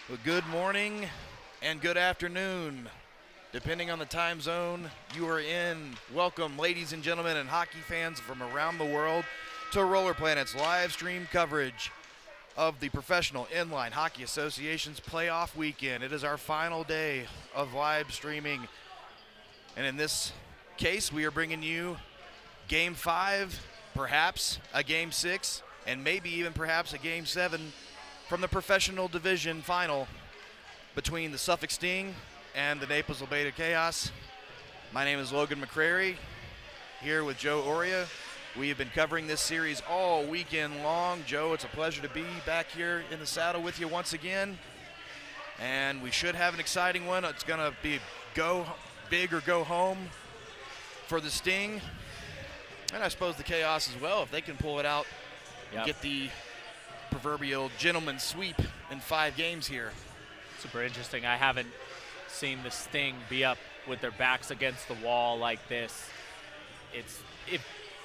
Well, good morning and good afternoon, depending on the time zone you are in. Welcome, ladies and gentlemen, and hockey fans from around the world, to Roller.planet's live stream coverage of the Professional Inline Hockey Association's playoff weekend. It is our final day of live streaming, and in this case, we are bringing you Game 5, perhaps a Game 6, and maybe even perhaps a Game 7 from the Professional Division final between the Suffolk Sting and the Naples Labeda Chaos. My name is Logan McCrary, here with Joe Oria. We have been covering this series all weekend long. Joe, it's a pleasure to be back here in the saddle with you once again. And we should have an exciting one. It's going to be go big or go home for the Sting. And I suppose the Chaos as well, if they can pull it out and get the proverbial gentleman's sweep in 5 games here. Super interesting. I haven't seen the Sting be up with their backs against the wall like this. If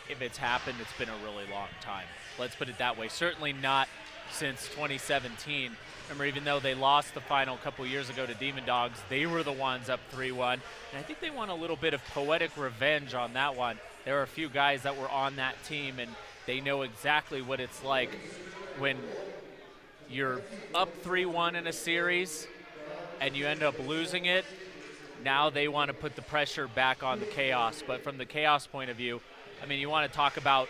it's happened, it's been a really long time. Let's put it that way. Certainly not since 2017. Remember, even though they lost the final a couple years ago to Demon Dogs, they were the ones up 3-1. And I think they want a little bit of poetic revenge on that one. There are a few guys that were on that team, and they know exactly what it's like when you're up 3-1 in a series and you end up losing it. Now they want to put the pressure back on the Chaos. But from the Chaos point of view, I mean, you want to talk about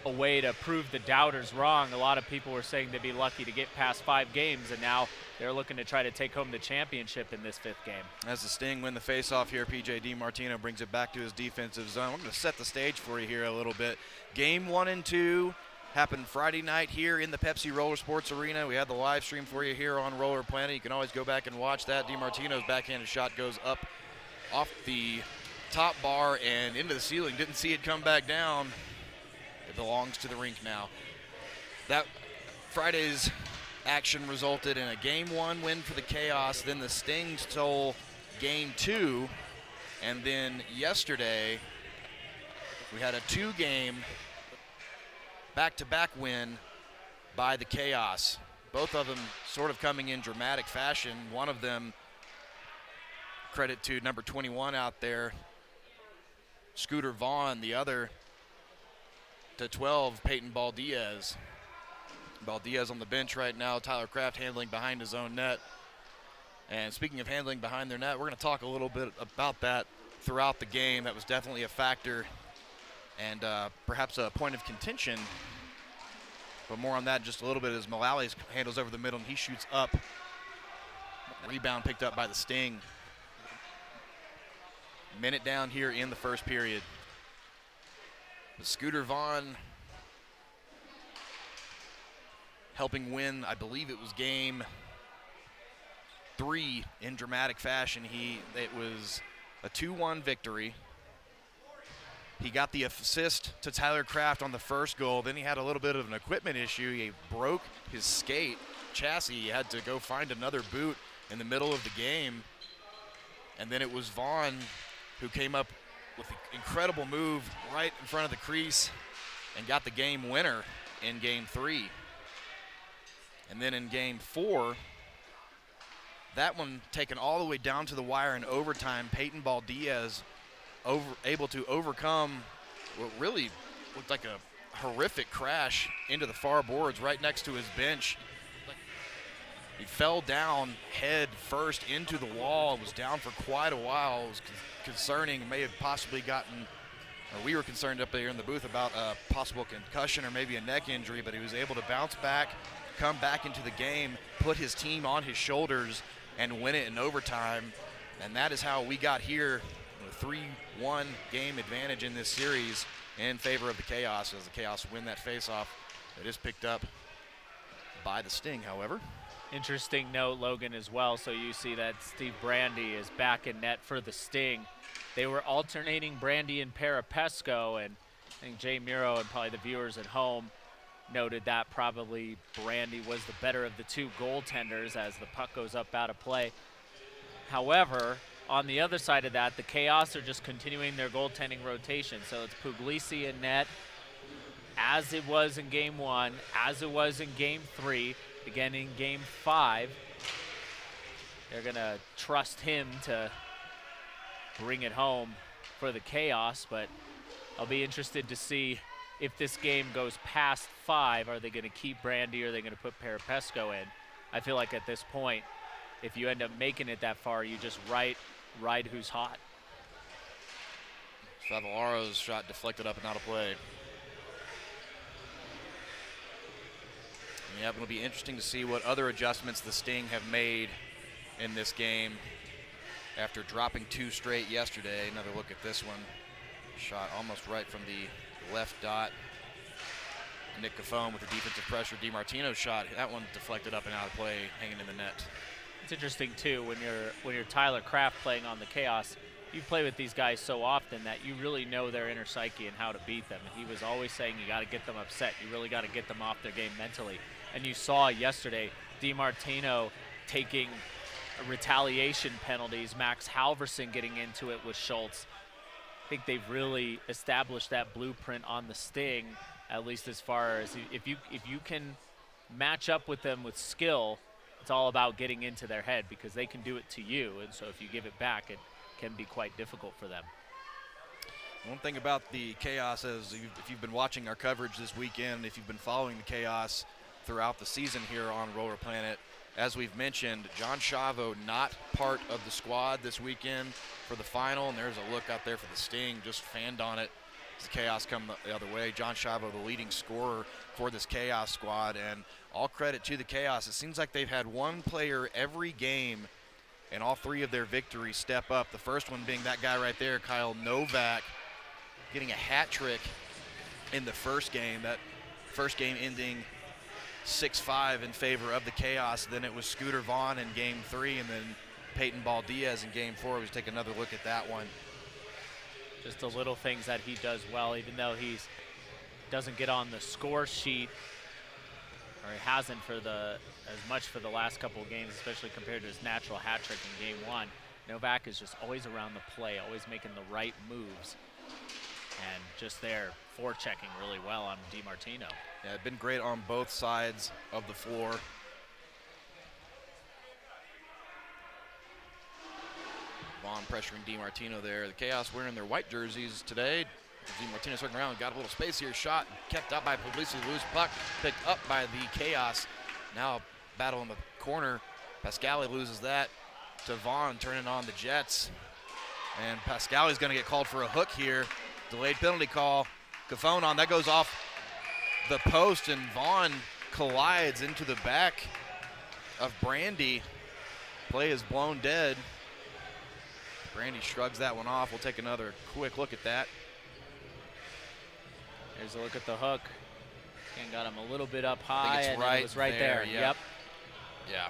a way to prove the doubters wrong. A lot of people were saying they'd be lucky to get past 5 games, and now they're looking to try to take home the championship in this 5th game. As the Sting win the faceoff here, PJ DiMartino brings it back to his defensive zone. I'm going to set the stage for you here a little bit. Game 1 and 2 happened Friday night here in the Pepsi Roller Sports Arena. We had the live stream for you here on Roller Planet. You can always go back and watch that. DiMartino's backhanded shot goes up off the top bar and into the ceiling. Didn't see it come back down. It belongs to the rink now. That Friday's action resulted in a Game 1 win for the Chaos. Then the Sting stole Game 2. And then yesterday, we had a 2-game back-to-back win by the Chaos. Both of them sort of coming in dramatic fashion. One of them, credit to number 21 out there, Scooter Vaughn. The other to 12, Peyton Baldiaz. Baldiaz on the bench right now. Tyler Kraft handling behind his own net. And speaking of handling behind their net, we're going to talk a little bit about that throughout the game. That was definitely a factor and perhaps a point of contention. But more on that in just a little bit as Mullally handles over the middle and he shoots up. Rebound picked up by the Sting. Minute down here in the first period. But Scooter Vaughn helping win, I believe it was Game 3 in dramatic fashion. It was a 2-1 victory. He got the assist to Tyler Kraft on the first goal. Then he had a little bit of an equipment issue. He broke his skate chassis. He had to go find another boot in the middle of the game. And then it was Vaughn who came up with an incredible move right in front of the crease and got the game winner in Game 3. And then in Game 4, that one taken all the way down to the wire in overtime. Peyton Baldiaz able to overcome what really looked like a horrific crash into the far boards right next to his bench. He fell down head first into the wall, was down for quite a while. It was concerning, may have possibly gotten, or we were concerned up there in the booth about a possible concussion or maybe a neck injury, but he was able to bounce back, come back into the game, put his team on his shoulders, and win it in overtime. And that is how we got here, a 3-1 game advantage in this series in favor of the Chaos, as the Chaos win that faceoff. It is picked up by the Sting, however. Interesting note, Logan, as well. So you see that Steve Brandy is back in net for the Sting. They were alternating Brandy and Parapesco, and I think Jay Miro and probably the viewers at home noted that probably Brandy was the better of the 2 goaltenders as the puck goes up out of play. However, on the other side of that, the Chaos are just continuing their goaltending rotation. So it's Puglisi in net, as it was in Game 1, as it was in Game 3, again in Game 5. they're going to trust him to bring it home for the Chaos, but I'll be interested to see if this game goes past 5. Are they going to keep Brandy, or are they going to put Parapesco in? I feel like at this point, if you end up making it that far, you just ride who's hot. Favolaro's shot deflected up and out of play. Yeah, it'll be interesting to see what other adjustments the Sting have made in this game after dropping 2 straight yesterday. Another look at this one. Shot almost right from the left dot. Nick Cafone with the defensive pressure. DiMartino's shot, that one deflected up and out of play, hanging in the net. It's interesting too when you're Tyler Kraft playing on the Chaos. You play with these guys so often that you really know their inner psyche and how to beat them. And he was always saying you got to get them upset. You really got to get them off their game mentally. And you saw yesterday DiMartino taking retaliation penalties, Max Halverson getting into it with Schultz. I think they've really established that blueprint on the Sting, at least as far as if you can match up with them with skill, it's all about getting into their head, because they can do it to you. And so if you give it back, it can be quite difficult for them. One thing about the Chaos is, if you've been watching our coverage this weekend, if you've been following the Chaos throughout the season here on Roller Planet, as we've mentioned, John Chavo not part of the squad this weekend for the final, and there's a look out there for the Sting, just fanned on it as the Chaos come the other way. John Chavo, the leading scorer for this Chaos squad, and all credit to the Chaos. It seems like they've had one player every game and all 3 of their victories step up. The first one being that guy right there, Kyle Novak, getting a hat trick in the first game. That first game ending 6-5 in favor of the Chaos. Then it was Scooter Vaughn in game 3, and then Peyton Ball-Diaz in game 4. Let's take another look at that one. Just the little things that he does well, even though he doesn't get on the score sheet, or he hasn't as much for the last couple of games, especially compared to his natural hat trick in game 1. Novak is just always around the play, always making the right moves, and just there forechecking really well on DiMartino. Yeah, it's been great on both sides of the floor. Vaughn pressuring DiMartino there. The Chaos wearing their white jerseys today. DiMartino circling around, got a little space here. Shot kept up by Puglisi. Loose puck picked up by the Chaos. Now battle in the corner. Pascali loses that to Vaughn, turning on the Jets. And Pascali's going to get called for a hook here. Delayed penalty call. Cafone on, that goes off the post, and Vaughn collides into the back of Brandy. Play is blown dead. Brandy shrugs that one off. We'll take another quick look at that. Here's a look at the hook. Ken got him a little bit up high, and right, it was right there. Yep. Yeah.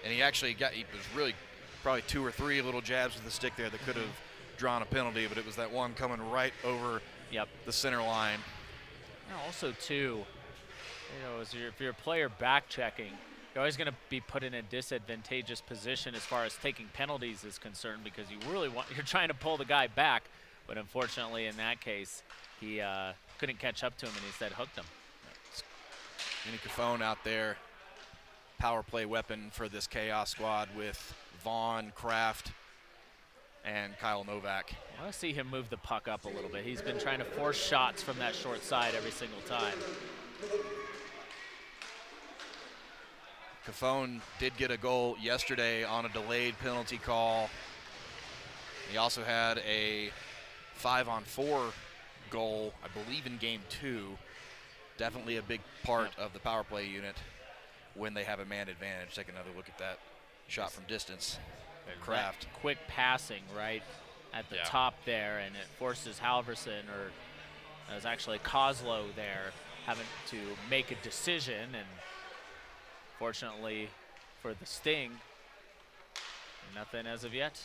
And he was really probably 2 or 3 little jabs with the stick there that could have drawn a penalty, but it was that one coming right over the center line. Now also, too, if you're a player back checking, you're always going to be put in a disadvantageous position as far as taking penalties is concerned, because you're trying to pull the guy back, but unfortunately in that case, he couldn't catch up to him and instead hooked him. Vinny Cafone out there, power play weapon for this Chaos squad with Vaughn, Kraft, and Kyle Novak. I want to see him move the puck up a little bit. He's been trying to force shots from that short side every single time. Cafone did get a goal yesterday on a delayed penalty call. He also had a 5-on-4 goal, I believe, in game 2. Definitely a big part of the power play unit when they have a man advantage. Take another look at that shot from distance. Kraft. Quick passing right at the top there, and it forces Halverson, or it was actually Kozlow there, having to make a decision, and fortunately for the Sting, nothing as of yet.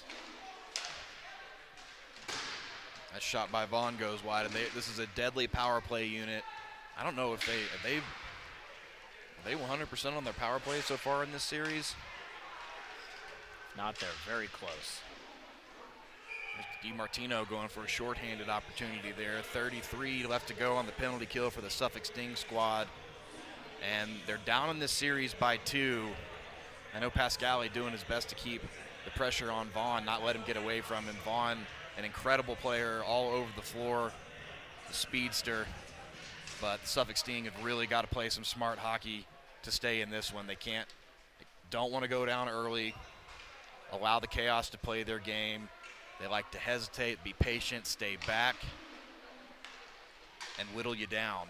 That shot by Vaughn goes wide, and this is a deadly power play unit. I don't know if are they 100% on their power play so far in this series. Not, they're very close. DiMartino going for a shorthanded opportunity there. 33 left to go on the penalty kill for the Suffolk Sting squad. And they're down in this series by 2. I know Pascali doing his best to keep the pressure on Vaughn, not let him get away from him. Vaughn, an incredible player all over the floor, the speedster. But Suffolk Sting have really got to play some smart hockey to stay in this one. They don't want to go down early, allow the Chaos to play their game. They like to hesitate, be patient, stay back, and whittle you down.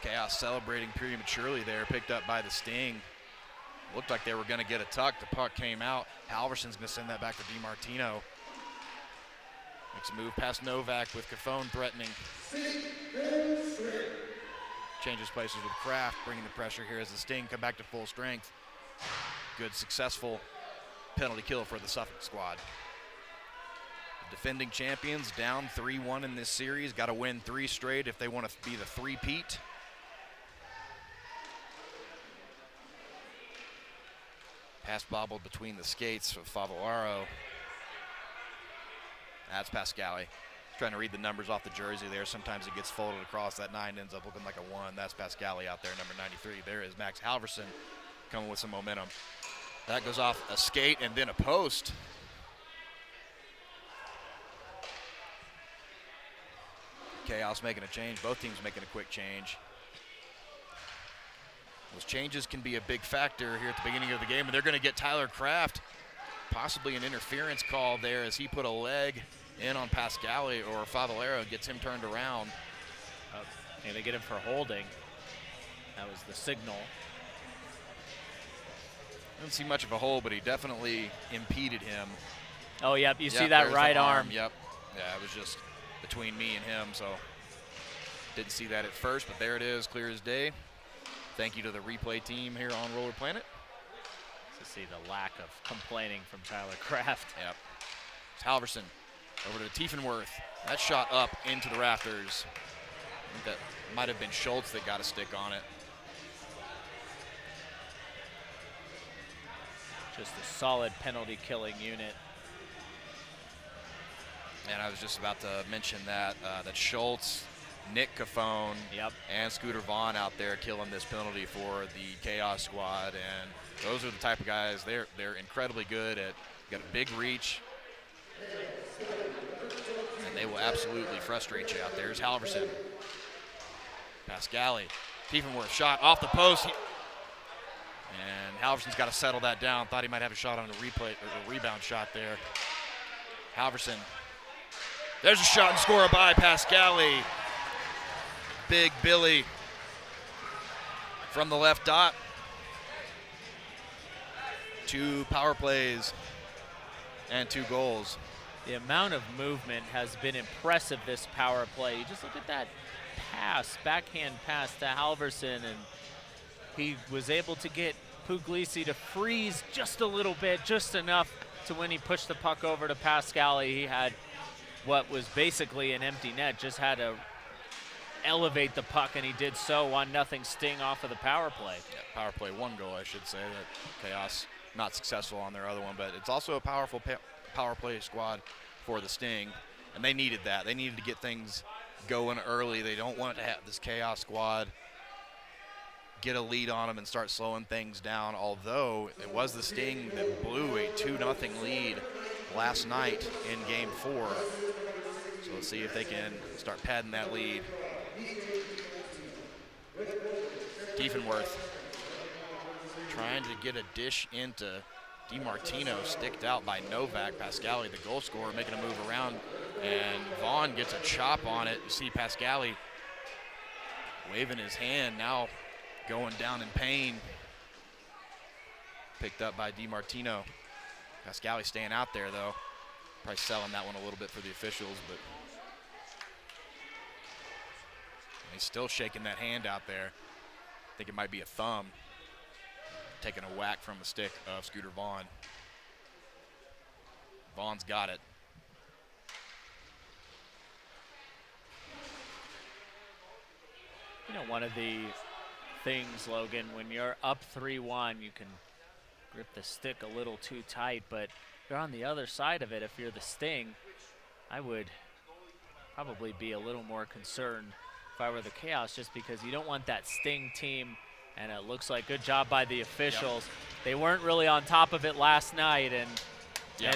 Chaos celebrating prematurely there, picked up by the Sting. Looked like they were going to get a tuck. The puck came out. Halverson's going to send that back to DiMartino. Makes a move past Novak with Cafone threatening. Changes places with Kraft, bringing the pressure here as the Sting come back to full strength. Good, successful penalty kill for the Suffolk squad. The defending champions down 3-1 in this series. Got to win 3 straight if they want to be the three-peat. Pass bobbled between the skates of Favillaro. That's Pascali. Trying to read the numbers off the jersey there. Sometimes it gets folded across. That 9 ends up looking like a 1. That's Pascali out there, number 93. There is Max Halverson coming with some momentum. That goes off a skate and then a post. Chaos making a change. Both teams making a quick change. Those changes can be a big factor here at the beginning of the game, and they're going to get Tyler Kraft. Possibly an interference call there as he put a leg in on Pascali, or Favillaro gets him turned around. And they get him for holding. That was the signal. Didn't see much of a hold, but he definitely impeded him. Oh, yep, you see that right arm. Yep, yeah, it was just between me and him, so didn't see that at first, but there it is, clear as day. Thank you to the replay team here on Roller.planet. To see the lack of complaining from Tyler Kraft. Yep. It's Halverson over to Tiefenworth. That shot up into the rafters. I think that might have been Schultz that got a stick on it. Just a solid penalty killing unit. And I was just about to mention that that Schultz, Nick Cafone, and Scooter Vaughn out there killing this penalty for the Chaos squad, and those are the type of guys, they're incredibly good at, got a big reach, and they will absolutely frustrate you out there. Here's Halverson. Pascali, Tiefenworth shot off the post, and Halverson's got to settle that down. Thought he might have a shot on a replay, or a rebound shot there. Halverson. There's a shot and score by Pascali. Big Billy from the left dot. 2 power plays and 2 goals. The amount of movement has been impressive this power play. You just look at that pass, backhand pass to Halverson, and he was able to get Puglisi to freeze just a little bit, just enough to when he pushed the puck over to Pascali. He had what was basically an empty net, just had to elevate the puck, and he did so. 1-0 Sting off of the power play. Yeah, power play, 1 goal, I should say. That Chaos not successful on their other one, but it's also a powerful power play squad for the Sting, and they needed that. They needed to get things going early. They don't want to have this Chaos squad get a lead on them and start slowing things down, although it was the Sting that blew a 2-0 lead last night in Game 4. So let's see if they can start padding that lead. Tiefenworth trying to get a dish into DiMartino, sticked out by Novak. Pascali, the goal scorer, making a move around, and Vaughn gets a chop on it. You see Pascali waving his hand, now going down in pain. Picked up by DiMartino. Pascali staying out there, though. Probably selling that one a little bit for the officials, but he's still shaking that hand out there. I think it might be a thumb. Taking a whack from the stick of Scooter Vaughn. Vaughn's got it. You know, one of the things, Logan, when you're up 3-1, you can grip the stick a little too tight, but you're on the other side of it. If you're the Sting, I would probably be a little more concerned if I were the Chaos, just because you don't want that Sting team, and it looks like good job by the officials. Yep. They weren't really on top of it last night, and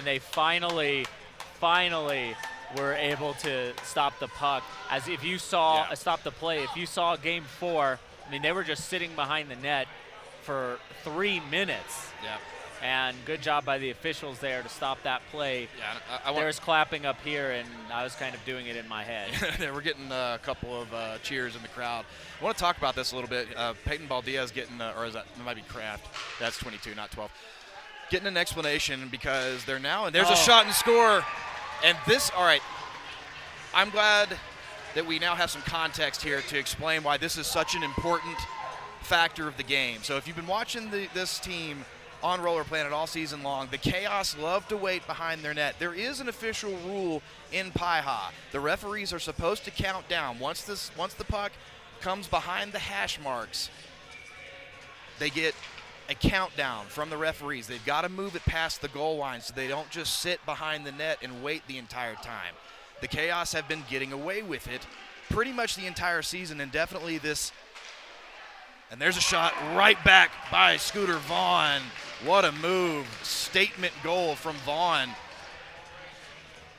they finally were able to stop the puck. As if you saw, stop the play, if you saw Game 4, I mean, they were just sitting behind the net for 3 minutes. Yep. And good job by the officials there to stop that play. Yeah, There's clapping up here, and I was kind of doing it in my head. We're getting a couple of cheers in the crowd. I want to talk about this a little bit. Peyton Baldia's getting, or is that, it might be Kraft. That's 22, not 12. Getting an explanation because they're now, and there's a shot and score. And this, all right, I'm glad that we now have some context here to explain why this is such an important factor of the game. So if you've been watching this team on Roller Planet all season long, the Chaos love to wait behind their net. There is an official rule in PIHA. The referees are supposed to count down. Once the puck comes behind the hash marks, they get a countdown from the referees. They've got to move it past the goal line so they don't just sit behind the net and wait the entire time. The Chaos have been getting away with it pretty much the entire season, and definitely this. And there's a shot right back by Scooter Vaughn. What a move. Statement goal from Vaughn.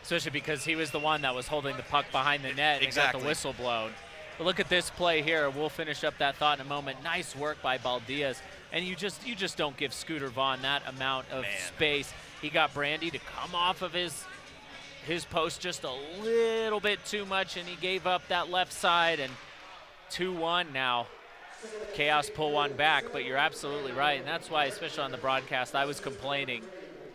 Especially because he was the one that was holding the puck behind the net and got the whistle blown. But look at this play here. We'll finish up that thought in a moment. Nice work by Baldias. And you just don't give Scooter Vaughn that amount of space. He got Brandy to come off of his post just a little bit too much, and he gave up that left side. And 2-1 now. Chaos pull one back, but you're absolutely right, and that's why, especially on the broadcast, I was complaining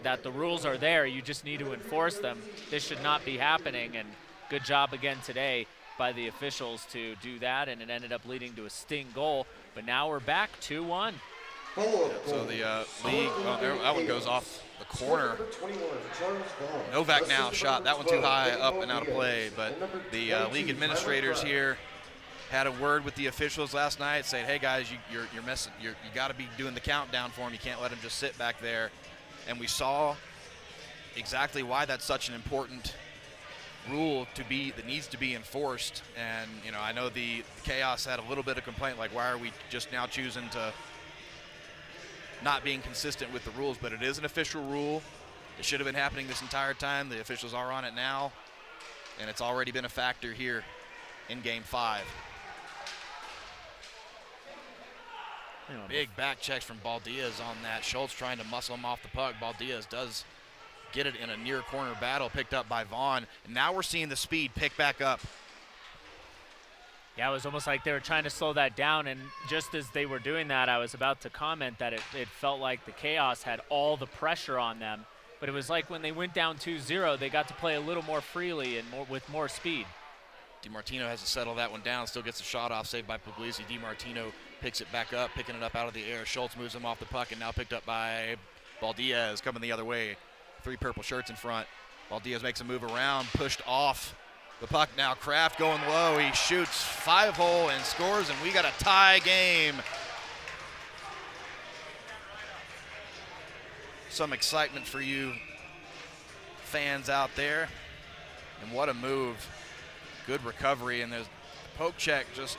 that the rules are there. You just need to enforce them. This should not be happening, and good job again today by the officials to do that, and it ended up leading to a Sting goal. But now we're back 2-1. So the league, that one goes off the corner. Novak now shot that one too high, up and out of play, but the league administrators here had a word with the officials last night saying, hey guys, you're messing, you got to be doing the countdown for him. You can't let him just sit back there. And we saw exactly why that's such an important rule that needs to be enforced. And I know the Chaos had a little bit of complaint, like why are we just now choosing to not being consistent with the rules? But it is an official rule. It should have been happening this entire time. The officials are on it now, and it's already been a factor here in Game 5. Big back checks from Baldias on that. Schultz trying to muscle him off the puck. Baldias does get it in a near corner battle, picked up by Vaughn. And now we're seeing the speed pick back up. Yeah, it was almost like they were trying to slow that down, and just as they were doing that, I was about to comment that it felt like the Chaos had all the pressure on them. But it was like when they went down 2-0, they got to play a little more freely and with more speed. DiMartino has to settle that one down, still gets a shot off, saved by Puglisi. DiMartino picks it back up, picking it up out of the air. Schultz moves him off the puck, and now picked up by Baldias, coming the other way. 3 purple shirts in front. Baldias makes a move around, pushed off the puck now. Kraft going low, he shoots 5-hole and scores, and we got a tie game. Some excitement for you fans out there, and what a move. Good recovery, and there's a poke check just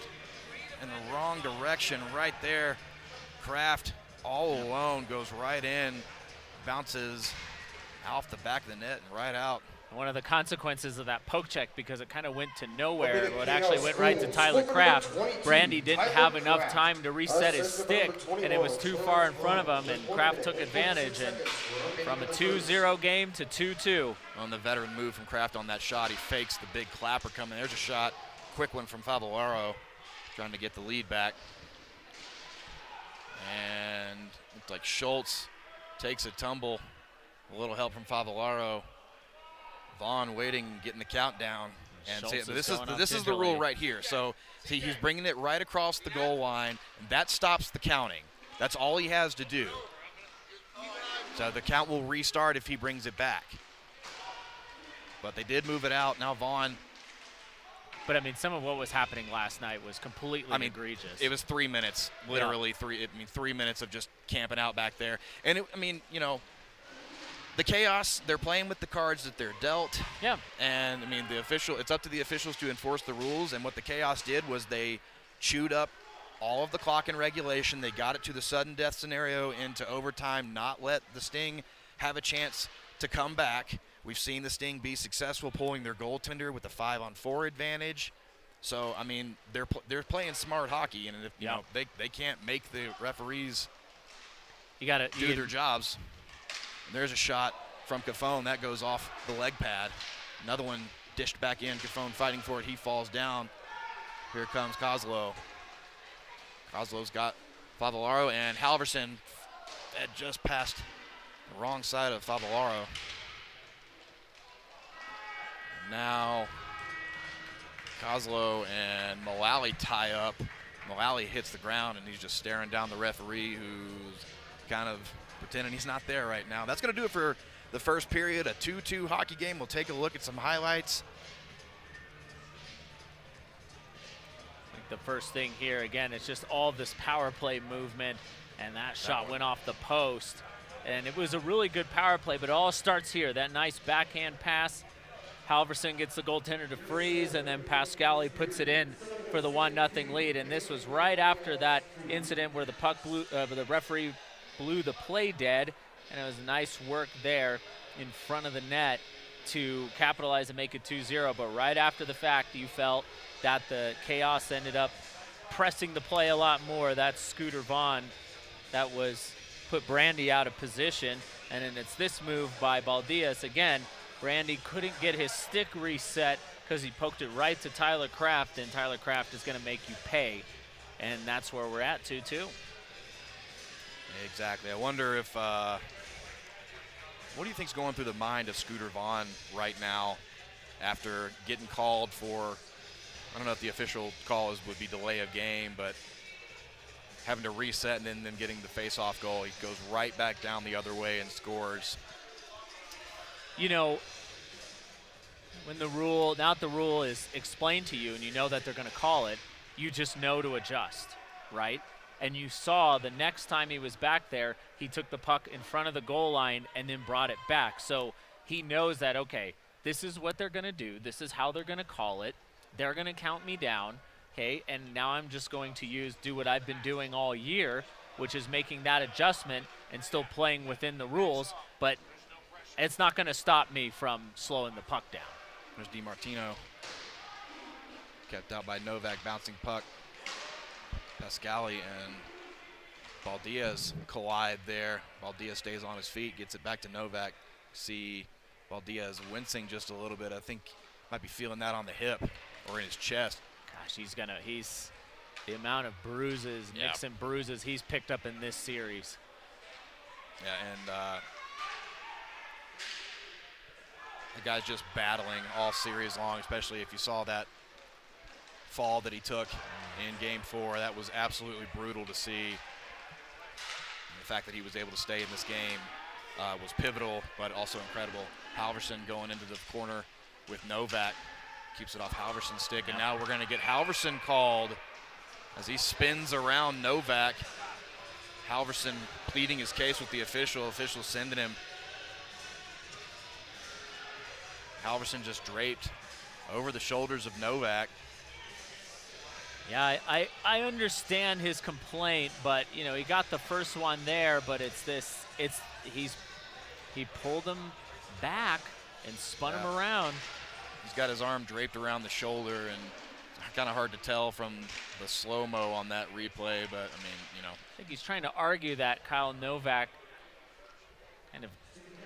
in the wrong direction right there. Kraft all alone goes right in, bounces off the back of the net and right out. One of the consequences of that poke check, because it kind of went to nowhere, it actually went right to Tyler Kraft. Brandy didn't have enough time to reset his stick, and it was too far in front of him, and Kraft took advantage. And from a 2-0 game to 2-2. On the veteran move from Kraft on that shot, he fakes the big clapper coming. There's a shot, quick one from Favellaro, trying to get the lead back. And looks like Schultz takes a tumble. A little help from Favellaro. Vaughn waiting, getting the countdown. And see, this is the rule right here. So see, he's bringing it right across the goal line, and that stops the counting. That's all he has to do. So the count will restart if he brings it back. But they did move it out. Now Vaughn. But I mean, some of what was happening last night was completely egregious. It was 3 minutes, literally 3 minutes of just camping out back there. And the Chaos, they're playing with the cards that they're dealt. Yeah. And, I mean, it's up to the officials to enforce the rules. And what the Chaos did was they chewed up all of the clock in regulation. They got it to the sudden death scenario into overtime, not let the Sting have a chance to come back. We've seen the Sting be successful pulling their goaltender with a 5-on-4 advantage. So, I mean, they're playing smart hockey. And, if, you know, they can't make the referees do their jobs. And there's a shot from Cafone. That goes off the leg pad. Another one dished back in. Cafone fighting for it. He falls down. Here comes Kozlow. Kozlow's got Favallaro, and Halverson had just passed the wrong side of Favallaro. Now Kozlow and Mullally tie up. Mullally hits the ground, and he's just staring down the referee, who's kind of pretending he's not there right now. That's going to do it for the first period, a 2-2 hockey game. We'll take a look at some highlights. I think the first thing here, again, it's just all this power play movement, and that shot went off the post. And it was a really good power play, but it all starts here. That nice backhand pass. Halverson gets the goaltender to freeze, and then Pascali puts it in for the 1-0 lead. And this was right after that incident where the puck the referee blew the play dead, and it was nice work there in front of the net to capitalize and make it 2-0. But right after the fact, you felt that the Chaos ended up pressing the play a lot more. That's Scooter Vaughn that was put Brandy out of position, and then it's this move by Baldias. Again, Brandy couldn't get his stick reset because he poked it right to Tyler Kraft, and Tyler Kraft is going to make you pay. And that's where we're at, 2-2. Exactly. I wonder if, what do you think's going through the mind of Scooter Vaughn right now after getting called for, I don't know if the official call would be delay of game, but having to reset and then getting the face-off goal. He goes right back down the other way and scores. You know, when the rule is explained to you and you know that they're going to call it, you just know to adjust, right? And you saw the next time he was back there, he took the puck in front of the goal line and then brought it back. So he knows that, okay, this is what they're going to do. This is how they're going to call it. They're going to count me down, okay? And now I'm just going to do what I've been doing all year, which is making that adjustment and still playing within the rules. But it's not going to stop me from slowing the puck down. There's DiMartino. Kept out by Novak, bouncing puck. Pascali and Baldias collide there. Baldias stays on his feet, gets it back to Novak. See Baldias wincing just a little bit. I think might be feeling that on the hip or in his chest. Gosh, he's the amount of bruises, nicks and bruises he's picked up in this series. Yeah, and the guy's just battling all series long, especially if you saw that fall that he took in Game 4. That was absolutely brutal to see. And the fact that he was able to stay in this game was pivotal, but also incredible. Halverson going into the corner with Novak. Keeps it off Halverson's stick, and now we're going to get Halverson called as he spins around Novak. Halverson pleading his case with the official sending him. Halverson just draped over the shoulders of Novak. Yeah, I understand his complaint, but you know, he got the first one there, but he pulled him back and spun him around. He's got his arm draped around the shoulder, and kind of hard to tell from the slow-mo on that replay, but I mean, you know. I think he's trying to argue that Kyle Novak kind of,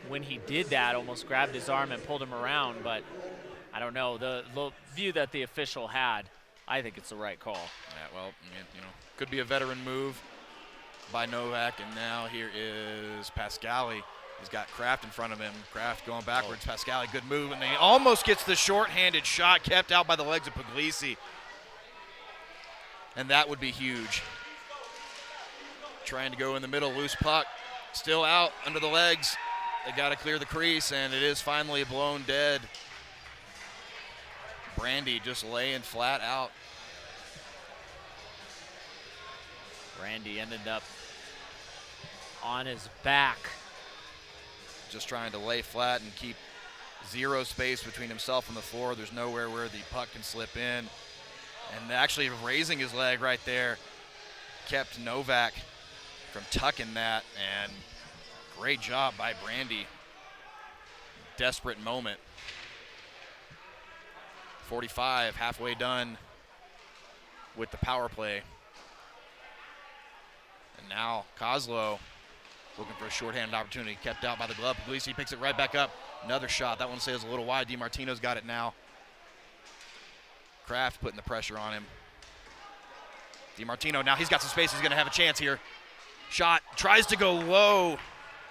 when he did that, almost grabbed his arm and pulled him around, but I don't know. The view that the official had, I think it's the right call. Yeah, well, you know, could be a veteran move by Novak, and now here is Pascali. He's got Kraft in front of him. Kraft going backwards. Pascali, good move, and he almost gets the short-handed shot kept out by the legs of Puglisi. And that would be huge. Trying to go in the middle, loose puck. Still out under the legs. They got to clear the crease, and it is finally blown dead. Brandy just laying flat out. Brandy ended up on his back. just trying to lay flat and keep zero space between himself and the floor. There's nowhere where the puck can slip in. And actually raising his leg right there kept Novak from tucking that, and great job by Brandy. Desperate moment. 45, halfway done with the power play. And now Kozlow looking for a shorthanded opportunity, kept out by the glove. Puglisi picks it right back up. Another shot. That one says a little wide. DiMartino's got it now. Kraft putting the pressure on him. DiMartino, now he's got some space. He's going to have a chance here. Shot, tries to go low.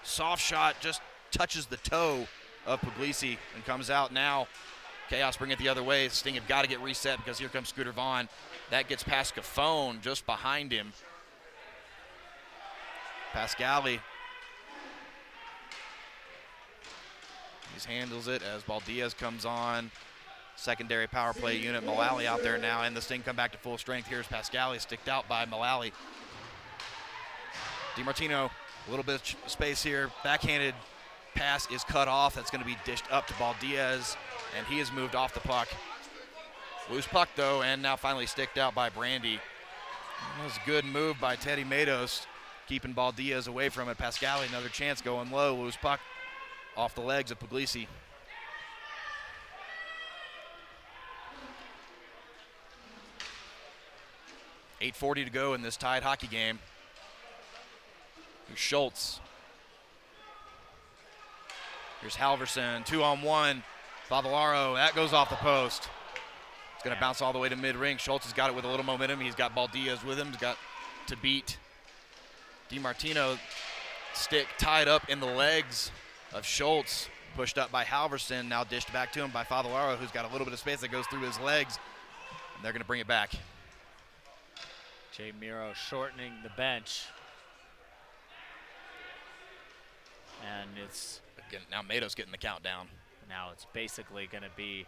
Soft shot, just touches the toe of Puglisi and comes out now. Kaos bring it the other way. Sting have got to get reset because here comes Scooter Vaughn. That gets past Cafone just behind him. Pascali. He handles it as Baldiaz comes on. Secondary power play unit, Mullally out there now, and the Sting come back to full strength. Here's Pascali, sticked out by Mullally. DiMartino, a little bit of space here. Backhanded pass is cut off. That's going to be dished up to Baldiaz, and he has moved off the puck. Loose puck, though, and now finally sticked out by Brandy. That was a good move by Teddy Matos, keeping Baldiaz away from it. Pascali, another chance going low. Loose puck off the legs of Puglisi. .840 to go in this tied hockey game. Here's Schultz. Here's Halverson, 2-on-1. Favillaro, that goes off the post. It's going to bounce all the way to mid-ring. Schultz has got it with a little momentum. He's got Baldiaz with him. He's got to beat DiMartino. Stick tied up in the legs of Schultz, pushed up by Halverson, now dished back to him by Favillaro, who's got a little bit of space that goes through his legs, and they're going to bring it back. Jay Miro shortening the bench. And it's again, now Matos getting the countdown. Now it's basically going to be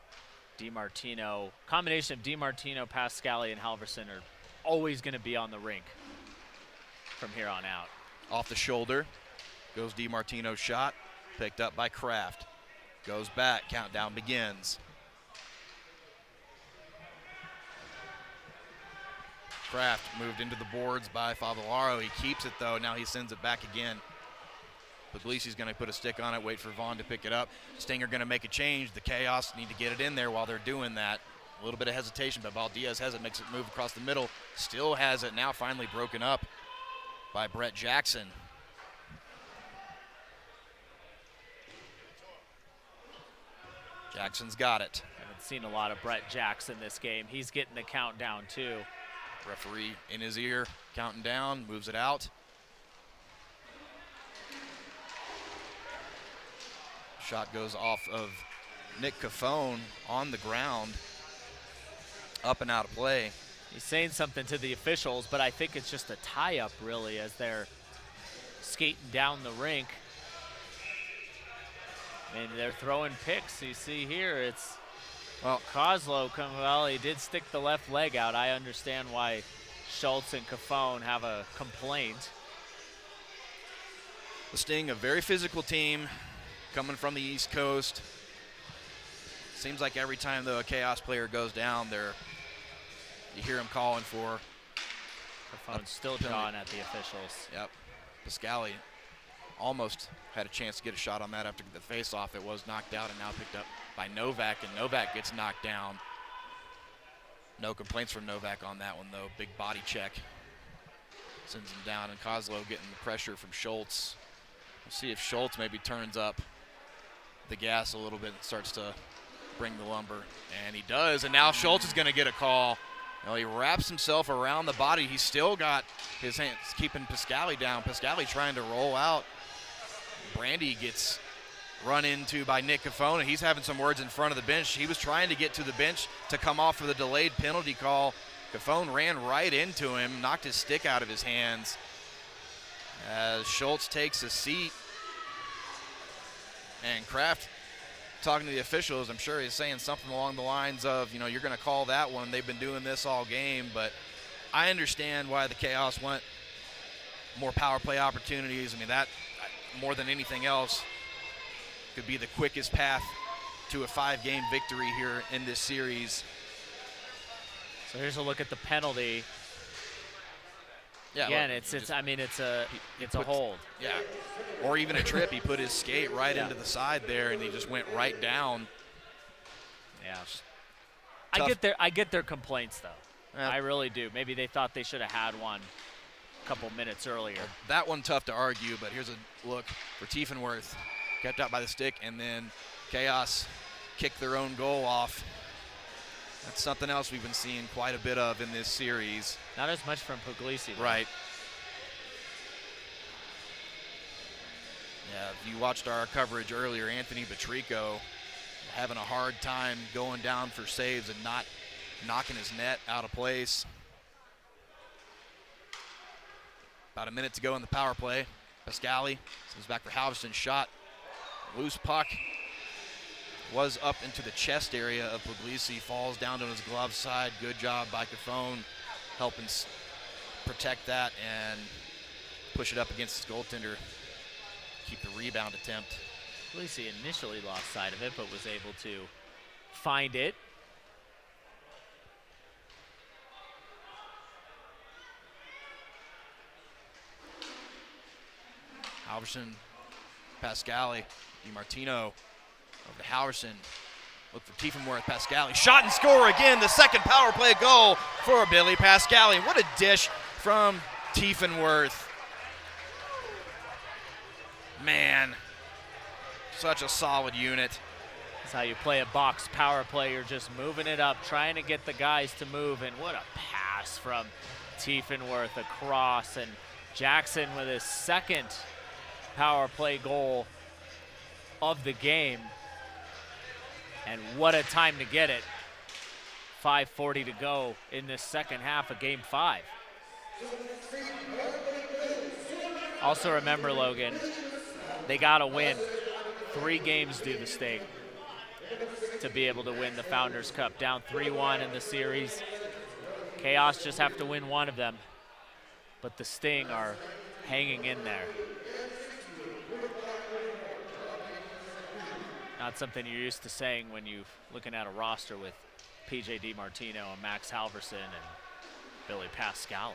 DiMartino. Combination of DiMartino, Pascali, and Halverson are always going to be on the rink from here on out. Off the shoulder goes DiMartino's shot, picked up by Kraft. Goes back, countdown begins. Kraft moved into the boards by Favillaro. He keeps it though, now he sends it back again. Puglisi's going to put a stick on it, wait for Vaughn to pick it up. Stinger going to make a change. The Chaos need to get it in there while they're doing that. A little bit of hesitation, but Baldiaz has it, makes it move across the middle. Still has it, now finally broken up by Brett Jackson. Jackson's got it. Haven't seen a lot of Brett Jackson this game. He's getting the countdown too. Referee in his ear, counting down, moves it out. Shot goes off of Nick Cafone on the ground, up and out of play. He's saying something to the officials, but I think it's just a tie-up really as they're skating down the rink. And they're throwing picks. You see here, it's Kozlow. Well, he did stick the left leg out. I understand why Schultz and Cafone have a complaint. The Sting, a very physical team coming from the East Coast. Seems like every time though a Chaos player goes down there, you hear him calling for. Cafone's still jawing at the officials. Yep. Pascali almost had a chance to get a shot on that after the face-off. It was knocked out and now picked up by Novak, and Novak gets knocked down. No complaints from Novak on that one, though. Big body check. Sends him down, and Kozlow getting the pressure from Schultz. We'll see if Schultz maybe turns up the gas a little bit and starts to bring the lumber. And he does, and now Schultz is going to get a call. Now he wraps himself around the body. He's still got his hands keeping Pascali down. Pascali trying to roll out. Brandy gets run into by Nick Cafone, and he's having some words in front of the bench. He was trying to get to the bench to come off for the delayed penalty call. Cafone ran right into him, knocked his stick out of his hands. As Schultz takes a seat, and Kraft talking to the officials, I'm sure he's saying something along the lines of, you know, you're going to call that one. They've been doing this all game, but I understand why the Chaos want more power play opportunities. I mean, that more than anything else, could be the quickest path to a 5-game victory here in this series. So here's a look at the penalty. Yeah, again, look, it's a hold. Yeah, or even a trip. He put his skate right into the side there, and he just went right down. Yeah, Tough. I get their complaints though. I really do. Maybe they thought they should have had one a couple minutes earlier. That one tough to argue, but here's a look for Tiefenwerth. Kept out by the stick, and then Kaos kicked their own goal off. That's something else we've been seeing quite a bit of in this series. Not as much from Puglisi. Right. Yeah, if you watched our coverage earlier, Anthony Petrico having a hard time going down for saves and not knocking his net out of place. About a minute to go in the power play. Pascali comes back for Halverson. Shot. Loose puck. Was up into the chest area of Puglisi. Falls down to his glove side. Good job by Cafone helping protect that and push it up against his goaltender. Keep the rebound attempt. Puglisi initially lost sight of it, but was able to find it. Halverson, Pascali, DiMartino over to Halverson. Look for Tiefenwerth, Pascali. Shot and score again, the second power play goal for Billy Pascali. What a dish from Tiefenwerth. Man, such a solid unit. That's how you play a box power play. You're just moving it up, trying to get the guys to move. And what a pass from Tiefenwerth across. And Jackson with his second power play goal of the game. And what a time to get it. 5:40 to go in this second half of Game 5. Also remember, Logan, they got to win 3 games due the state to be able to win the Founders Cup. Down 3-1 in the series. Kaos just have to win one of them. But the Sting are hanging in there. Not something you're used to saying when you're looking at a roster with P.J. DiMartino and Max Halverson and Billy Pascali.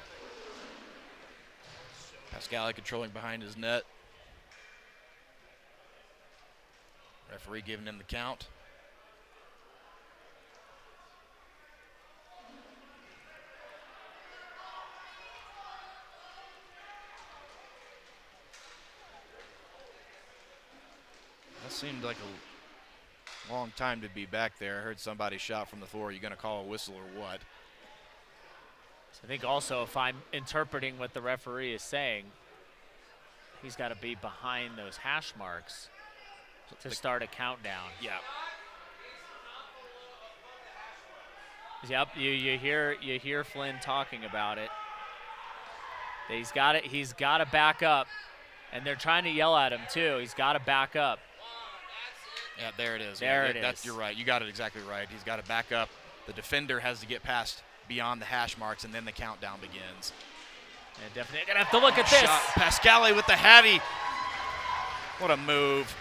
Pascali controlling behind his net. Referee giving him the count. That seemed like a long time to be back there. I heard somebody shout from the floor, "Are you going to call a whistle or what?" So I think also, if I'm interpreting what the referee is saying, he's got to be behind those hash marks to start a countdown. Yeah. Yep, you hear Flynn talking about it. He's got to back up, and they're trying to yell at him too. He's got to back up. Yeah, there it is. There it is. You're right. You got it exactly right. He's got to back up. The defender has to get past beyond the hash marks, and then the countdown begins. And definitely gonna have to look at this. Shot. Pascali with the Hattie. What a move.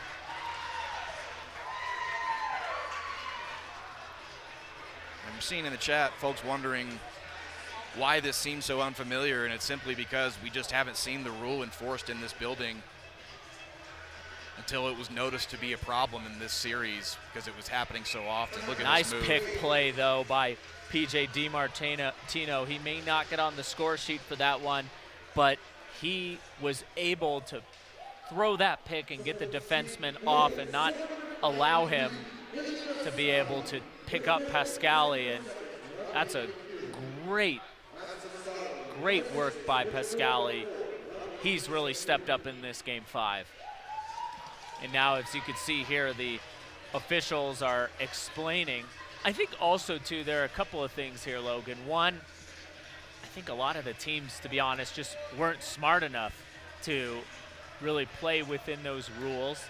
I'm seeing in the chat folks wondering why this seems so unfamiliar, and it's simply because we just haven't seen the rule enforced in this building until it was noticed to be a problem in this series because it was happening so often. Look at nice this move. pick play, though, by P.J. DiMartino. He may not get on the score sheet for that one, but he was able to throw that pick and get the defenseman off and not allow him to be able to pick up Pascali. And that's a great work by Pascali. He's really stepped up in this Game 5. And now, as you can see here, the officials are explaining. I think also, too, there are a couple of things here, Logan. One, I think a lot of the teams, to be honest, just weren't smart enough to really play within those rules.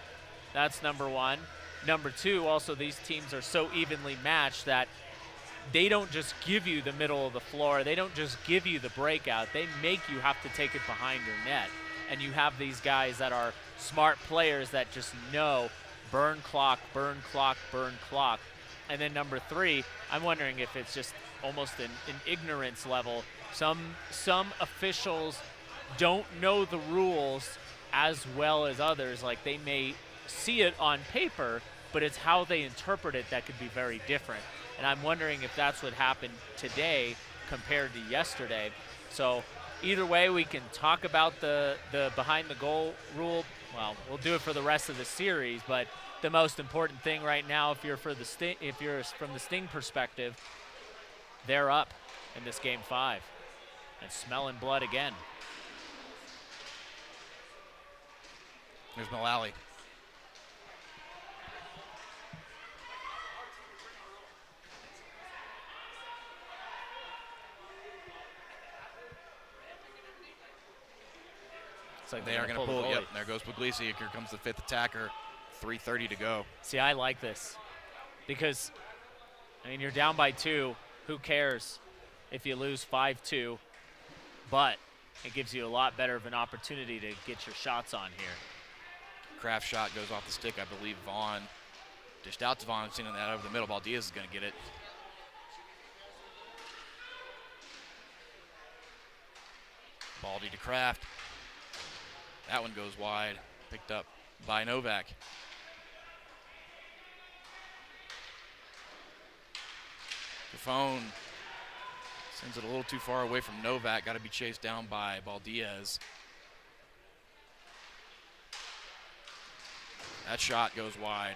That's number one. Number two, also, these teams are so evenly matched that they don't just give you the middle of the floor. They don't just give you the breakout. They make you have to take it behind your net. And you have these guys that are smart players that just know burn clock, burn clock, burn clock. And then number 3, I'm wondering if it's just almost an ignorance level. Some officials don't know the rules as well as others. Like, they may see it on paper, but it's how they interpret it that could be very different. And I'm wondering if that's what happened today compared to yesterday. So either way, we can talk about the behind the goal rule. Well, we'll do it for the rest of the series, but the most important thing right now, if you're from the Sting perspective, they're up in this game 5 and smelling blood again. There's Mullally. It's like they are going to pull. Yep, there goes Puglisi. Here comes the 5th attacker. 3:30 to go. See, I like this because, I mean, you're down by 2. Who cares if you lose 5-2? But it gives you a lot better of an opportunity to get your shots on here. Kraft's shot goes off the stick. I believe Vaughn dished out to Vaughn, sending that over the middle. Valdez is going to get it. Baldy to Kraft. That one goes wide. Picked up by Novak. Buffon sends it a little too far away from Novak. Got to be chased down by Valdez. That shot goes wide.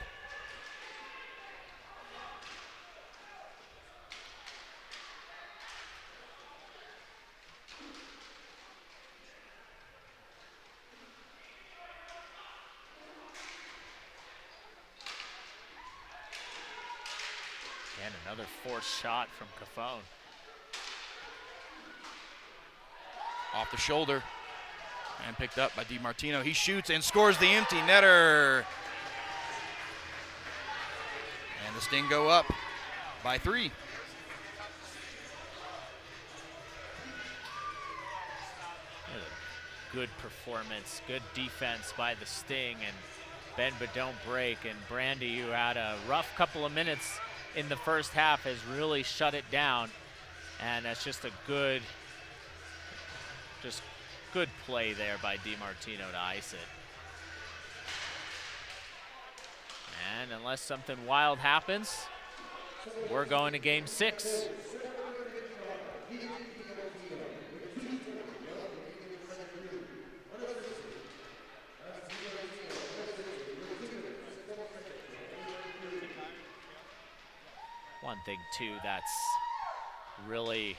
And another forced shot from Buffon. Off the shoulder and picked up by DiMartino. He shoots and scores the empty netter. And the Sting go up by 3. Good performance, good defense by the Sting, and bend but don't break. And Brandy, who had a rough couple of minutes in the first half, has really shut it down. And that's just a good play there by DiMartino to ice it. And unless something wild happens, we're going to game 6. One thing, too, that's really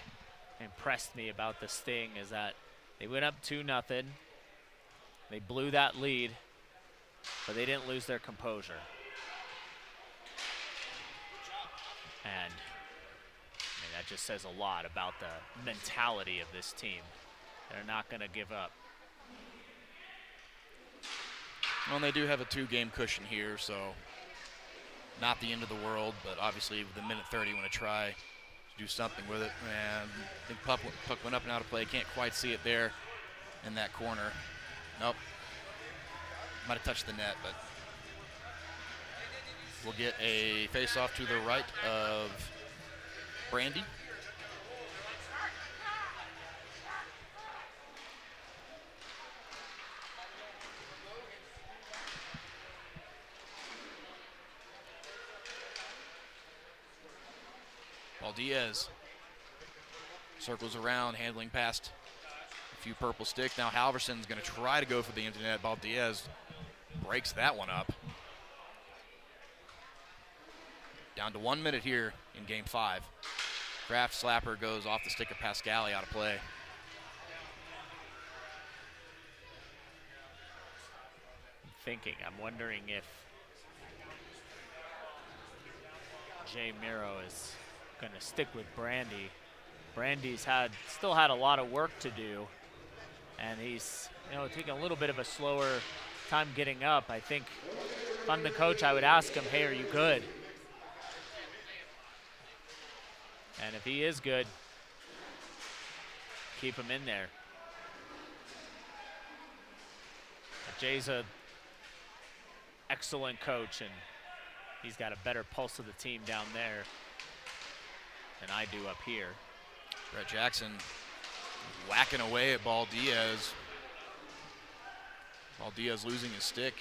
impressed me about the Sting is that they went up 2-0. They blew that lead, but they didn't lose their composure. And I mean, that just says a lot about the mentality of this team. They're not going to give up. Well, they do have a 2-game cushion here, so not the end of the world, but obviously with the minute 30, want to try to do something with it. And I think puck went up and out of play. Can't quite see it there in that corner. Nope. Might have touched the net, but we'll get a face-off to the right of Brandy. Valdez circles around, handling past a few purple sticks. Now Halverson's going to try to go for the empty net. Valdez breaks that one up. Down to 1 minute here in game 5. Kraft slapper goes off the stick of Pascali, out of play. I'm wondering if Jay Miro is going to stick with Brandy. Brandy's still had a lot of work to do, and he's taking a little bit of a slower time getting up. I think if I'm the coach, I would ask him, hey, are you good? And if he is good, keep him in there. But Jay's a excellent coach, and he's got a better pulse of the team down there than I do up here. Brett Jackson whacking away at Ball Diaz. Ball Diaz losing his stick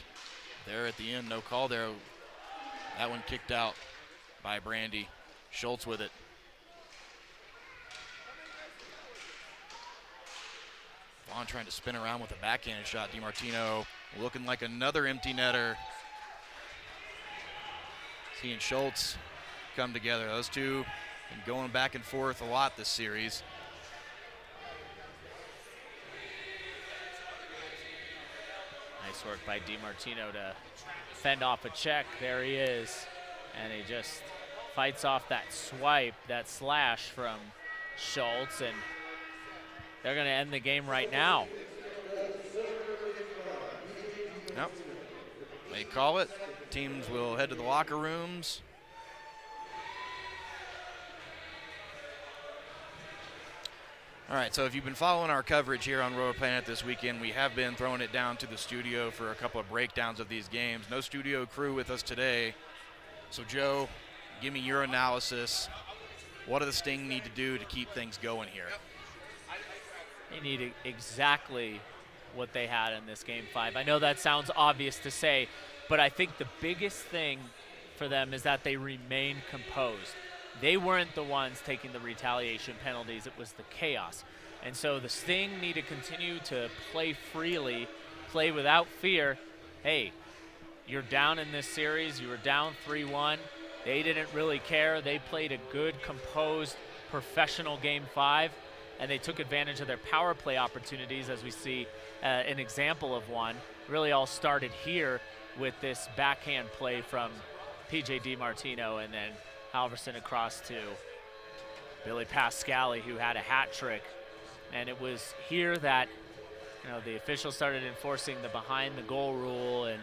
there at the end. No call there. That one kicked out by Brandy. Schultz with it. Vaughn trying to spin around with a backhand shot. DiMartino looking like another empty netter. He and Schultz come together. Those two been going back and forth a lot this series. Nice work by DiMartino to fend off a check. There he is. And he just fights off that swipe, that slash from Schultz, and they're going to end the game right now. Yep. They call it. Teams will head to the locker rooms. All right, so if you've been following our coverage here on roller.planet this weekend, we have been throwing it down to the studio for a couple of breakdowns of these games. No studio crew with us today. So, Joe, give me your analysis. What do the Sting need to do to keep things going here? They need exactly what they had in this Game 5. I know that sounds obvious to say, but I think the biggest thing for them is that they remain composed. They weren't the ones taking the retaliation penalties. It was the Chaos. And so the Sting need to continue to play freely, play without fear. Hey, you're down in this series. You were down 3-1. They didn't really care. They played a good, composed, professional Game 5, and they took advantage of their power play opportunities, as we see an example of one. Really all started here with this backhand play from P.J. DiMartino, and then Halverson across to Billy Pascali, who had a hat trick. And it was here that, the officials started enforcing the behind the goal rule, and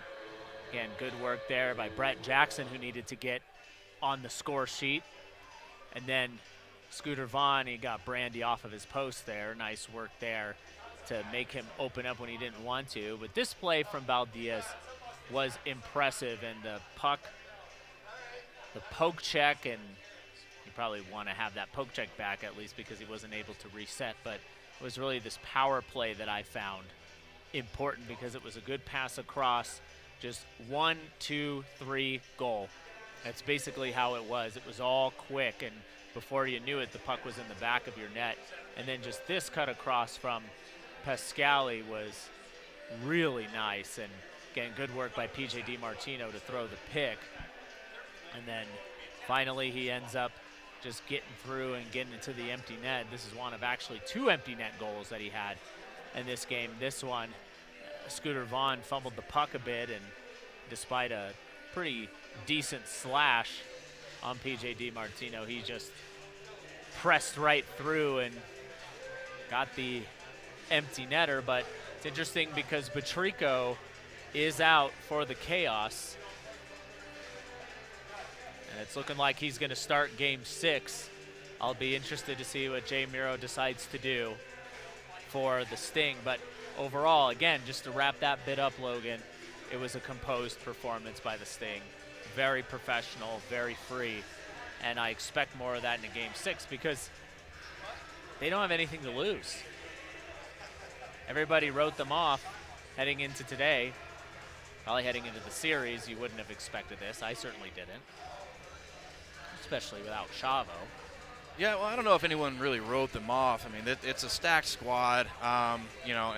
again, good work there by Brett Jackson, who needed to get on the score sheet. And then Scooter Vaughn, he got Brandy off of his post there. Nice work there to make him open up when he didn't want to. But this play from Valdez was impressive, and the puck, the poke check, and you probably want to have that poke check back at least because he wasn't able to reset, but it was really this power play that I found important because it was a good pass across, just 1, 2, 3, goal. That's basically how it was. It was all quick, and before you knew it, the puck was in the back of your net. And then just this cut across from Pascali was really nice, and again, good work by P.J. DiMartino to throw the pick. And then finally he ends up just getting through and getting into the empty net. This is one of actually 2 empty net goals that he had in this game. This one, Scooter Vaughn fumbled the puck a bit, and despite a pretty decent slash on P.J. DiMartino, he just pressed right through and got the empty netter. But it's interesting because Batrico is out for the Chaos. And it's looking like he's going to start Game 6. I'll be interested to see what Jay Miro decides to do for the Sting. But overall, again, just to wrap that bit up, Logan, it was a composed performance by the Sting. Very professional, very free. And I expect more of that in a Game 6 because they don't have anything to lose. Everybody wrote them off heading into today. Probably heading into the series, you wouldn't have expected this. I certainly didn't. Especially without Chavo. Yeah, well, I don't know if anyone really wrote them off. I mean, it's a stacked squad, and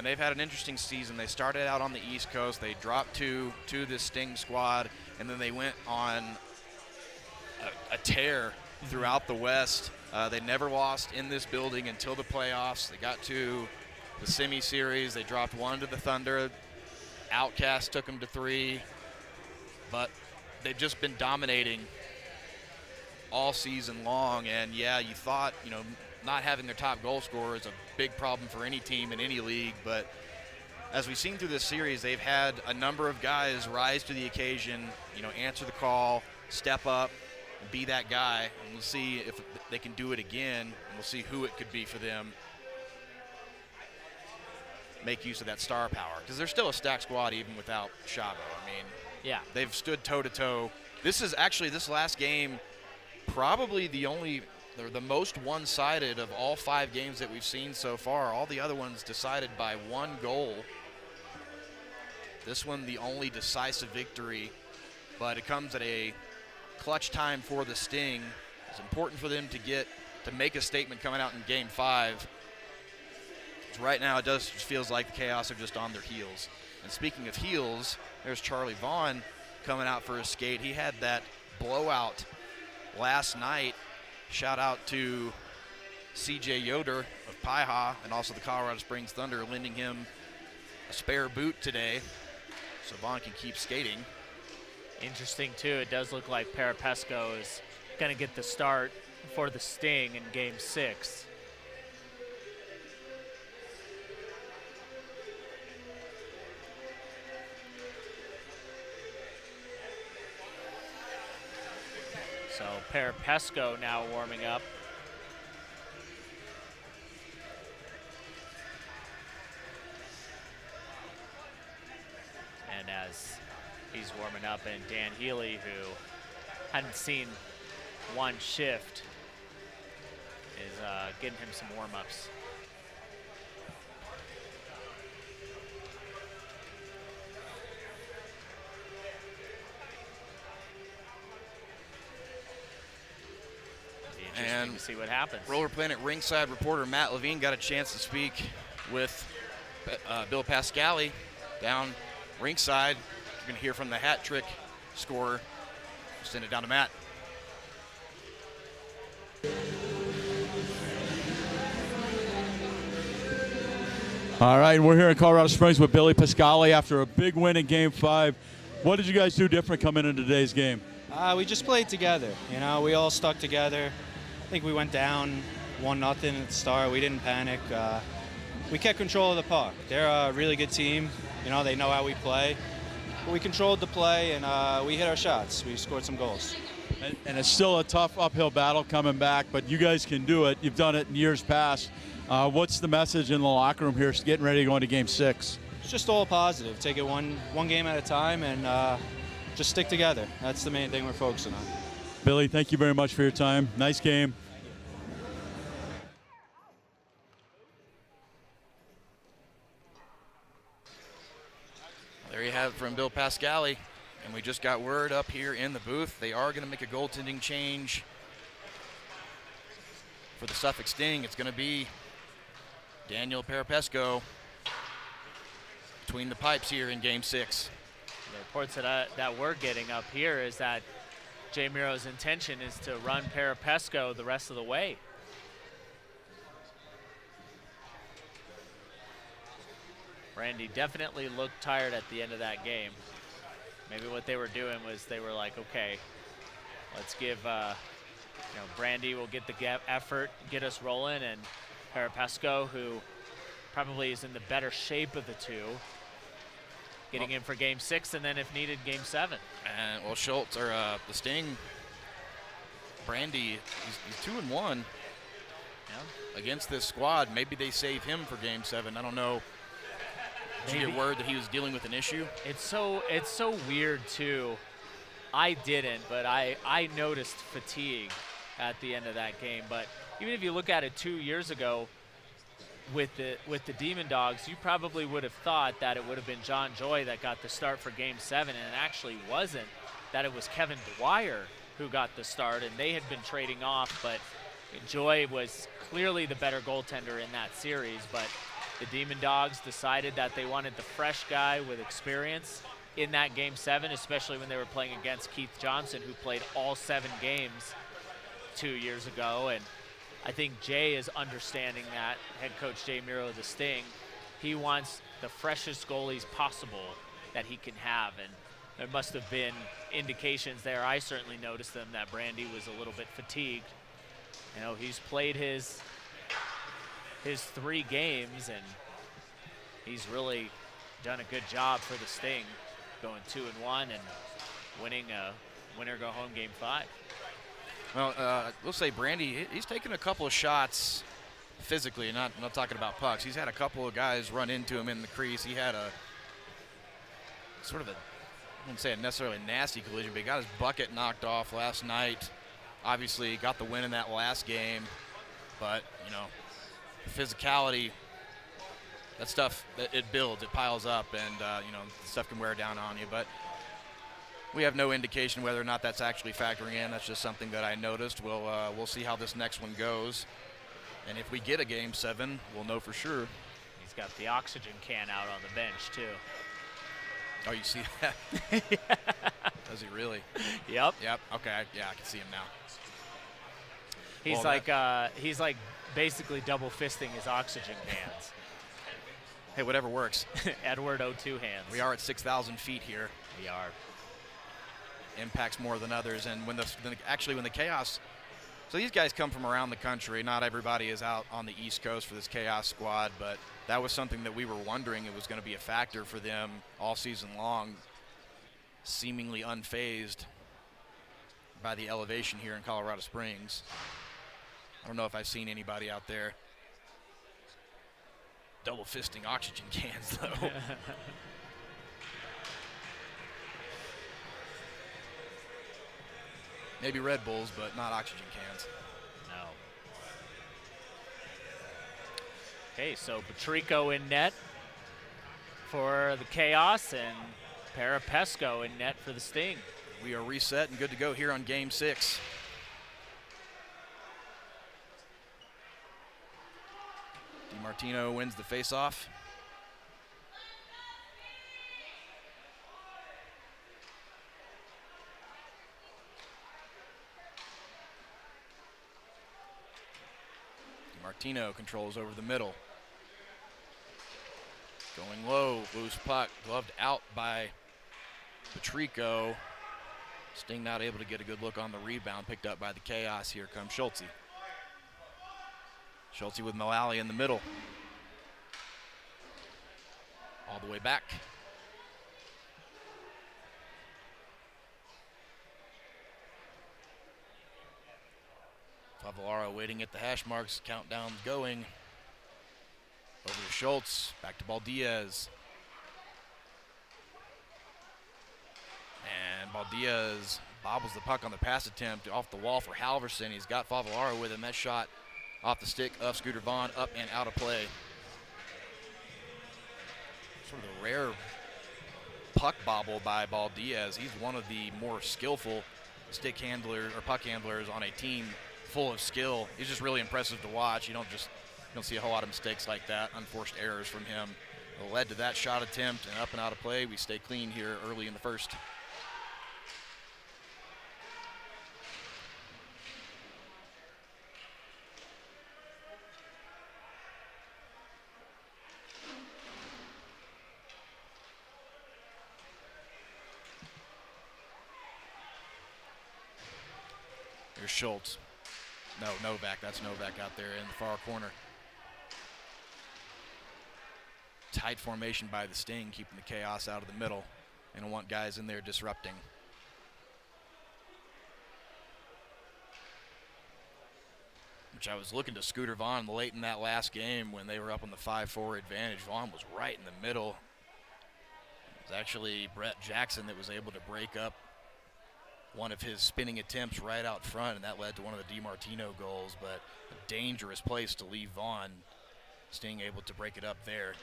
they've had an interesting season. They started out on the East Coast. They dropped to this Sting squad, and then they went on a tear throughout the West. They never lost in this building until the playoffs. They got to the semi-series. They dropped 1 to the Thunder. Outcast took them to 3. But they've just been dominating all season long, and yeah, you thought, not having their top goal scorer is a big problem for any team in any league, but as we've seen through this series, they've had a number of guys rise to the occasion, answer the call, step up, and be that guy, and we'll see if they can do it again, and we'll see who it could be for them. make use of that star power, because they're still a stacked squad even without Chavo. I mean, Yeah. they've stood toe-to-toe. This is actually, this last game, probably the most one-sided of all 5 games that we've seen so far. All the other ones decided by 1 goal. This one, the only decisive victory, but it comes at a clutch time for the Sting. It's important for them to make a statement coming out in Game 5. Right now, it just feels like the Chaos are just on their heels. And speaking of heels, there's Charlie Vaughn coming out for his skate. He had that blowout last night. Shout out to CJ Yoder of PIHA and also the Colorado Springs Thunder lending him a spare boot today so Vaughn can keep skating. Interesting, too. It does look like Parapesco is going to get the start for the Sting in Game 6. So Parapesco now warming up. And as he's warming up, and Dan Healy, who hadn't seen one shift, is getting him some warm-ups. And to see what happens. Roller.planet ringside reporter Matt Levine got a chance to speak with Bill Pascali down ringside. You're going to hear from the hat trick scorer. Send it down to Matt. All right, we're here in Colorado Springs with Billy Pascali after a big win in Game 5. What did you guys do different coming into today's game? We just played together. You know, we all stuck together. I think we went down 1-0 at the start. We didn't panic. We kept control of the puck. They're a really good team. You know, they know how we play. But we controlled the play, and we hit our shots. We scored some goals. And it's still a tough uphill battle coming back, but you guys can do it. You've done it in years past. What's the message in the locker room here getting ready to go into Game 6? It's just all positive. Take it one game at a time and just stick together. That's the main thing we're focusing on. Billy, thank you very much for your time. Nice game. There you have it from Bill Pascali. And we just got word up here in the booth. They are going to make a goaltending change for the Suffolk Sting. It's going to be Daniel Parapesco between the pipes here in Game 6. The reports that we're getting up here is that Jay Miro's intention is to run Parapesco the rest of the way. Randy definitely looked tired at the end of that game. Maybe what they were doing was they were like, okay, let's give, Brandy will get the effort, get us rolling, and Parapesco, who probably is in the better shape of the two, getting in for Game 6, and then if needed, Game 7. And well, Schultz or the Sting, Brandy, he's 2-1 against this squad. Maybe they save him for Game 7. I don't know. Did you get word that he was dealing with an issue? It's so weird too. I didn't, but I noticed fatigue at the end of that game. But even if you look at it 2 years ago, with the Demon Dogs, you probably would have thought that it would have been John Joy that got the start for Game 7, and it actually wasn't. That it was Kevin Dwyer who got the start, and they had been trading off. But Joy was clearly the better goaltender in that series. But the Demon Dogs decided that they wanted the fresh guy with experience in that Game 7, especially when they were playing against Keith Johnson, who played all 7 games 2 years ago. And I think Jay is understanding that, head coach Jay Miro of the Sting. He wants the freshest goalies possible that he can have. And there must have been indications there. I certainly noticed them that Brandy was a little bit fatigued. You know, he's played his 3 games, and he's really done a good job for the Sting, going 2-1 and winning a winner-go-home Game 5. Well, we'll say Brandy, he's taken a couple of shots physically, not talking about pucks. He's had a couple of guys run into him in the crease. He had a sort of a, I wouldn't say a necessarily nasty collision, but he got his bucket knocked off last night. Obviously got the win in that last game, but physicality, that stuff, it builds, it piles up, and stuff can wear down on you. But we have no indication whether or not that's actually factoring in. That's just something that I noticed. We'll see how this next one goes, and if we get a Game 7, we'll know for sure. He's got the oxygen can out on the bench too. Oh, you see that? Does he really? Yep. Okay. Yeah, I can see him now. He's like basically double fisting his oxygen cans. Hey, whatever works. Edward O2 hands. We are at 6,000 feet here. We are. Impacts more than others, and when the Kaos, so these guys come from around the country. Not everybody is out on the East Coast for this Kaos squad, but that was something that we were wondering it was going to be a factor for them all season long, seemingly unfazed by the elevation here in Colorado Springs. I don't know if I've seen anybody out there double fisting oxygen cans, though. Maybe Red Bulls, but not oxygen cans. No. Okay, so Patrico in net for the Kaos and Parapesco in net for the Sting. We are reset and good to go here on Game 6. DiMartino wins the faceoff. DiMartino controls over the middle. Going low, loose puck, gloved out by Patrico. Sting not able to get a good look on the rebound, picked up by the Kaos. Here comes Schultze. Schultze with Mullally in the middle. All the way back. Favellaro waiting at the hash marks, countdown going. Over to Schultz, back to Baldiaz. And Baldiaz bobbles the puck on the pass attempt off the wall for Halverson. He's got Favellaro with him. That shot off the stick of Scooter Vaughn, up and out of play. Sort of a rare puck bobble by Baldiaz. He's one of the more skillful stick handlers or puck handlers on a team full of skill. He's just really impressive to watch. You don't see a whole lot of mistakes like that, unforced errors from him. It led to that shot attempt and up and out of play. We stay clean here early in the first. Here's Schultz. No, Novak. That's Novak out there in the far corner. Tight formation by the Sting, keeping the Kaos out of the middle. They don't want guys in there disrupting. Which I was looking to Scooter Vaughn late in that last game when they were up on the 5-4 advantage. Vaughn was right in the middle. It was actually Brett Jackson that was able to break up one of his spinning attempts right out front, and that led to one of the DiMartino goals, but a dangerous place to leave Vaughn. Sting able to break it up there.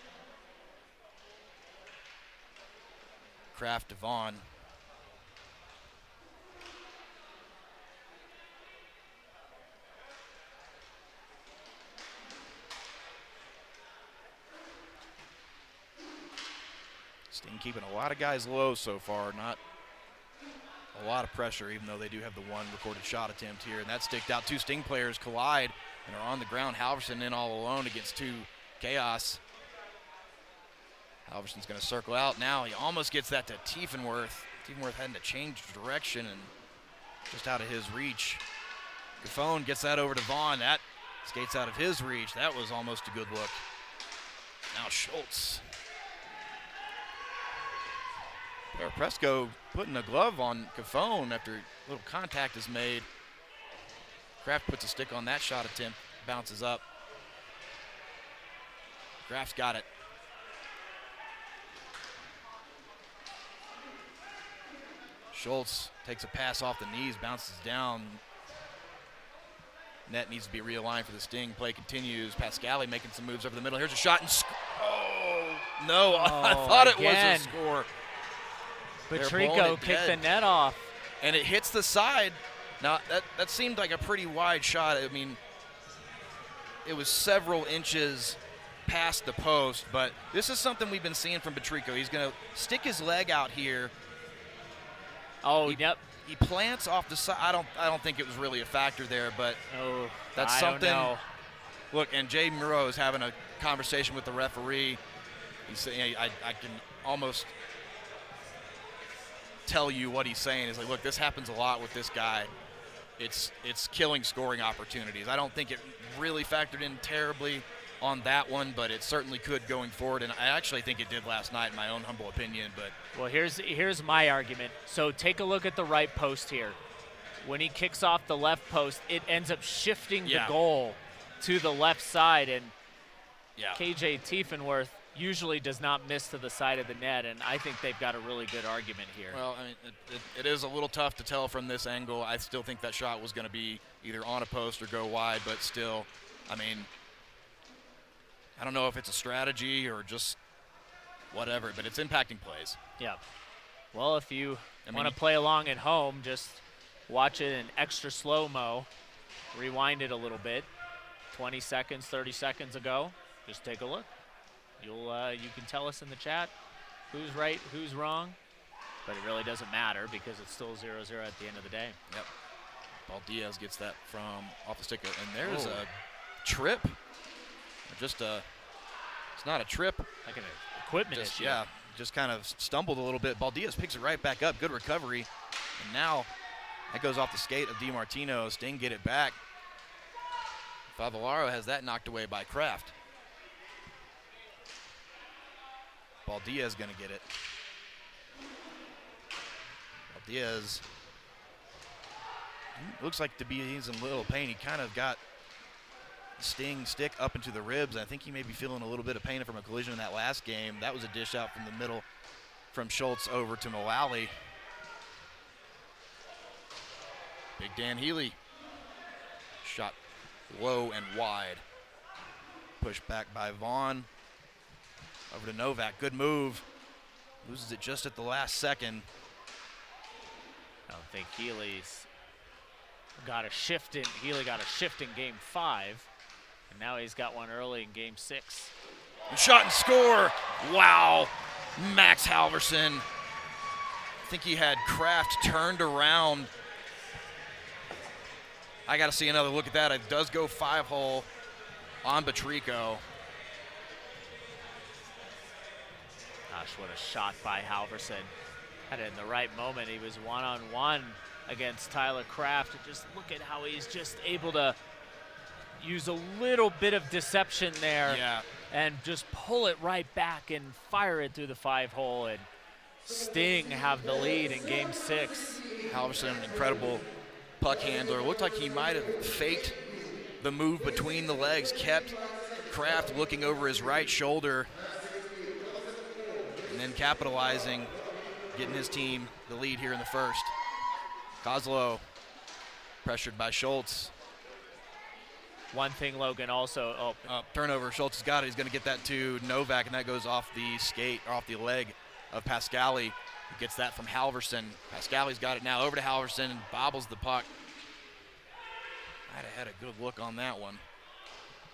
Kraft to Vaughn. Sting keeping a lot of guys low so far, not a lot of pressure, even though they do have the one recorded shot attempt here. And that sticked out. Two Sting players collide and are on the ground. Halverson in all alone against two Kaos. Halverson's going to circle out now. He almost gets that to Tiefenworth. Tiefenworth having to change direction and just out of his reach. Gaffone gets that over to Vaughn. That skates out of his reach. That was almost a good look. Now Schultz. Presco putting a glove on Gaffone after a little contact is made. Kraft puts a stick on that shot attempt, bounces up. Graf's got it. Schultz takes a pass off the knees, bounces down. Net needs to be realigned for the Sting. Play continues. Pascali making some moves over the middle. Here's a shot and oh no! I thought it was a score. Patrico kicked the net off, and it hits the side. Now that seemed like a pretty wide shot. I mean, it was several inches past the post, but this is something we've been seeing from Patrico. He's going to stick his leg out here. Yep. He plants off the side. I don't think it was really a factor there, but that's something. Don't know. Look, and Jay Murrow is having a conversation with the referee. He's saying, I can almost tell you what he's saying. Is like, look, this happens a lot with this guy. It's killing scoring opportunities. I don't think it really factored in terribly on that one, but it certainly could going forward, and I actually think it did last night in my own humble opinion. But well, here's my argument. So take a look at the right post here. When he kicks off the left post, it ends up shifting the goal to the left side, and KJ Tiefenworth usually does not miss to the side of the net, and I think they've got a really good argument here. Well, I mean, it is a little tough to tell from this angle. I still think that shot was going to be either on a post or go wide, but still, I mean, I don't know if it's a strategy or just whatever, but it's impacting plays. Yeah. Well, if you want to play along at home, just watch it in extra slow-mo, rewind it a little bit, 20 seconds, 30 seconds ago. Just take a look. You can tell us in the chat who's right, who's wrong, but it really doesn't matter because it's still 0-0 at the end of the day. Yep. Valdez gets that from off the stick, and there's a trip. Just it's not a trip. Like an equipment issue. Yeah, just kind of stumbled a little bit. Valdez picks it right back up. Good recovery. And now that goes off the skate of DiMartino. Sting get it back. Favillaro has that knocked away by Kraft. Valdez going to get it. Valdez looks like he's in a little pain. He kind of got Sting stick up into the ribs. I think he may be feeling a little bit of pain from a collision in that last game. That was a dish out from the middle from Schultz over to Mullally. Big Dan Healy. Shot low and wide. Pushed back by Vaughn. Over to Novak. Good move. Loses it just at the last second. I don't think Healy's got a shift in. Healy got a shift in game 5. And now he's got one early in game 6. And shot and score. Wow. Max Halverson. I think he had Kraft turned around. I got to see another look at that. It does go 5-hole on Patrico. Gosh, what a shot by Halverson. Had it in the right moment. He was one-on-one against Tyler Kraft. And just look at how he's just able to use a little bit of deception there and just pull it right back and fire it through the 5-hole. And Sting have the lead in game 6. Halverson, an incredible puck handler. Looked like he might have faked the move between the legs, kept Kraft looking over his right shoulder, and then capitalizing, getting his team the lead here in the first. Kozlow pressured by Schultz. One thing, Logan, also. Turnover. Schultz has got it. He's going to get that to Novak, and that goes off the skate, or off the leg of Pascali. He gets that from Halverson. Pascali's got it now over to Halverson and bobbles the puck. I'd have had a good look on that one.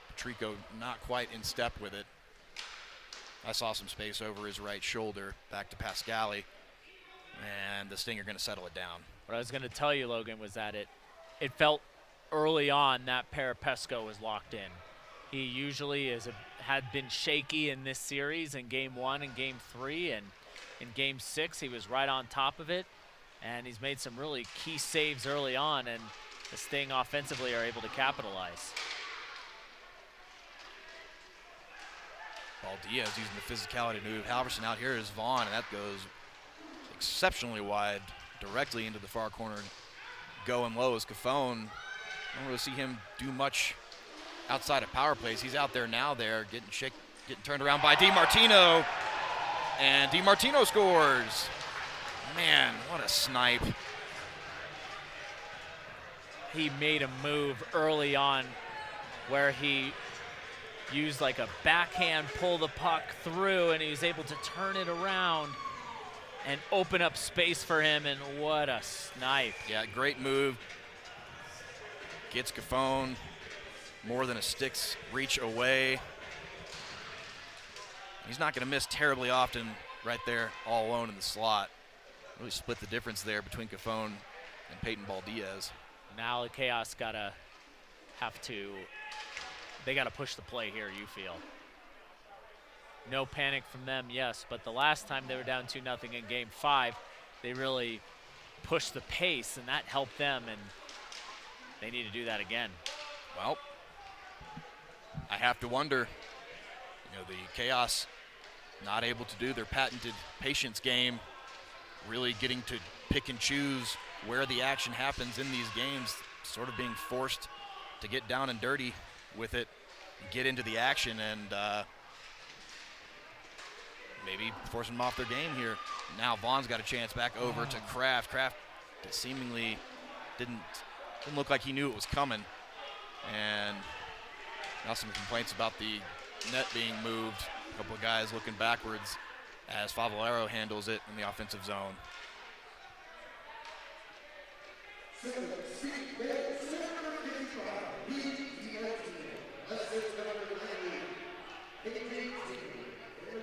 Patrico not quite in step with it. I saw some space over his right shoulder. Back to Pascali. And the Sting are going to settle it down. What I was going to tell you, Logan, was that it felt early on that Parapesco was locked in. He usually had been shaky in this series in game 1 and game 3, and in game 6 he was right on top of it, and he's made some really key saves early on, and the Sting offensively are able to capitalize. Valdez using the physicality to move Halverson out. Here is Vaughn, and that goes exceptionally wide, directly into the far corner. Going low is Cafone. I don't really see him do much outside of power plays. He's out there now getting getting turned around by DiMartino, and DiMartino scores. Man, what a snipe. He made a move early on where he used like a backhand, pull the puck through, and he was able to turn it around and open up space for him, and what a snipe. Yeah, great move. Gets Gaffone more than a stick's reach away. He's not going to miss terribly often right there all alone in the slot. Really split the difference there between Gaffone and Peyton Baldiaz. Now the Chaos they got to push the play here, you feel. No panic from them, yes, but the last time they were down 2-0 in Game 5, they really pushed the pace, and that helped them, and they need to do that again. Well, I have to wonder, the Chaos not able to do their patented patience game, really getting to pick and choose where the action happens in these games, sort of being forced to get down and dirty with it, get into the action, and maybe forcing them off their game here. Now Vaughn's got a chance back over to Kraft. Kraft seemingly didn't look like he knew it was coming. And now some complaints about the net being moved. A couple of guys looking backwards as Favalero handles it in the offensive zone.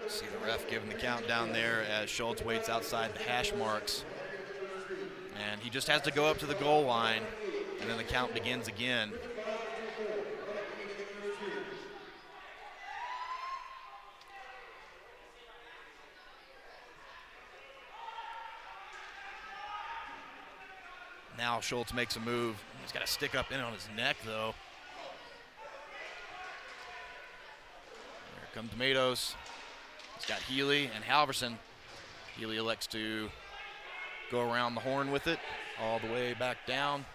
See the ref giving the countdown there as Schultz waits outside the hash marks. And he just has to go up to the goal line, and then the count begins again. Now Schultz makes a move. He's got to stick up in on his neck, though. Here come Tomatoes. He's got Healy and Halverson. Healy elects to go around the horn with it, all the way back down.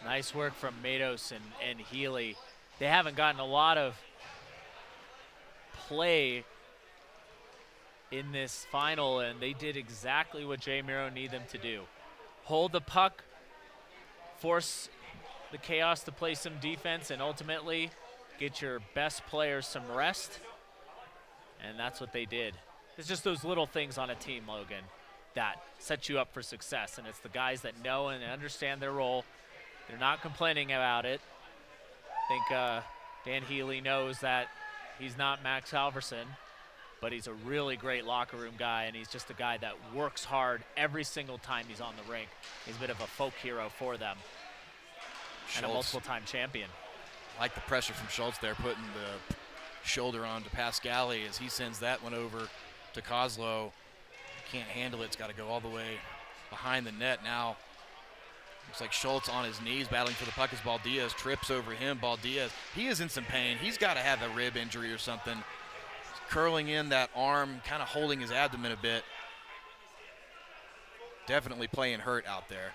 Nice work from Matos and Healy. They haven't gotten a lot of play in this final, and they did exactly what Jay Miro needed them to do. Hold the puck, force the Chaos to play some defense, and ultimately get your best players some rest. And that's what they did. It's just those little things on a team, Logan, that set you up for success. And it's the guys that know and understand their role. They're not complaining about it. I think Dan Healy knows that he's not Max Halverson, but he's a really great locker room guy, and he's just a guy that works hard every single time he's on the rink. He's a bit of a folk hero for them. Schultz, and a multiple-time champion. I like the pressure from Schultz there, putting the shoulder on to Pascali as he sends that one over to Kozlow. Can't handle it. It's got to go all the way behind the net. Now looks like Schultz on his knees battling for the puck as Baldiaz trips over him. Baldiaz, he is in some pain. He's got to have a rib injury or something. He's curling in that arm, kind of holding his abdomen a bit. Definitely playing hurt out there.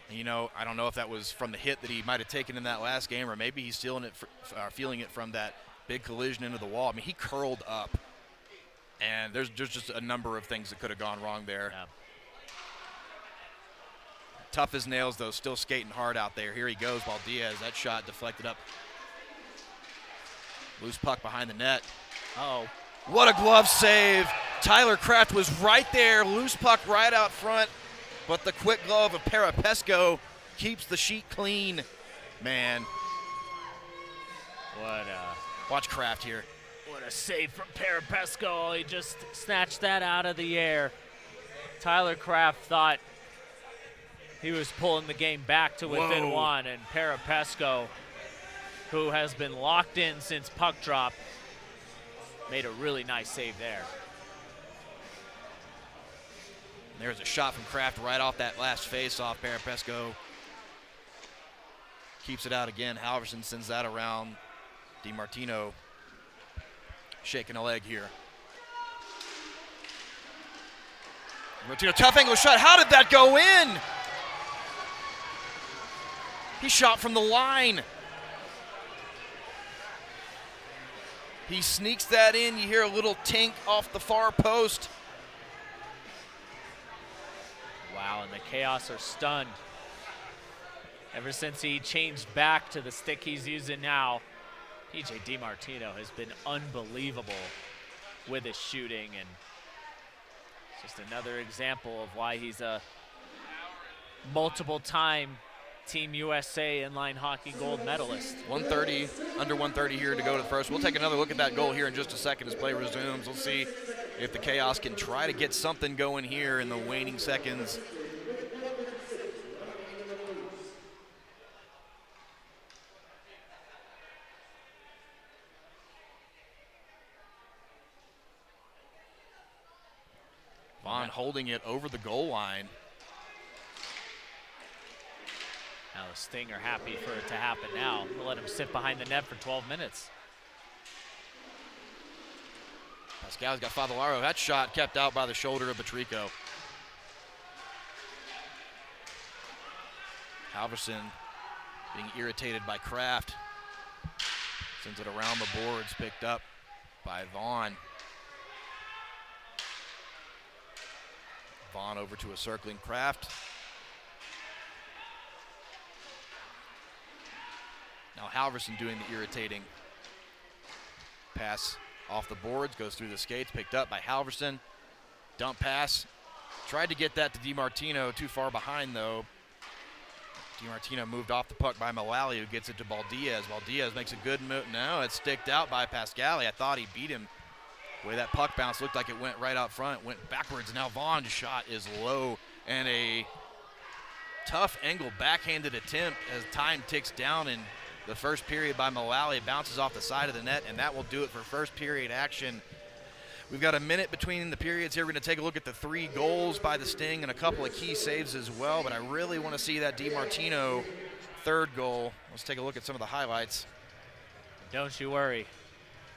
And, I don't know if that was from the hit that he might have taken in that last game, or maybe he's feeling it from that big collision into the wall. I mean, he curled up, and there's just a number of things that could have gone wrong there. Yeah. Tough as nails, though, still skating hard out there. Here he goes, Baldiaz. That shot deflected up. Loose puck behind the net. Uh-oh. What a glove save. Tyler Kraft was right there, loose puck right out front. But the quick glove of Parapesco keeps the sheet clean. Man. Watch Kraft here. What a save from Parapesco. He just snatched that out of the air. Tyler Kraft thought he was pulling the game back to within one, and Parapesco, who has been locked in since puck drop, made a really nice save there. There's a shot from Kraft right off that last face-off. Parapesco keeps it out again. Halverson sends that around. DiMartino shaking a leg here. DiMartino, tough angle shot. How did that go in? He shot from the line. He sneaks that in. You hear a little tink off the far post. Wow, and the Kaos are stunned. Ever since he changed back to the stick he's using now, PJ DiMartino has been unbelievable with his shooting, and it's just another example of why he's a multiple-time Team USA inline hockey gold medalist. 130, under 130 here to go to the first. We'll take another look at that goal here in just a second as play resumes. We'll see if the Kaos can try to get something going here in the waning seconds. Vaughn holding it over the goal line. Now the Sting are happy for it to happen now. We'll let him sit behind the net for 12 minutes. Pascal's got Favalaro. That shot kept out by the shoulder of Patrico. Halverson being irritated by Kraft. Sends it around the boards, picked up by Vaughn. Vaughn over to a circling Kraft. Now Halverson doing the irritating pass off the boards, goes through the skates, picked up by Halverson. Dump pass. Tried to get that to DiMartino, too far behind though. DiMartino moved off the puck by Mullally, who gets it to Baldiaz. Baldiaz makes a good move. No, it's sticked out by Pascali. I thought he beat him. The way that puck bounced looked like it went right out front, went backwards. Now Vaughn's shot is low, and a tough angle backhanded attempt as time ticks down in the first period by Mullally. It bounces off the side of the net, and that will do it for first period action. We've got a minute between the periods here. We're going to take a look at the 3 goals by the Sting and a couple of key saves as well, but I really want to see that DiMartino third goal. Let's take a look at some of the highlights. Don't you worry.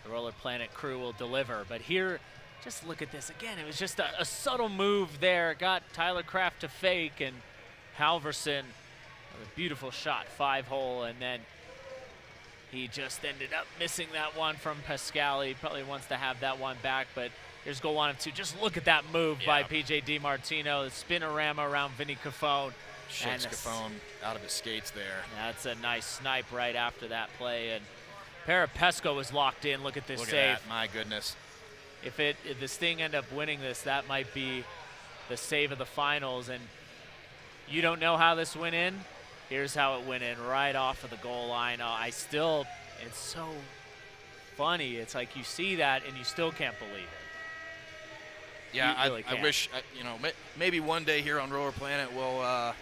The Roller Planet crew will deliver. But here, just look at this. Again, it was just a subtle move there. Got Tyler Kraft to fake, and Halverson, a beautiful shot, 5-hole, and then he just ended up missing that one from Pascali. Probably wants to have that one back, but here's goal 1 of 2. Just look at that move by PJ DiMartino. The spinorama around Vinny Cafone. Shakes Cafone out of his skates there. That's a nice snipe right after that play. And Parapesco was locked in. Look at this save. At that. My goodness. If the Sting end up winning this, that might be the save of the finals. And you don't know how this went in. Here's how it went in, right off of the goal line. It's so funny. It's like you see that and you still can't believe it. Yeah, really I wish, maybe one day here on Roller Planet we'll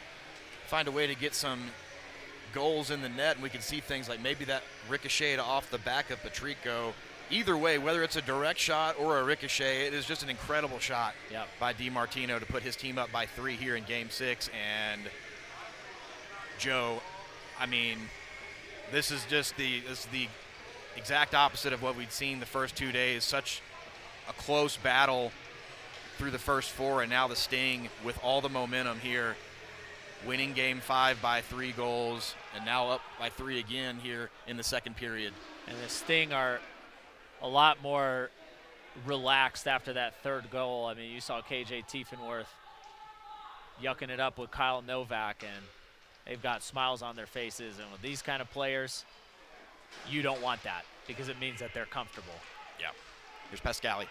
find a way to get some goals in the net and we can see things like maybe that ricocheted off the back of Patrico. Either way, whether it's a direct shot or a ricochet, it is just an incredible shot by DiMartino to put his team up by 3 here in Game 6. And Joe, I mean, this is the exact opposite of what we'd seen the first 2 days. Such a close battle through the first 4, and now the Sting with all the momentum here, winning Game 5 by 3 goals, and now up by 3 again here in the second period. And the Sting are a lot more relaxed after that third goal. I mean, you saw KJ Tiefenworth yucking it up with Kyle Novak, and they've got smiles on their faces. And with these kind of players, you don't want that because it means that they're comfortable. Yeah. Here's Pascali.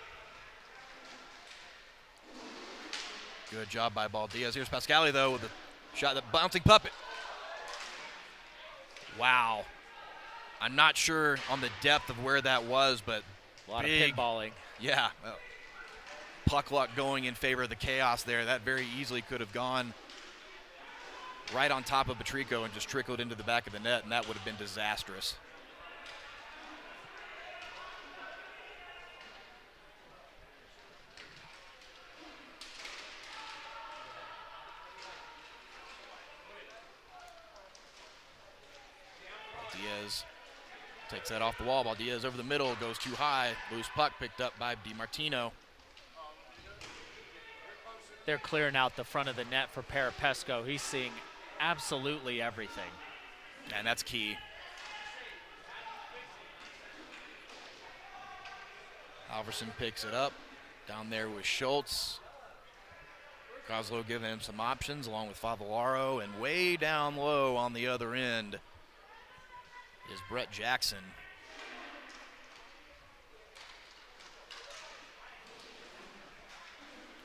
Good job by Baldiaz. Here's Pascali, though, with a shot, the bouncing puppet. Wow. I'm not sure on the depth of where that was, but a lot big, of pinballing. Yeah. Puck luck going in favor of the Kaos there. That very easily could have gone right on top of Patrico and just trickled into the back of the net, and that would have been disastrous. Baldiaz takes that off the wall. Baldiaz over the middle, goes too high. Loose puck picked up by DiMartino. They're clearing out the front of the net for Parapesco. He's seeing absolutely everything. And that's key. Halverson picks it up. Down there with Schultz. Kozlow giving him some options along with Favellaro, and way down low on the other end is Brett Jackson.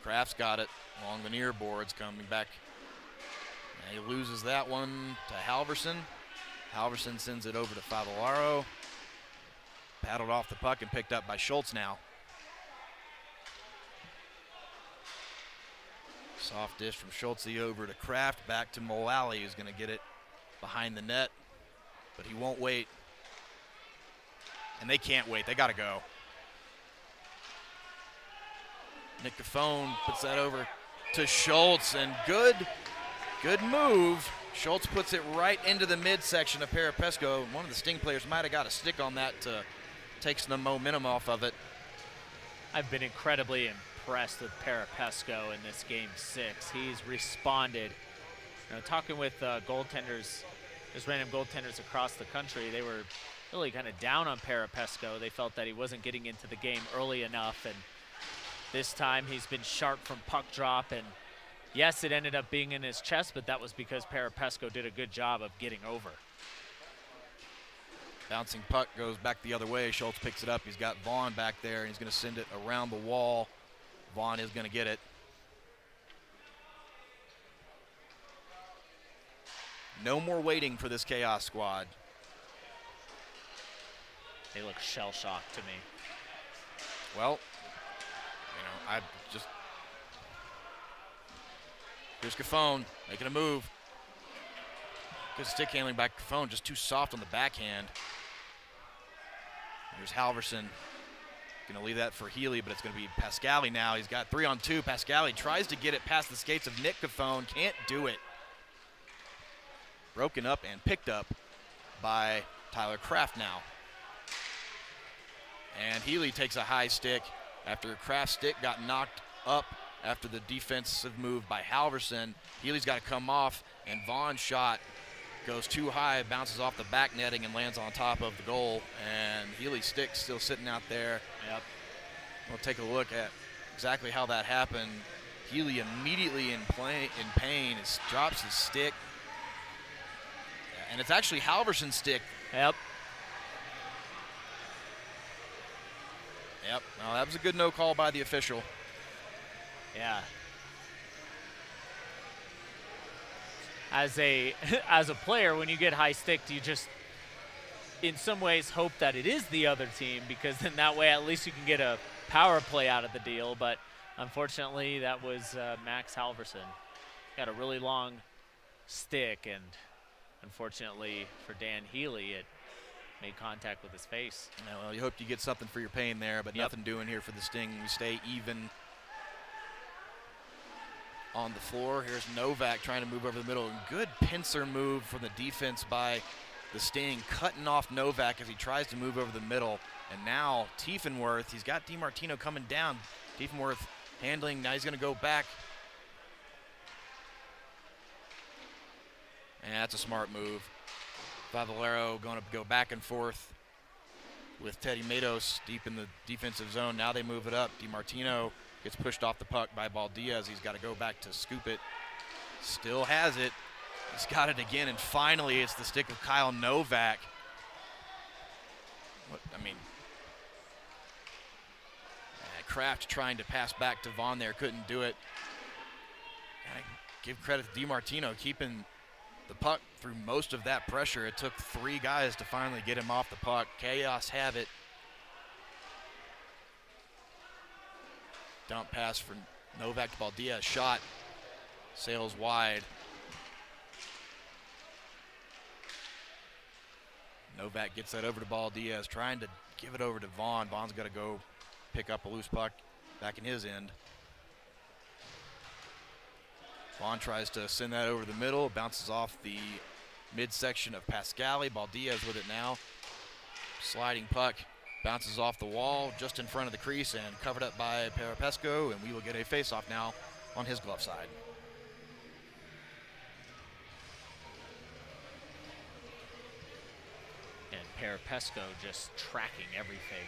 Kraft's got it along the near boards coming back. And he loses that one to Halverson. Halverson sends it over to Favellaro. Paddled off the puck and picked up by Schultz now. Soft dish from Schultz over to Kraft, back to Mullally, who's going to get it behind the net, but he won't wait. And they can't wait, they got to go. Nick Gaffone puts that over to Schultz, and good move. Schultz puts it right into the midsection of Parapesco. One of the Sting players might have got a stick on that to take some momentum off of it. I've been incredibly impressed with Parapesco in this Game 6. He's responded. You know, talking with goaltenders, just random goaltenders across the country, they were really kind of down on Parapesco. They felt that he wasn't getting into the game early enough, and this time he's been sharp from puck drop, and yes, it ended up being in his chest, but that was because Parapesco did a good job of getting over. Bouncing puck goes back the other way. Schultz picks it up. He's got Vaughn back there, and he's going to send it around the wall. Vaughn is going to get it. No more waiting for this Chaos squad. They look shell-shocked to me. Well, you know, I just... Here's Gaffone making a move. Good stick handling by Gaffone, just too soft on the backhand. Here's Halverson. Gonna leave that for Healy, but it's gonna be Pascali now. He's got 3-on-2. Pascali tries to get it past the skates of Nick Gaffone, can't do it. Broken up and picked up by Tyler Kraft now. And Healy takes a high stick after Kraft's stick got knocked up after the defensive move by Halverson. Healy's got to come off, and Vaughn's shot goes too high, bounces off the back netting and lands on top of the goal. And Healy's stick still sitting out there. Yep. We'll take a look at exactly how that happened. Healy immediately in pain drops his stick. And it's actually Halverson's stick. Yep. Yep. Well, that was a good no call by the official. Yeah. As a player, when you get high sticked, you just, in some ways, hope that it is the other team, because then that way at least you can get a power play out of the deal. But unfortunately, that was Max Halverson. Got a really long stick, and unfortunately for Dan Healy, it made contact with his face. Yeah, well, you hope you get something for your pain there, but Yep. Nothing doing here for the Sting. We stay even on the floor. Here's Novak trying to move over the middle. And good pincer move from the defense by the Sting, cutting off Novak as he tries to move over the middle. And now Tiefenworth, he's got DiMartino coming down. Tiefenworth handling, now he's going to go back. And that's a smart move. Favellaro going to go back and forth with Teddy Matos deep in the defensive zone. Now they move it up. DiMartino gets pushed off the puck by Baldiaz. He's got to go back to scoop it. Still has it. He's got it again, and finally it's the stick of Kyle Novak. Kraft trying to pass back to Vaughn there, couldn't do it. Gotta give credit to DiMartino keeping the puck through most of that pressure. It took 3 guys to finally get him off the puck. Chaos have it. Dump pass for Novak to Baldiaz. Shot sails wide. Novak gets that over to Baldiaz, trying to give it over to Vaughn. Vaughn's got to go pick up a loose puck back in his end. Vaughn tries to send that over the middle, bounces off the midsection of Pascali. Baldiaz with it now. Sliding puck, bounces off the wall just in front of the crease and covered up by Parapesco, and we will get a face-off now on his glove side. And Parapesco just tracking everything.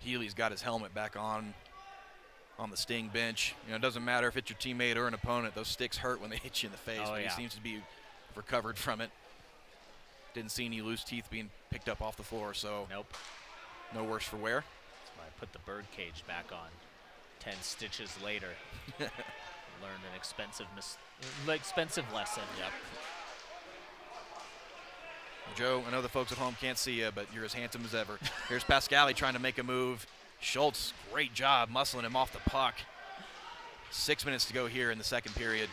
Healy's got his helmet back on the Sting bench. You know, it doesn't matter if it's your teammate or an opponent. Those sticks hurt when they hit you in the face, Oh, but yeah. he seems to be recovered from it. Didn't see any loose teeth being picked up off the floor, so Nope. no worse for wear. That's why I put the bird cage back on 10 stitches later. Learned an expensive lesson. Yep. Joe, I know the folks at home can't see you, but you're as handsome as ever. Here's Pascali trying to make a move. Schultz, great job muscling him off the puck. 6 minutes to go here in the second period.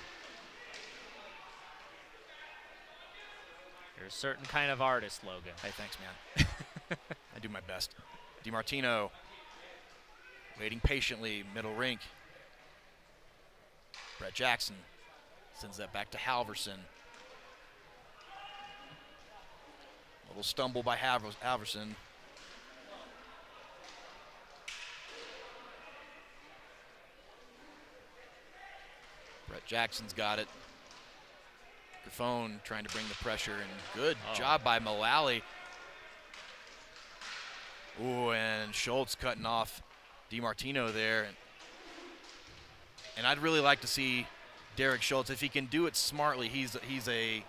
You're a certain kind of artist, Logan. Hey, thanks, man. I do my best. DiMartino waiting patiently, middle rink. Brett Jackson sends that back to Halverson. A little stumble by Halverson. Brett Jackson's got it. Buffon trying to bring the pressure in. Good job by Mullally. Ooh, and Schultz cutting off DiMartino there. And I'd really like to see Derek Schultz, if he can do it smartly. He's a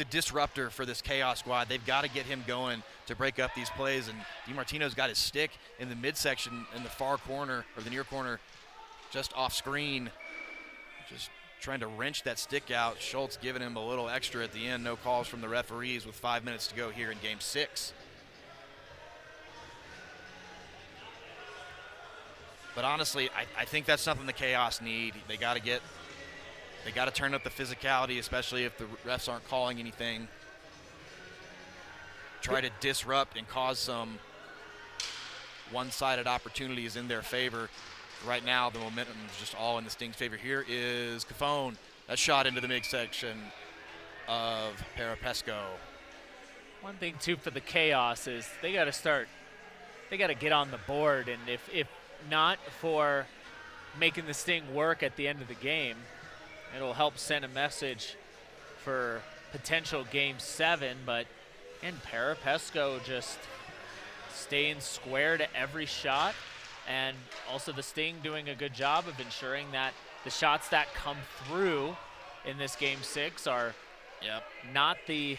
disruptor for this Chaos squad. They've got to get him going to break up these plays. And DiMartino's got his stick in the midsection in the far corner, or the near corner, just off screen. Just trying to wrench that stick out. Schultz giving him a little extra at the end. No calls from the referees with 5 minutes to go here in Game 6. But honestly, I think that's something the Chaos need. They got to turn up the physicality, especially if the refs aren't calling anything. Try to disrupt and cause some one-sided opportunities in their favor. Right now, the momentum is just all in the Sting's favor. Here is Buffon. That shot into the midsection of Parapesco. One thing, too, for the Chaos is they got to get on the board. And if not for making the Sting work at the end of the game, it'll help send a message for potential Game 7. But, and Parapesco just staying square to every shot. And also the Sting doing a good job of ensuring that the shots that come through in this Game 6 are not the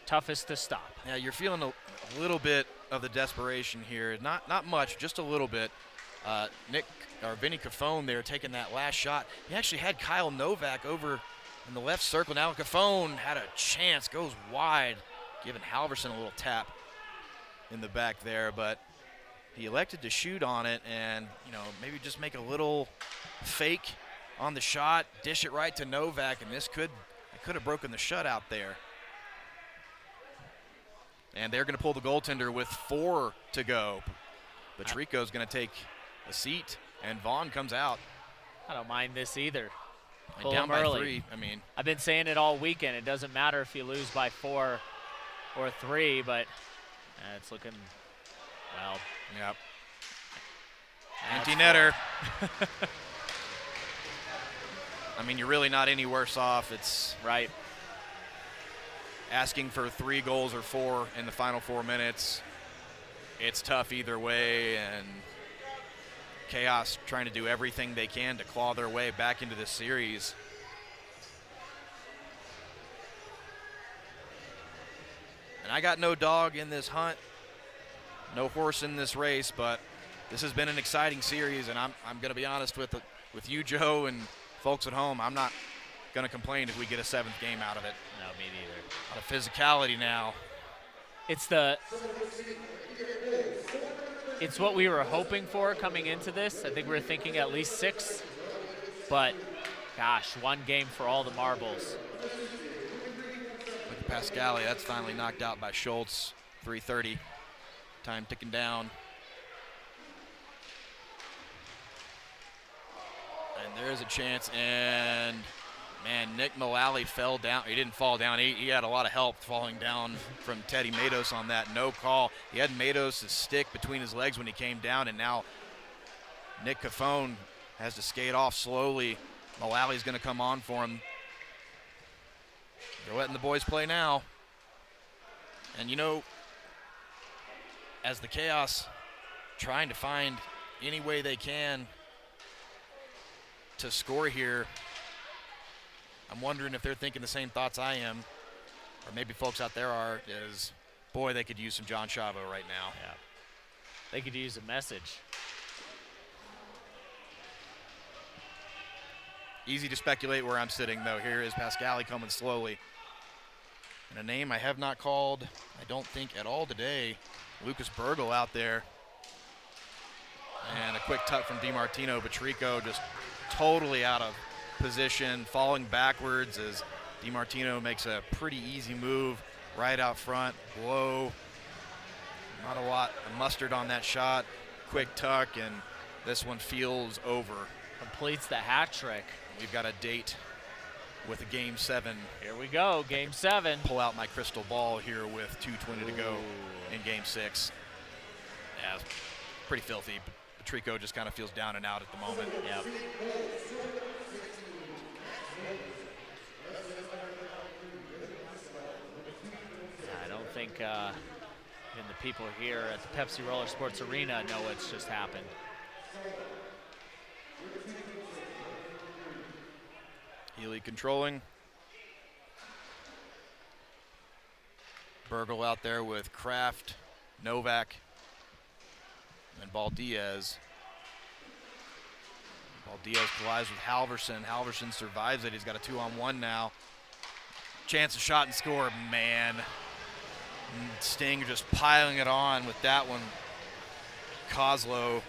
toughest to stop. Yeah, you're feeling a little bit of the desperation here. Not much, just a little bit. Vinny Buffon there taking that last shot. He actually had Kyle Novak over in the left circle. Now Buffon had a chance, goes wide, giving Halverson a little tap in the back there, but he elected to shoot on it and, maybe just make a little fake on the shot, dish it right to Novak, and this could have broken the shutout there. And they're going to pull the goaltender with 4 to go. Patrico's going to take a seat, and Vaughn comes out. I don't mind this either. And down by 3. I've been saying it all weekend. It doesn't matter if you lose by 4 or 3, but it's looking, well. Yep. Empty netter. You're really not any worse off. It's right. Asking for 3 goals or 4 in the final 4 minutes. It's tough either way, and Chaos trying to do everything they can to claw their way back into this series. And I got no dog in this hunt, no horse in this race, but this has been an exciting series, and I'm going to be honest with you, Joe, and folks at home. I'm not going to complain if we get a 7th game out of it. No, me neither. A lot of physicality now. It's what we were hoping for coming into this. I think we were thinking at least 6, but gosh, 1 game for all the marbles. Look at Pascali. That's finally knocked out by Schultz. 3:30. Time ticking down. And there's a chance, and man, Nick Mullally fell down. He didn't fall down. He had a lot of help falling down from Teddy Matos on that. No call. He had Matos' stick between his legs when he came down, and now Nick Buffon has to skate off slowly. Mullally's going to come on for him. They're letting the boys play now. And as the Chaos trying to find any way they can to score here. I'm wondering if they're thinking the same thoughts I am, or maybe folks out there are, is, boy, they could use some John Chavo right now. Yeah. They could use a message. Easy to speculate where I'm sitting, though. Here is Pascali coming slowly. And a name I have not called, I don't think, at all today, Lucas Burgle out there. And a quick tuck from DiMartino. Patrico just totally out of position, falling backwards as DiMartino makes a pretty easy move right out front. Whoa. Not a lot of mustard on that shot. Quick tuck, and this one feels over. Completes the hat trick. We've got a date with a Game 7. Here we go, Game 7. Pull out my crystal ball here with 2:20 to go in Game 6. Yeah, pretty filthy. Patrico just kind of feels down and out at the moment. Yep. I don't think even the people here at the Pepsi Roller Sports Arena know what's just happened. Healy controlling. Burgle out there with Kraft, Novak, and Baldiaz. Baldiaz collides with Halverson. Halverson survives it. He's got a 2-on-1 now. Chance of shot and score, man. Sting just piling it on with that one. Kozlow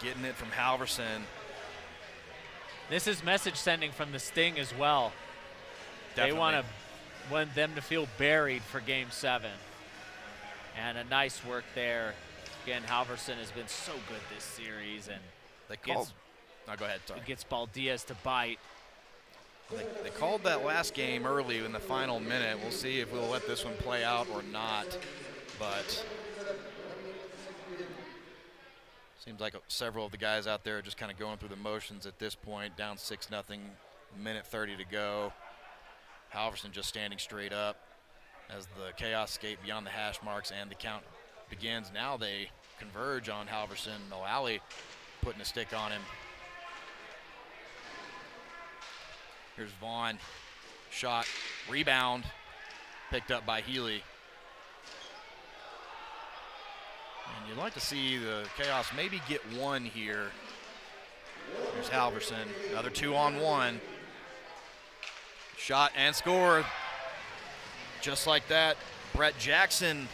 getting it from Halverson. This is message sending from the Sting as well. Definitely. They want them to feel buried for Game 7. And a nice work there. Again, Halverson has been so good this series, and They called. Go ahead. Sorry. gets Baldiaz to bite. They called that last game early in the final minute. We'll see if we'll let this one play out or not. But seems like several of the guys out there are just kind of going through the motions at this point. Down 6-0, minute 30 to go. Halverson just standing straight up as the Chaos skate beyond the hash marks and the count begins. Now they converge on Halverson. O'Alley putting a stick on him. Here's Vaughn. Shot, rebound, picked up by Healy. And you'd like to see the Chaos maybe get one here. Here's Halverson, another 2-on-1. Shot and score. Just like that, Brett Jackson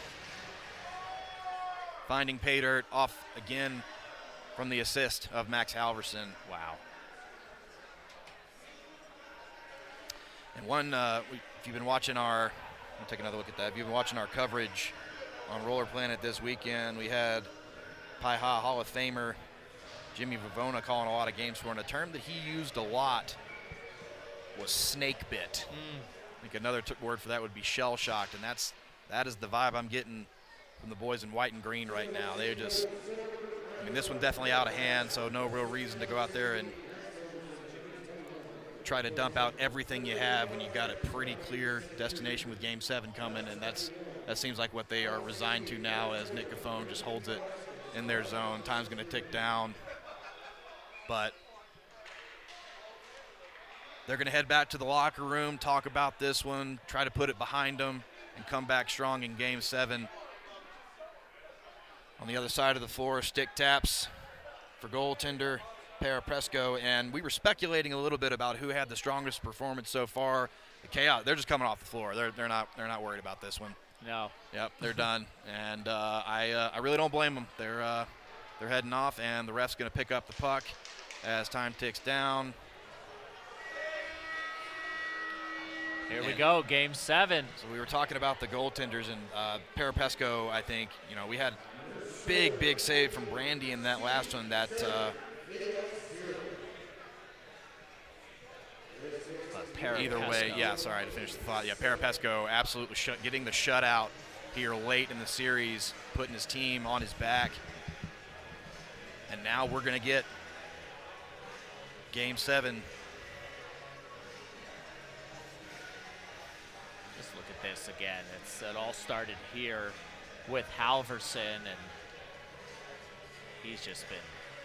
finding pay dirt off again from the assist of Max Halverson. Wow. And one, if you've been watching our, I'll take another look at that. If you've been watching our coverage on Roller Planet this weekend, we had PIHA Hall of Famer Jimmy Vivona calling a lot of games for, and a term that he used a lot was snake bit. I think another word for that would be shell shocked, and that is the vibe I'm getting from the boys in white and green right now. They're just, I mean, this one's definitely out of hand, so no real reason to go out there and try to dump out everything you have when you've got a pretty clear destination with Game 7 coming, and that seems like what they are resigned to now as Nick Gaffone just holds it in their zone. Time's going to tick down, but they're going to head back to the locker room, talk about this one, try to put it behind them, and come back strong in Game 7. On the other side of the floor, stick taps for goaltender Parapresco, and we were speculating a little bit about who had the strongest performance so far. The Chaos, they're just coming off the floor. They're not worried about this one. No. Yep, they're done, and I really don't blame them. They're heading off, and the ref's going to pick up the puck as time ticks down. Here we go, Game 7. So we were talking about the goaltenders, and Parapesco, I think, we had big save from Brandy in that last one that either way, yeah, sorry to finish the thought. Yeah, Parapesco absolutely getting the shutout here late in the series, putting his team on his back. And now we're going to get Game 7. Just look at this again. It all started here with Halverson, and he's just been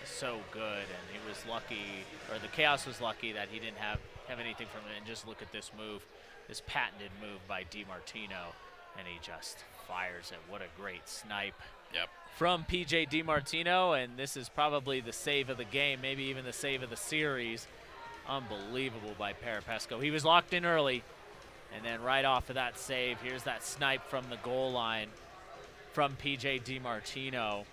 so good, and he was lucky, or the Chaos was lucky that he didn't have anything from it. And just look at this move, this patented move by DiMartino, and he just fires it. What a great snipe. Yep. From PJ DiMartino, and this is probably the save of the game, maybe even the save of the series. Unbelievable by Parapesco. He was locked in early, and then right off of that save, here's that snipe from the goal line from PJ DiMartino.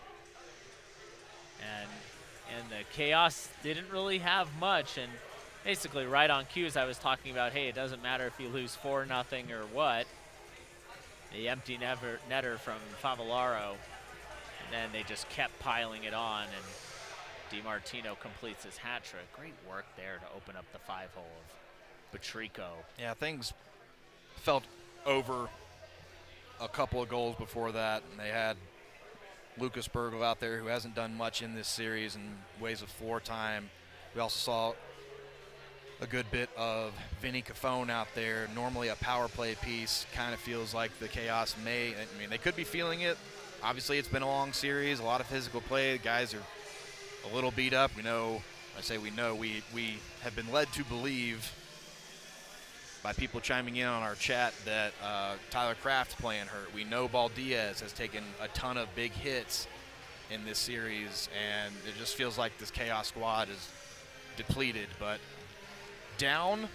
And the Chaos didn't really have much, and basically right on cue, as I was talking about, hey, it doesn't matter if you lose 4-0 or what. The empty netter from Favellaro, and then they just kept piling it on, and DiMartino completes his hat trick. Great work there to open up the 5-hole of Patrico. Yeah, things felt over a couple of goals before that, and they had Lucas Burgel out there, who hasn't done much in this series and ways of floor time. We also saw a good bit of Vinny Cafone out there. Normally a power play piece. Kind of feels like the Chaos may, I mean, they could be feeling it. Obviously, it's been a long series, a lot of physical play. The guys are a little beat up. We know, I say we know, we have been led to believe by people chiming in on our chat that Tyler Kraft's playing hurt. We know Baldiaz has taken a ton of big hits in this series, and it just feels like this Chaos squad is depleted, but down,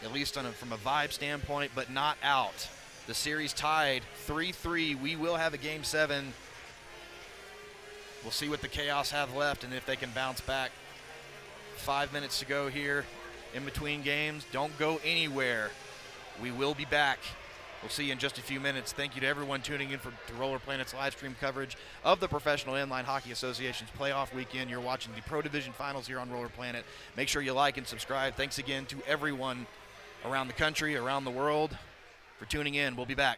at least from a vibe standpoint, but not out. The series tied 3-3. We will have a Game 7. We'll see what the Chaos have left and if they can bounce back. 5 minutes to go here in between games. Don't go anywhere. We will be back. We'll see you in just a few minutes. Thank you to everyone tuning in to Roller Planet's live stream coverage of the Professional Inline Hockey Association's playoff weekend. You're watching the Pro Division Finals here on Roller Planet. Make sure you like and subscribe. Thanks again to everyone around the country, around the world for tuning in. We'll be back.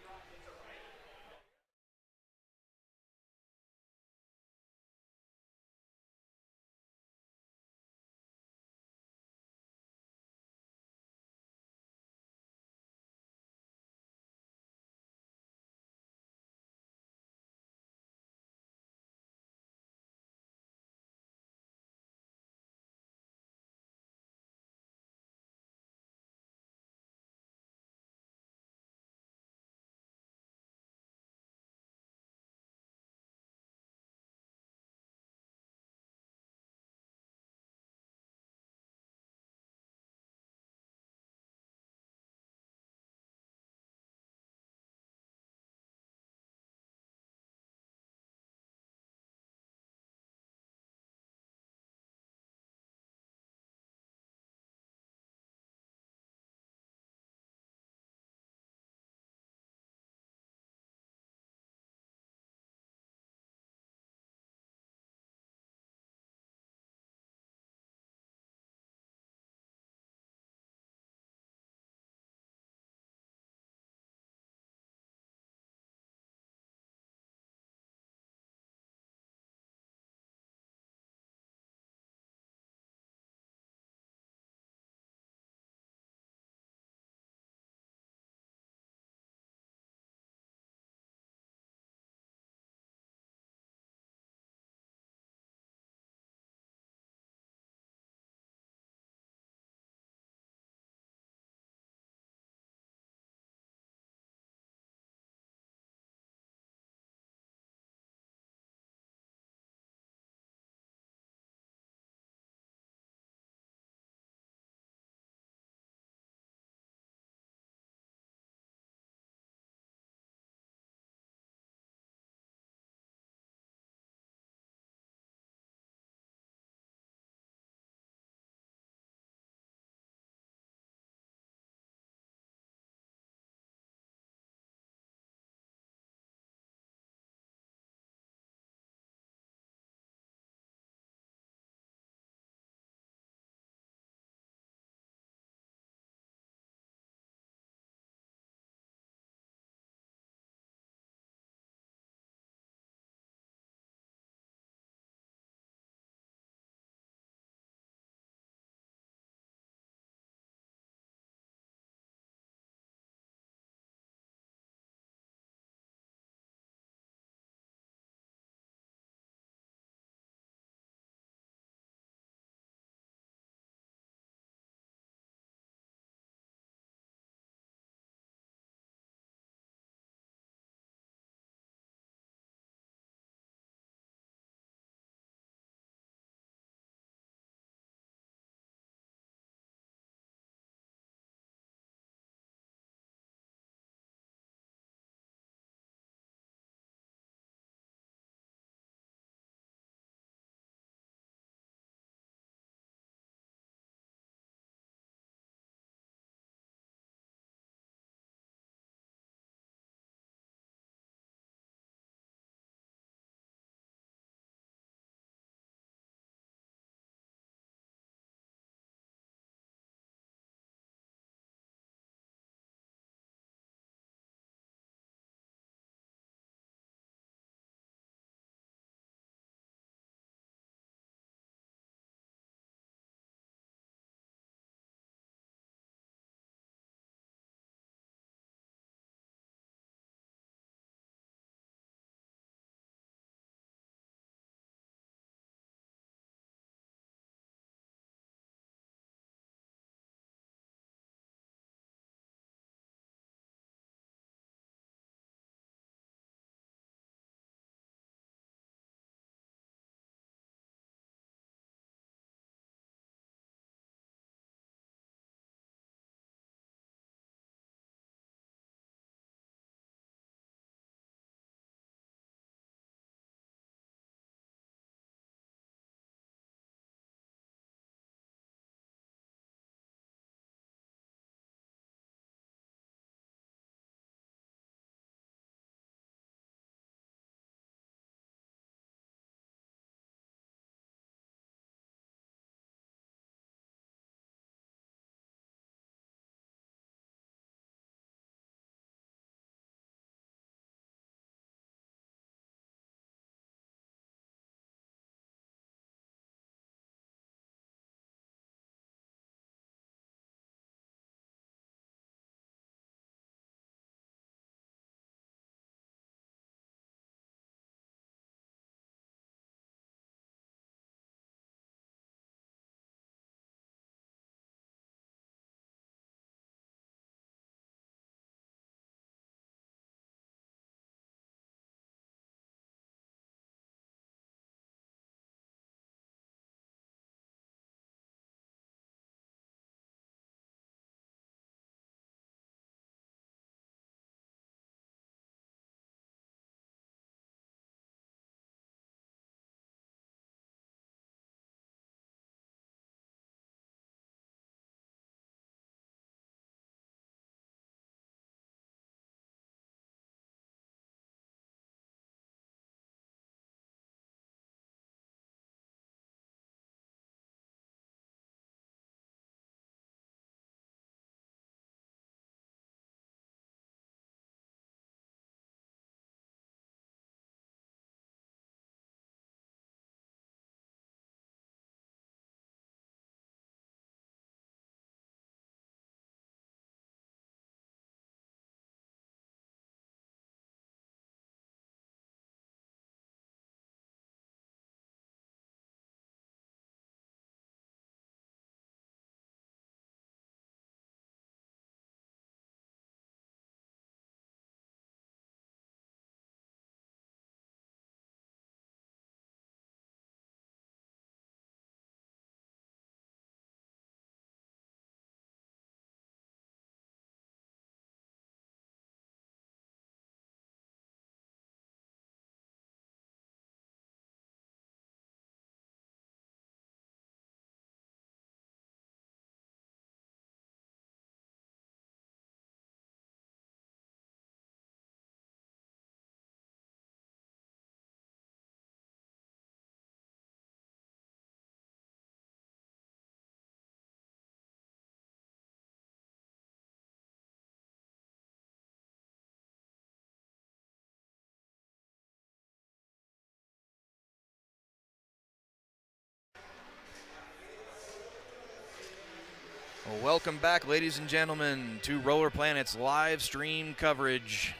Welcome back, ladies and gentlemen, to Roller Planet's live stream coverage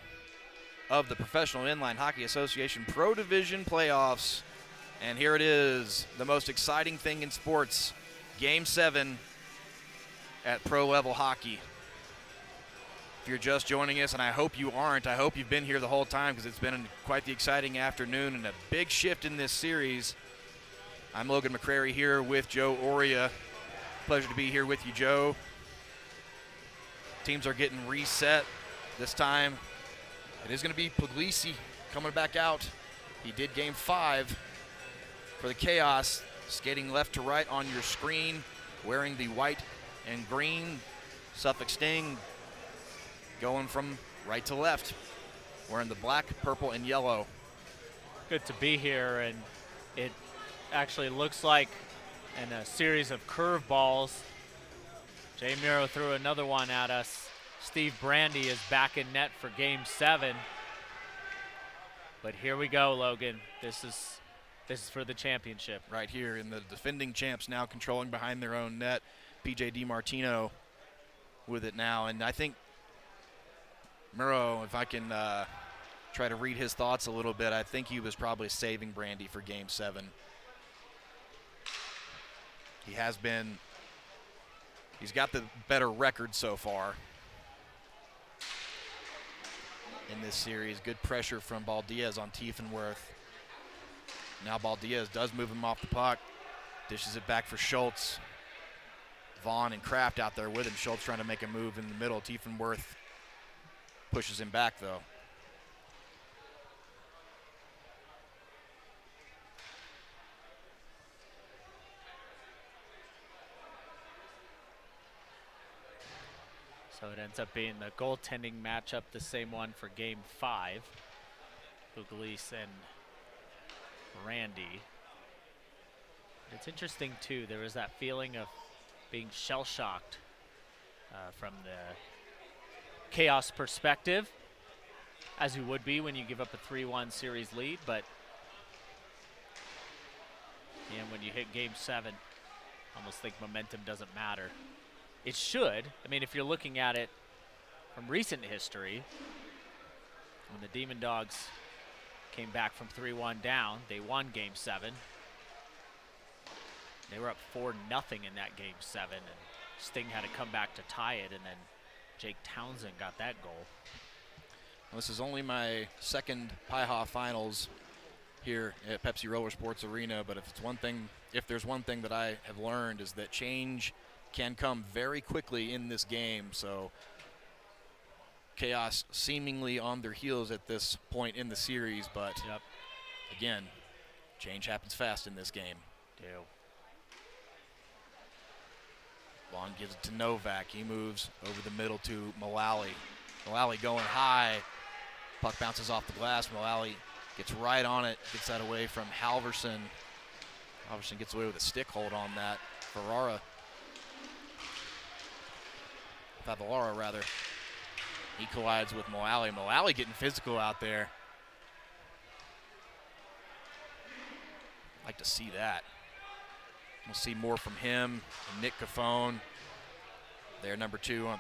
of the Professional Inline Hockey Association Pro Division playoffs. And here it is, the most exciting thing in sports, Game 7 at pro level hockey. If you're just joining us, and I hope you aren't, I hope you've been here the whole time because it's been quite the exciting afternoon and a big shift in this series. I'm Logan McCrary here with Joe Oria. Pleasure to be here with you, Joe. Teams are getting reset this time. It is going to be Puglisi coming back out. He did Game 5 for the Kaos, skating left to right on your screen, wearing the white and green Suffolk Sting, going from right to left, wearing the black, purple, and yellow. Good to be here, and it actually looks like in a series of curveballs, Jay Miro threw another one at us. Steve Brandy is back in net for Game 7. But here we go, Logan. This is for the championship. Right here, in the defending champs now controlling behind their own net. PJ DiMartino with it now. And I think Miro, if I can try to read his thoughts a little bit, I think he was probably saving Brandy for Game 7. He has been, he's got the better record so far in this series. Good pressure from Baldiaz on Tiefenwerth. Now Baldiaz does move him off the puck, dishes it back for Schultz. Vaughn and Kraft out there with him. Schultz trying to make a move in the middle. Tiefenwerth pushes him back though. So it ends up being the goaltending matchup, the same one for Game 5. Puglisi and Randy. It's interesting too, there was that feeling of being shell-shocked from the Chaos perspective, as you would be when you give up a 3-1 series lead, but and when you hit Game 7, almost think momentum doesn't matter. It should. I mean, if you're looking at it from recent history, when the Demon Dogs came back from 3-1 down, they won Game 7. They were up 4-0 in that Game 7, and Sting had to come back to tie it, and then Jake Townsend got that goal. Well, this is only my second PIHA finals here at Pepsi Roller Sports Arena, but if there's one thing that I have learned is that change can come very quickly in this game. So Chaos seemingly on their heels at this point in the series, but again, change happens fast in this game. Vaughn gives it to Novak. He moves over the middle to Mullally. Mullally going high. Puck bounces off the glass. Mullally gets right on it, gets that away from Halverson. Halverson gets away with a stick hold on that. Favalara rather. He collides with Mullally. Mullally getting physical out there. I'd like to see that. We'll see more from him and Nick Cafone. They're number 2 on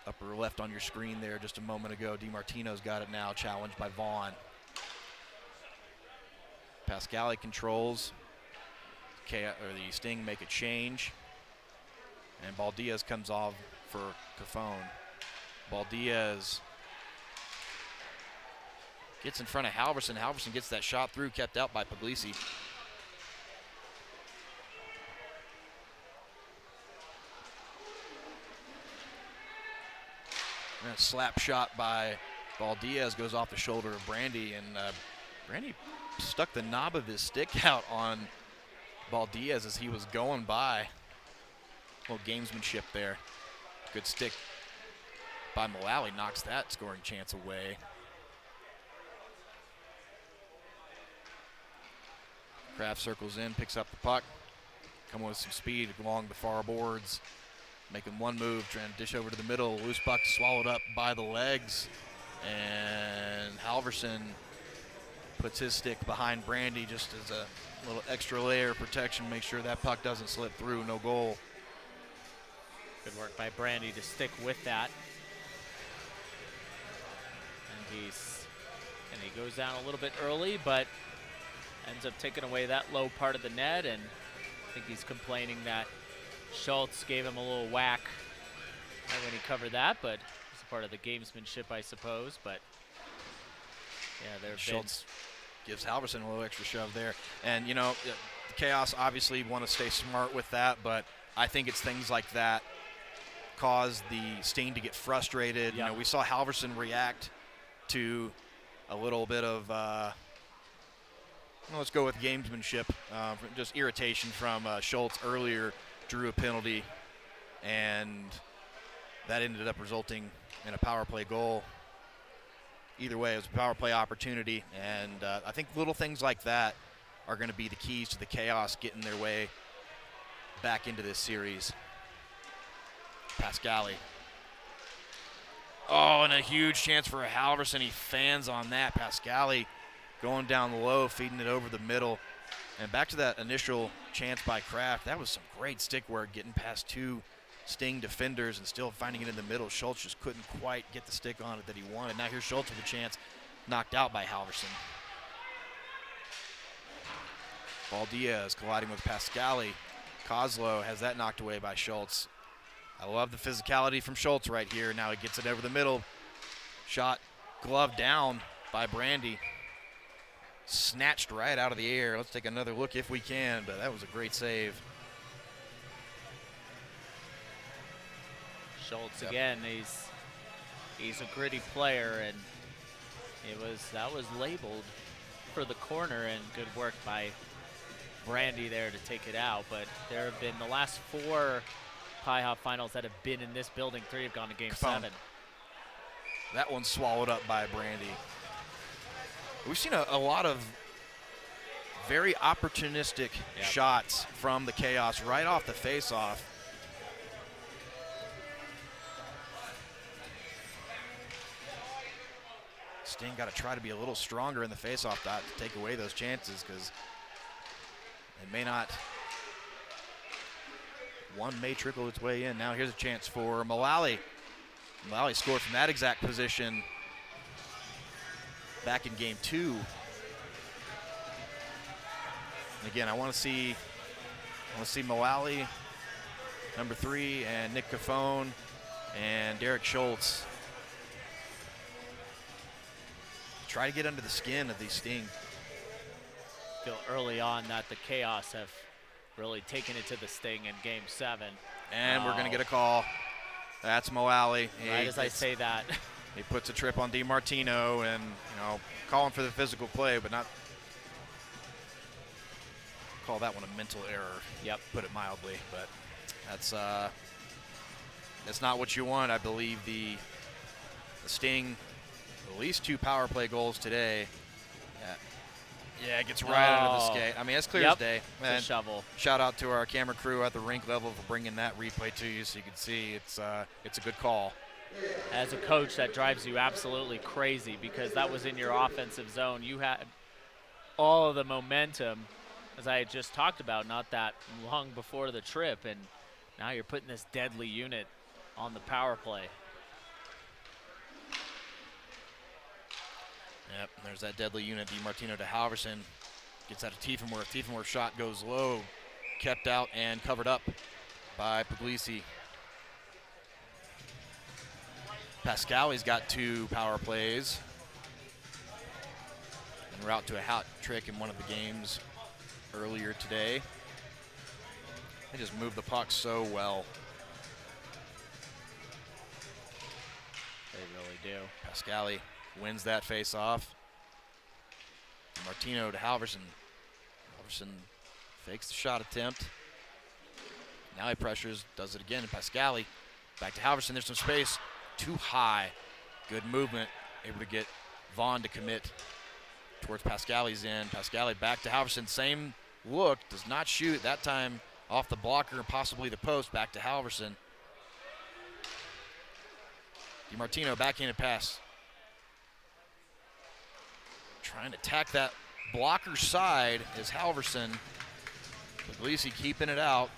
upper left on your screen there just a moment ago. DiMartino's got it now, challenged by Vaughn. Pascali controls. The Sting make a change. And Baldiaz comes off for Cafone. Baldiaz gets in front of Halverson. Halverson gets that shot through, kept out by Puglisi. And a slap shot by Baldiaz goes off the shoulder of Brandy, and Brandy stuck the knob of his stick out on Baldiaz as he was going by. A little gamesmanship there. Good stick by Mullally, knocks that scoring chance away. Kraft circles in, picks up the puck, coming with some speed along the far boards, making one move, trying to dish over to the middle. Loose puck swallowed up by the legs, and Halverson puts his stick behind Brandy just as a little extra layer of protection, make sure that puck doesn't slip through. No goal. Good work by Brandy to stick with that. And he goes down a little bit early, but ends up taking away that low part of the net, and I think he's complaining that Schultz gave him a little whack when he covered that, but it's part of the gamesmanship, I suppose. But yeah, Schultz gives Halverson a little extra shove there. And, you know, the Chaos obviously want to stay smart with that, but I think it's things like that cause the Sting to get frustrated. Yep. You know, we saw Halverson react to a little bit of, let's go with gamesmanship, just irritation from Schultz earlier, drew a penalty, and that ended up resulting in a power play goal. Either way, it was a power play opportunity, and I think little things like that are going to be the keys to the Chaos getting their way back into this series. Pascali. Oh, and a huge chance for a Halverson. He fans on that. Pascali going down low, feeding it over the middle. And back to that initial chance by Kraft. That was some great stick work, getting past two Sting defenders and still finding it in the middle. Schultz just couldn't quite get the stick on it that he wanted. Now here's Schultz with a chance, knocked out by Halverson. Valdiaz colliding with Pascali. Kozlow has that knocked away by Schultz. I love the physicality from Schultz right here. Now he gets it over the middle. Shot glove down by Brandy. Snatched right out of the air. Let's take another look if we can, but that was a great save. Schultz again, he's a gritty player, and that was labeled for the corner, and good work by Brandy there to take it out. But there have been the last 4 PIHA finals that have been in this building. 3 have gone to Game 7. That one's swallowed up by Brandy. We've seen a lot of very opportunistic shots from the Chaos right off the face-off. Sting got to try to be a little stronger in the face-off dot to take away those chances, because it may not. One may trickle its way in. Now here's a chance for Mullally. Mullally scored from that exact position back in Game 2. And again, I want to see Mullally, number 3, and Nick Cafone, and Derek Schultz try to get under the skin of these Sting. Feel early on that the Chaos have really taken it to the Sting in Game 7. And we're going to get a call. That's Mullally. Right as I say that. He puts a trip on DiMartino, and, you know, calling for the physical play, but not call that one a mental error. Yep. Put it mildly, but that's not what you want. I believe the Sting, at least 2 power play goals today. Yeah, it gets right under the skate. I mean, it's clear as day. Man, shovel. Shout out to our camera crew at the rink level for bringing that replay to you, so you can see it's a good call. As a coach, that drives you absolutely crazy, because that was in your offensive zone. You had all of the momentum, as I had just talked about, not that long before the trip, and now you're putting this deadly unit on the power play. Yep, there's that deadly unit. DiMartino to Halverson. Gets out of Tiefenworth. Tiefenworth's shot goes low. Kept out and covered up by Puglisi. Pascali's got 2 power plays. En route to a hat trick in one of the games earlier today. They just move the puck so well. They really do. Pascali wins that face-off. Martino to Halverson. Halverson fakes the shot attempt. Now he pressures, does it again. And Pascali back to Halverson. There's some space. Too high. Good movement. Able to get Vaughn to commit towards Pascali's end. Pascali back to Halverson. Same look. Does not shoot. That time off the blocker and possibly the post. Back to Halverson. DiMartino backhanded pass. Trying to attack that blocker side is Halverson. Puglisi keeping it out.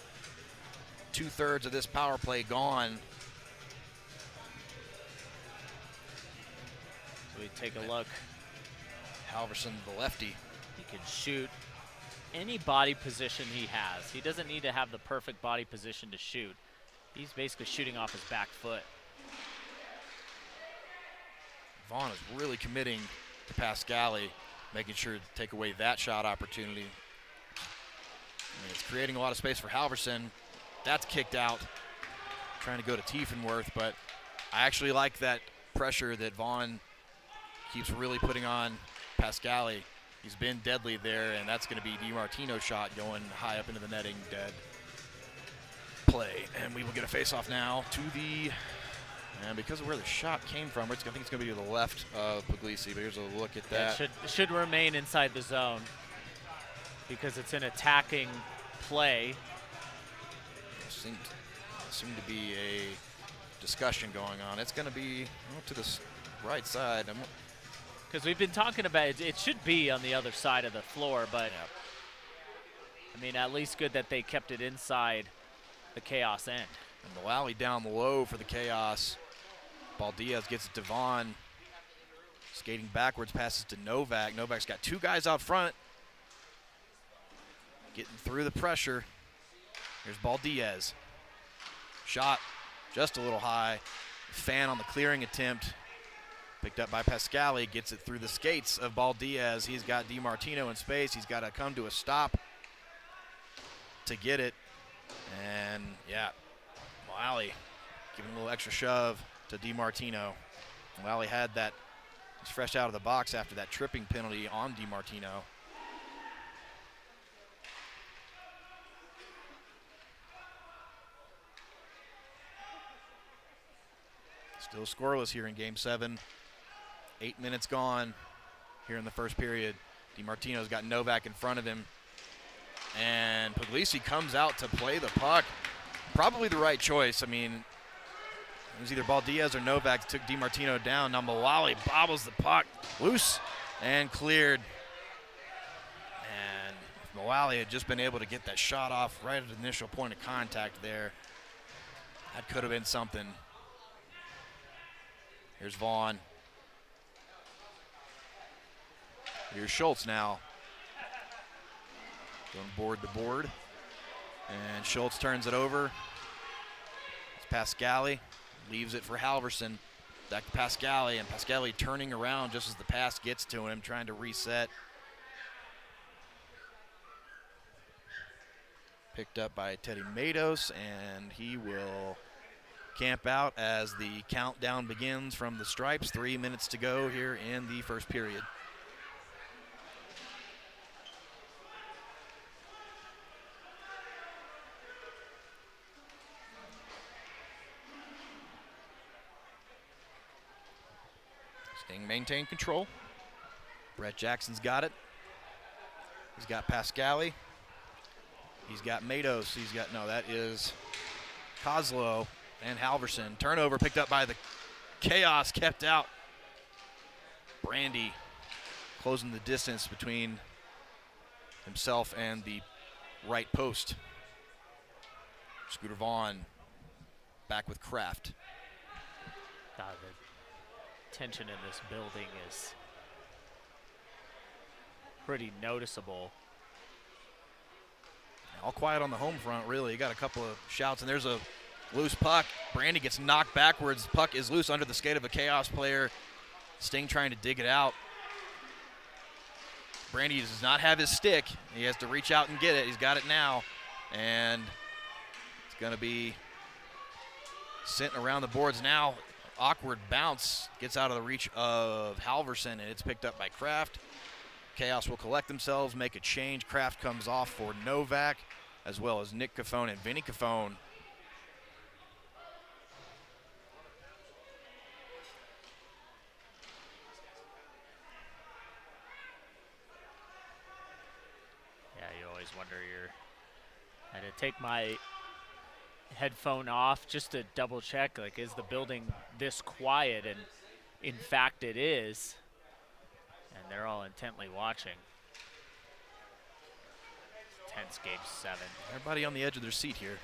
2/3 of this power play gone. So we take a look. Halverson, the lefty. He can shoot any body position he has. He doesn't need to have the perfect body position to shoot. He's basically shooting off his back foot. Vaughn is really committing to Pascali, making sure to take away that shot opportunity. I mean, it's creating a lot of space for Halverson. That's kicked out. Trying to go to Tiefenworth, but I actually like that pressure that Vaughn keeps really putting on Pascali. He's been deadly there, and that's going to be DiMartino's shot going high up into the netting, dead play. And we will get a face-off now to the, and because of where the shot came from, I think it's going to be to the left of Puglisi, but here's a look at that. It should remain inside the zone because it's an attacking play. Seemed to be a discussion going on. It's going to be to the right side. Because we've been talking about it, it should be on the other side of the floor, but yeah. I mean, at least good that they kept it inside the Kaos end. And Mullally down low for the Chaos. Baldiaz gets it to Vaughn. Skating backwards, passes to Novak. Novak's got two guys out front. Getting through the pressure. Here's Baldiaz. Shot just a little high. Fan on the clearing attempt. Picked up by Pascali. Gets it through the skates of Baldiaz. He's got DiMartino in space. He's got to come to a stop to get it. And, yeah, Mullally giving a little extra shove to DiMartino. Mullally had that. He's fresh out of the box after that tripping penalty on DiMartino. Still scoreless here in Game 7. 8 minutes gone here in the first period. DiMartino's got Novak in front of him. And Puglisi comes out to play the puck. Probably the right choice. I mean, it was either Baldiaz or Novak that took DiMartino down. Now Mullally bobbles the puck loose and cleared. And if Mullally had just been able to get that shot off right at the initial point of contact there, that could have been something. Here's Vaughn. Here's Schultz now. Going board to board. And Schultz turns it over. It's Pascali. Leaves it for Halverson. Back to Pascali. And Pascali turning around just as the pass gets to him, trying to reset. Picked up by Teddy Matos, and he will camp out as the countdown begins from the stripes. 3 minutes to go here in the first period. Sting maintain control. Brett Jackson's got it. He's got Pascali. He's got Matos. He's got, no, that is Kozlow. And Halverson. Turnover picked up by the Chaos, kept out. Brandy closing the distance between himself and the right post. Scooter Vaughn back with Kraft. God, the tension in this building is pretty noticeable. All quiet on the home front, really. You got a couple of shouts, and there's a loose puck. Brandy gets knocked backwards. Puck is loose under the skate of a Chaos player. Sting trying to dig it out. Brandy does not have his stick. He has to reach out and get it. He's got it now. And it's going to be sent around the boards now. Awkward bounce. Gets out of the reach of Halverson, and it's picked up by Kraft. Chaos will collect themselves, make a change. Kraft comes off for Novak, as well as Nick Cafone and Vinny Cafone. Wonder I had to take my headphone off just to double check, like, is the building this quiet? And in fact it is, and they're all intently watching. Tense Game 7. Everybody on the edge of their seat here.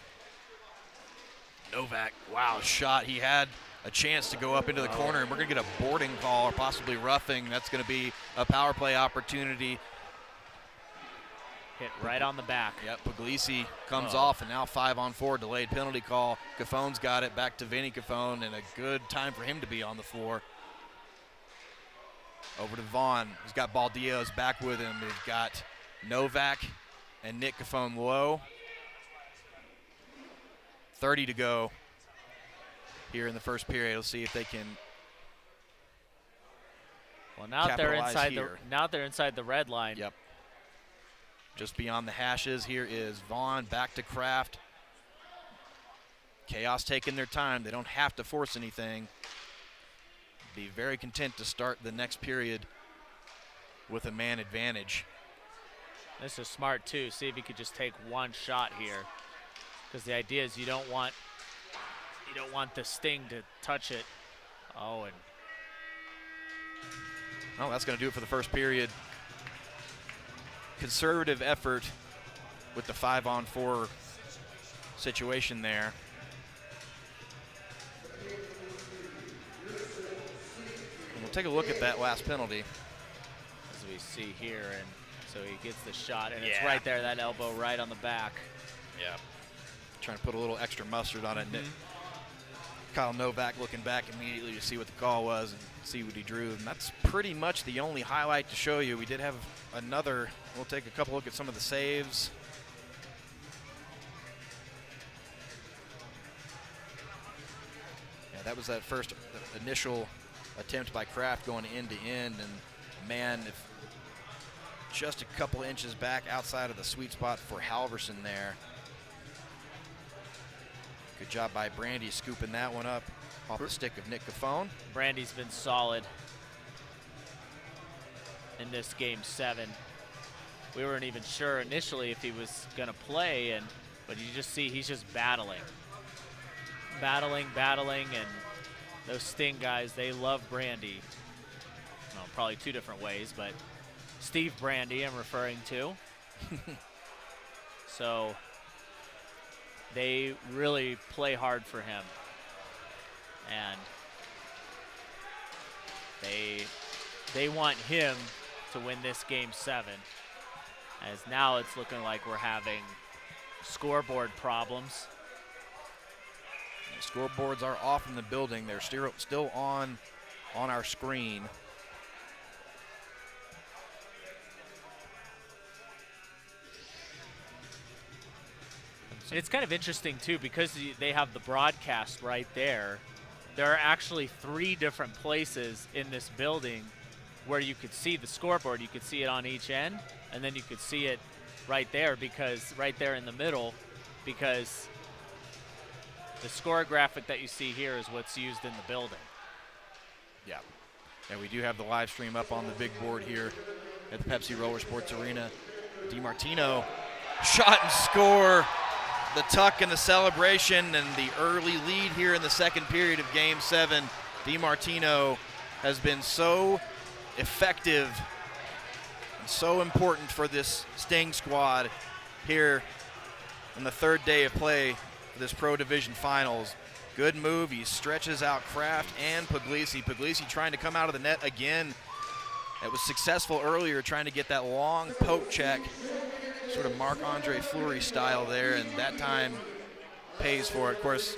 Novak, wow, shot. He had a chance to go up into the corner, and we're going to get a boarding call or possibly roughing. That's going to be a power play opportunity. Hit right on the back. Yep, Puglisi comes off, and now 5-on-4, delayed penalty call. Caffone's got it back to Vinny Caffone, and a good time for him to be on the floor. Over to Vaughn. He's got Baldios back with him. He's got Novak and Nick Caffone low. 30 to go here in the first period. Let's see if they can. Well, now they're inside the red line. Yep. Just beyond the hashes, here is Vaughn back to Kraft. Kaos taking their time. They don't have to force anything. Be very content to start the next period with a man advantage. This is smart too. See if he could just take one shot here, because the idea is you don't want the Sting to touch it. Oh, that's going to do it for the first period. Conservative effort with the 5-on-4 situation there. And we'll take a look at that last penalty. As we see here, and so he gets the shot, and it's right there, that elbow right on the back. Yeah. Trying to put a little extra mustard on it. Kyle Novak looking back immediately to see what the call was and see what he drew. And that's pretty much the only highlight to show you. We did have another. We'll take a couple look at some of the saves. Yeah, that was that first initial attempt by Kraft going end to end. And man, if just a couple inches back outside of the sweet spot for Halverson there. Good job by Brandy scooping that one up off the stick of Nick Caffone. Brandy's been solid in this game 7. We weren't even sure initially if he was going to play, but you just see he's just battling, and those Sting guys, they love Brandy. Well, probably 2 different ways, but Steve Brandy I'm referring to. So they really play hard for him, and they want him to win this game 7, as now it's looking like we're having scoreboard problems. The scoreboards are off in the building. They're still on our screen. And it's kind of interesting, too, because they have the broadcast right there. There are actually 3 different places in this building where you could see the scoreboard. You could see it on each end, and then you could see it right there, because right there in the middle, because the score graphic that you see here is what's used in the building. Yeah. And we do have the live stream up on the big board here at the Pepsi Roller Sports Arena. DiMartino, shot and score. The tuck and the celebration and the early lead here in the second period of Game 7. DiMartino has been so effective and so important for this Sting squad here on the 3rd day of play for this Pro Division Finals. Good move. He stretches out Kraft and Puglisi. Puglisi trying to come out of the net again. It was successful earlier, trying to get that long poke check, sort of Marc-Andre Fleury style there, and that time pays for it. Of course,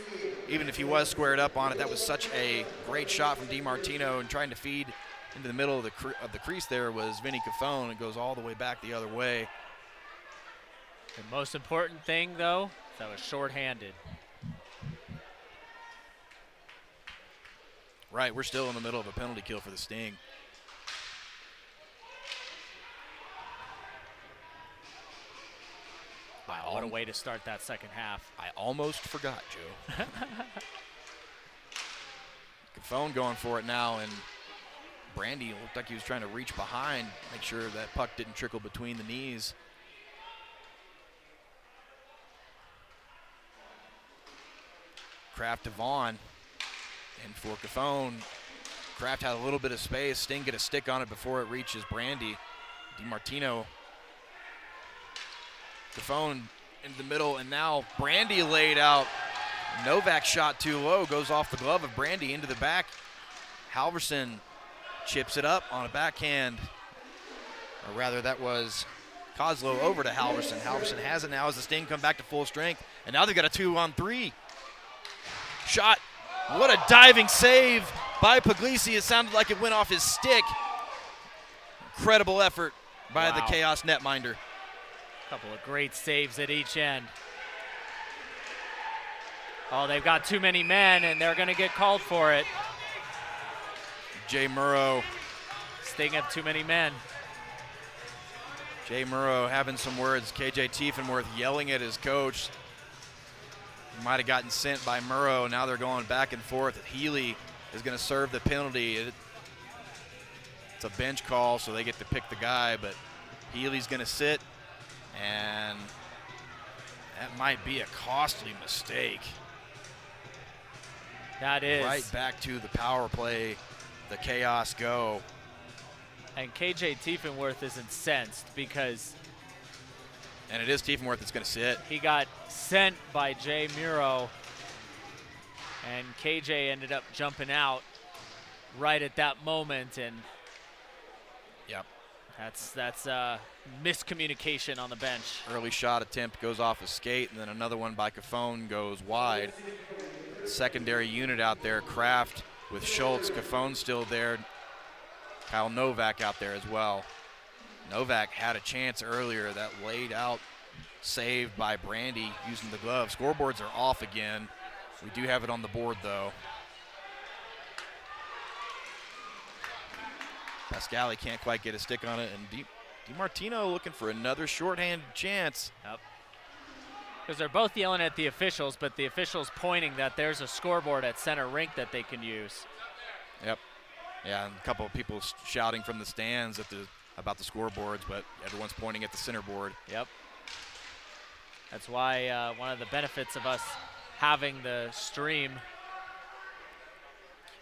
even if he was squared up on it, that was such a great shot from DiMartino, and trying to feed into the middle of the crease there was Vinny Caffone. It goes all the way back the other way. The most important thing, though, is that was shorthanded. Right, we're still in the middle of a penalty kill for the Sting. Wow, what a way to start that second half. I almost forgot, Joe. Caffone going for it now, and Brandy looked like he was trying to reach behind, make sure that puck didn't trickle between the knees. Kraft to Vaughn, and for Caffone, Kraft had a little bit of space. Sting get a stick on it before it reaches Brandy. DiMartino, Caffone into the middle, and now Brandy laid out Novak shot too low, goes off the glove of Brandy into the back. Halverson chips it up on a backhand. Or rather, that was Kozlow over to Halverson. Halverson has it now as the Sting come back to full strength. And now they've got a 2-on-3. Shot. What a diving save by Puglisi. It sounded like it went off his stick. Incredible effort by the Kaos netminder. Couple of great saves at each end. Oh, they've got too many men, and they're going to get called for it. Jay Murrow. Sting have too many men. Jay Murrow having some words. KJ Tiefenworth yelling at his coach. He might have gotten sent by Murrow. Now they're going back and forth. Healy is going to serve the penalty. It's a bench call, so they get to pick the guy, but Healy's going to sit, and that might be a costly mistake. That is. Right back to the power play, the Chaos go. And KJ Tiefenworth is incensed because. And it is Tiefenworth that's going to sit. He got sent by Jay Muro, and KJ ended up jumping out right at that moment, and yep, that's miscommunication on the bench. Early shot attempt goes off a skate, and then another one by Cafone goes wide. Secondary unit out there, Kraft with Schultz. Cafone's still there. Kyle Novak out there as well. Novak had a chance earlier, that laid out save by Brandy using the glove. Scoreboards are off again. We do have it on the board though. Pascali can't quite get a stick on it, and DiMartino looking for another shorthanded chance. Yep. Because they're both yelling at the officials, but the officials pointing that there's a scoreboard at center rink that they can use. Yep. Yeah, and a couple of people shouting from the stands about the scoreboards, but everyone's pointing at the center board. Yep. That's why one of the benefits of us having the stream.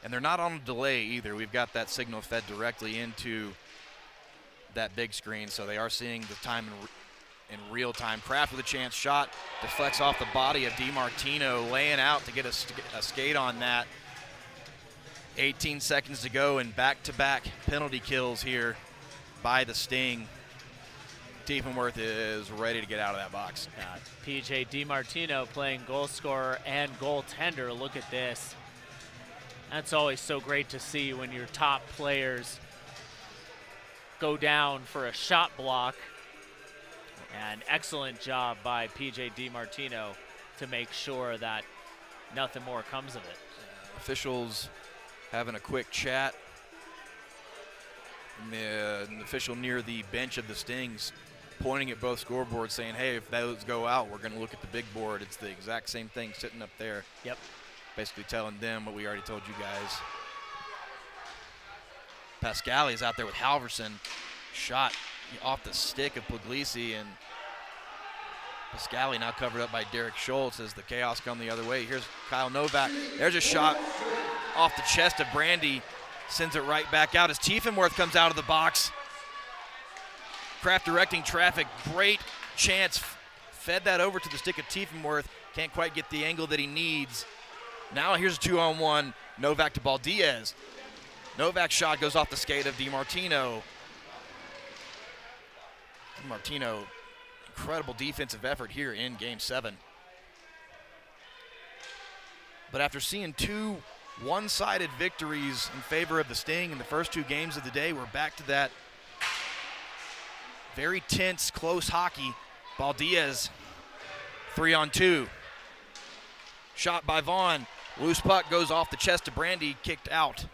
And they're not on a delay either. We've got that signal fed directly into that big screen, so they are seeing the time in real time. Kraft with a chance shot, deflects off the body of DiMartino, laying out to get a skate on that. 18 seconds to go, and back-to-back penalty kills here by the Sting. Tiefenworth is ready to get out of that box. PJ DiMartino playing goal scorer and goaltender. Look at this. That's always so great to see when your top players go down for a shot block. And excellent job by PJ DiMartino to make sure that nothing more comes of it. Officials having a quick chat. And the official near the bench of the Stings pointing at both scoreboards saying, hey, if those go out, we're going to look at the big board. It's the exact same thing sitting up there. Yep. Basically telling them what we already told you guys. Pascali is out there with Halverson. Shot off the stick of Puglisi, and Pascali now covered up by Derek Schultz as the Chaos come the other way. Here's Kyle Novak. There's a shot off the chest of Brandy. Sends it right back out as Tiefenworth comes out of the box. Kraft directing traffic. Great chance. Fed that over to the stick of Tiefenworth. Can't quite get the angle that he needs. Now here's a 2-on-1. Novak to Baldiaz. Novak's shot goes off the skate of DiMartino. DiMartino, incredible defensive effort here in Game 7. But after seeing two one-sided victories in favor of the Sting in the first two games of the day, we're back to that very tense, close hockey. Baldiaz, 3-on-2. Shot by Vaughn. Loose puck goes off the chest of Brandy, kicked out.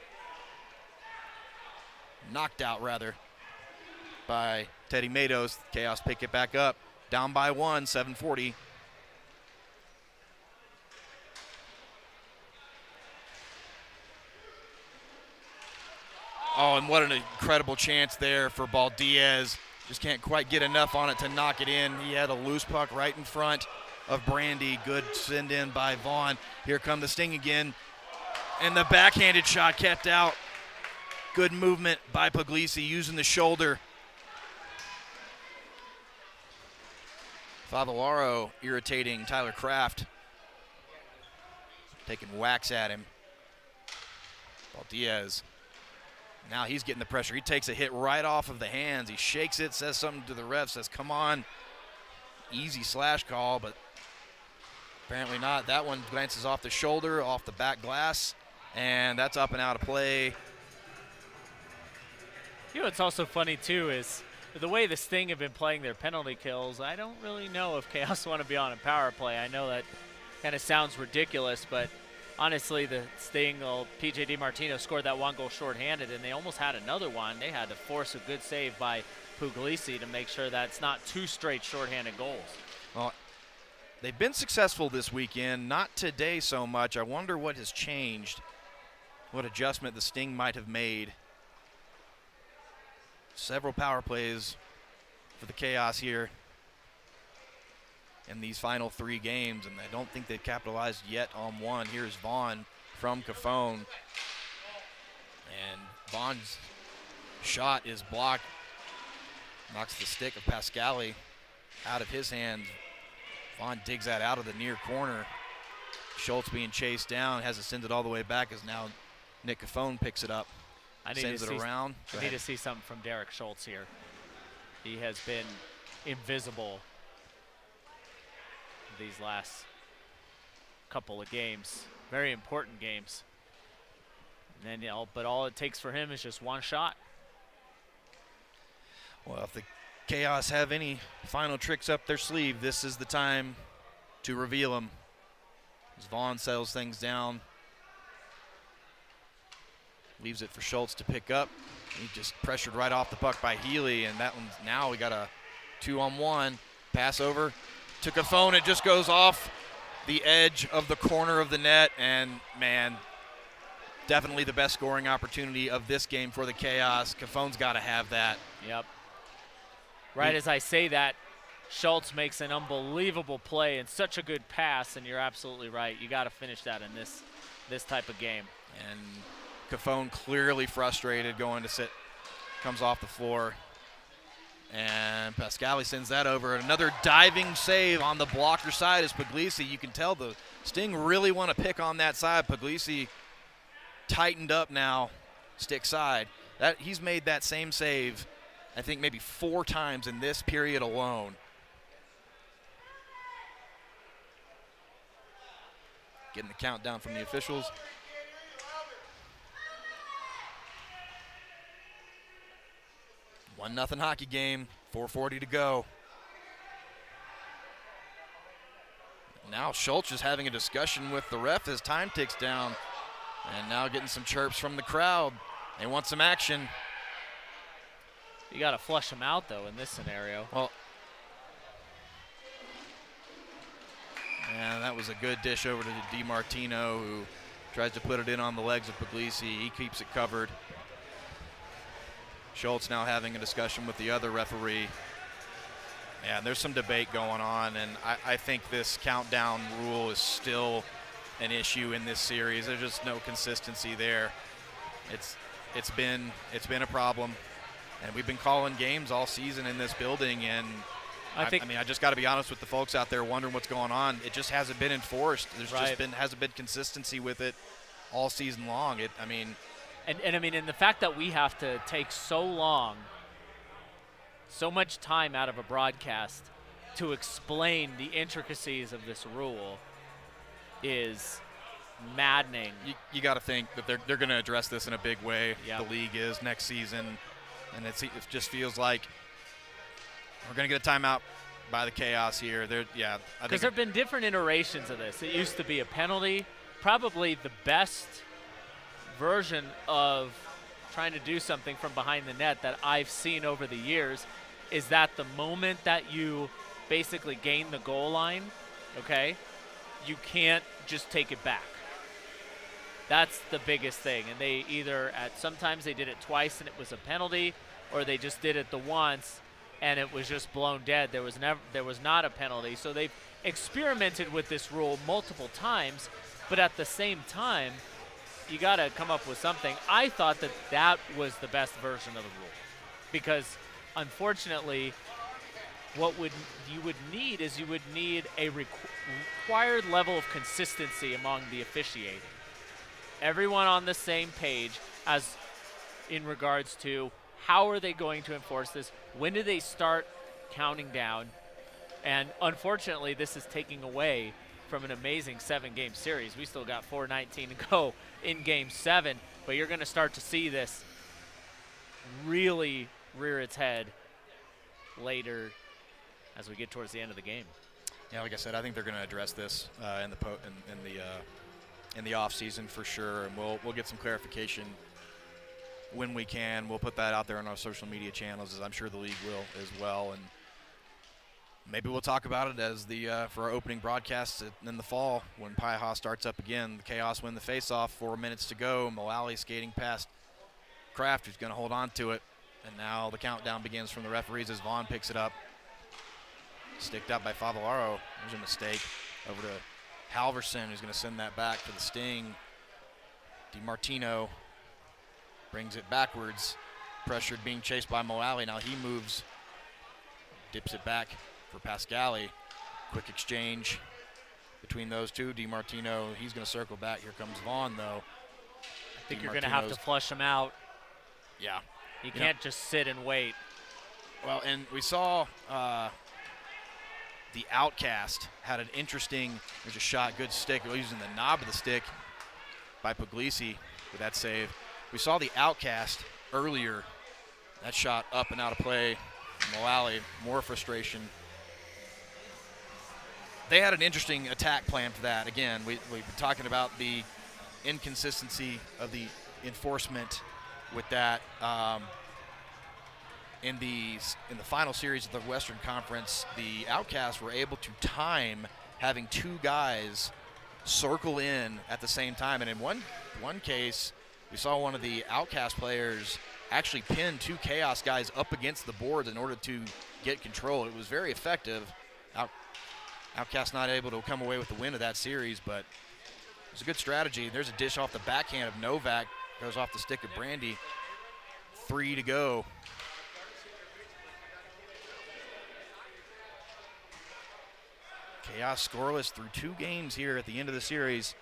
Knocked out, rather, by Teddy Matos. Chaos pick it back up. Down by 1, 7:40. Oh, and what an incredible chance there for Baldiaz. Just can't quite get enough on it to knock it in. He had a loose puck right in front of Brandy. Good send in by Vaughn. Here come the Sting again. And the backhanded shot kept out. Good movement by Puglisi using the shoulder. Favillaro irritating Tyler Kraft. taking whacks at him. Diaz. Now he's getting the pressure. He takes a hit right off of the hands. He shakes it, says something to the ref, says, come on. Easy slash call, but apparently not. That one glances off the shoulder, off the back glass, and that's up and out of play. You know what's also funny, too, is the way the Sting have been playing their penalty kills, I don't really know if Kaos want to be on a power play. I know that kind of sounds ridiculous, but honestly, the Sting, P.J. DiMartino scored that one goal shorthanded, and they almost had another one. They had to force a good save by Puglisi to make sure that it's not 2 straight shorthanded goals. Well, they've been successful this weekend, not today so much. I wonder what has changed, what adjustment the Sting might have made. Several power plays for the Chaos here in these final 3 games, and I don't think they've capitalized yet on one. Here's Vaughn from Cafone, and Vaughn's shot is blocked, knocks the stick of Pascali out of his hands. Vaughn digs that out of the near corner. Schultz being chased down, has it send it all the way back, as now Nick Cafone picks it up, sends it around. I need to see something from Derek Schultz here. He has been invisible these last couple of games, very important games. And then, but all it takes for him is just one shot. Well, if the Chaos have any final tricks up their sleeve, this is the time to reveal them. As Vaughn settles things down, leaves it for Schultz to pick up. He just pressured right off the puck by Healy, and that one's now we got a 2-on-1 pass over. Took a phone, it just goes off the edge of the corner of the net, and man, definitely the best scoring opportunity of this game for the Chaos. Cafone's got to have that. Yep. Right as I say that, Schultz makes an unbelievable play and such a good pass, and you're absolutely right. You got to finish that in this type of game. And Cafone clearly frustrated going to sit, comes off the floor. And Pascali sends that over. Another diving save on the blocker side is Puglisi. You can tell the Sting really want to pick on that side. Puglisi tightened up now, stick side. He's made that same save, I think, maybe 4 times in this period alone. Getting the countdown from the officials. One nothing hockey game, 4:40 to go. Now Schultz is having a discussion with the ref as time ticks down, and now getting some chirps from the crowd. They want some action. You got to flush him out, though, in this scenario. Well, and that was a good dish over to DiMartino, who tries to put it in on the legs of Puglisi. He keeps it covered. Schultz now having a discussion with the other referee. Yeah, there's some debate going on, and I think this countdown rule is still an issue in this series. There's just no consistency there. It's been a problem, and we've been calling games all season in this building, and I just got to be honest with the folks out there wondering what's going on. It just hasn't been enforced. There's hasn't been consistency with it all season long. And the fact that we have to take so long, so much time out of a broadcast to explain the intricacies of this rule is maddening. You got to think that they're going to address this in a big way. Yep. The league is next season, and it just feels like we're going to get a timeout by the Chaos here. Because there have been different iterations of this. It used to be a penalty. Probably the best version of trying to do something from behind the net that I've seen over the years is that the moment that you basically gain the goal line, okay, you can't just take it back. That's the biggest thing. And they sometimes they did it twice and it was a penalty, or they just did it the once and it was just blown dead. There was not a penalty. So they've experimented with this rule multiple times, but at the same time, you got to come up with something. I thought that was the best version of the rule because, unfortunately, what you would need is you would need a required level of consistency among the officiating. Everyone on the same page as in regards to how are they going to enforce this? When do they start counting down? And unfortunately, this is taking away from an amazing 7-game series. We still got 4:19 to go in Game 7, but you're going to start to see this really rear its head later as we get towards the end of the game. Yeah, like I said, I think they're going to address this in the off season for sure, and we'll get some clarification when we can. We'll put that out there on our social media channels, as I'm sure the league will as well, and maybe we'll talk about it as for our opening broadcast in the fall when PIHA starts up again. The Chaos win the face-off, 4 minutes to go. Mullally skating past Kraft, who's going to hold on to it, and now the countdown begins from the referees as Vaughn picks it up. Sticked up by Favillaro. There's a mistake. Over to Halverson, who's going to send that back for the Sting. DiMartino brings it backwards. Pressured, being chased by Mullally. Now he moves, dips it back for Pascali. Quick exchange between those two. DiMartino, he's going to circle back. Here comes Vaughn, though. I think you're going to have to flush him out. Yeah. You can't just sit and wait. Well, and we saw the Outcast had an interesting, there's a shot, good stick, using the knob of the stick by Puglisi with that save. We saw the Outcast earlier. That shot up and out of play. Mullally, more frustration. They had an interesting attack plan for that. Again, we've been talking about the inconsistency of the enforcement with that. In the final series of the Western Conference, the Outcasts were able to time having two guys circle in at the same time. And in one case, we saw one of the Outcast players actually pin two Chaos guys up against the boards in order to get control. It was very effective. Outcast not able to come away with the win of that series, but it was a good strategy. There's a dish off the backhand of Novak. Goes off the stick of Brandy. 3 to go. Chaos scoreless through 2 games here at the end of the series.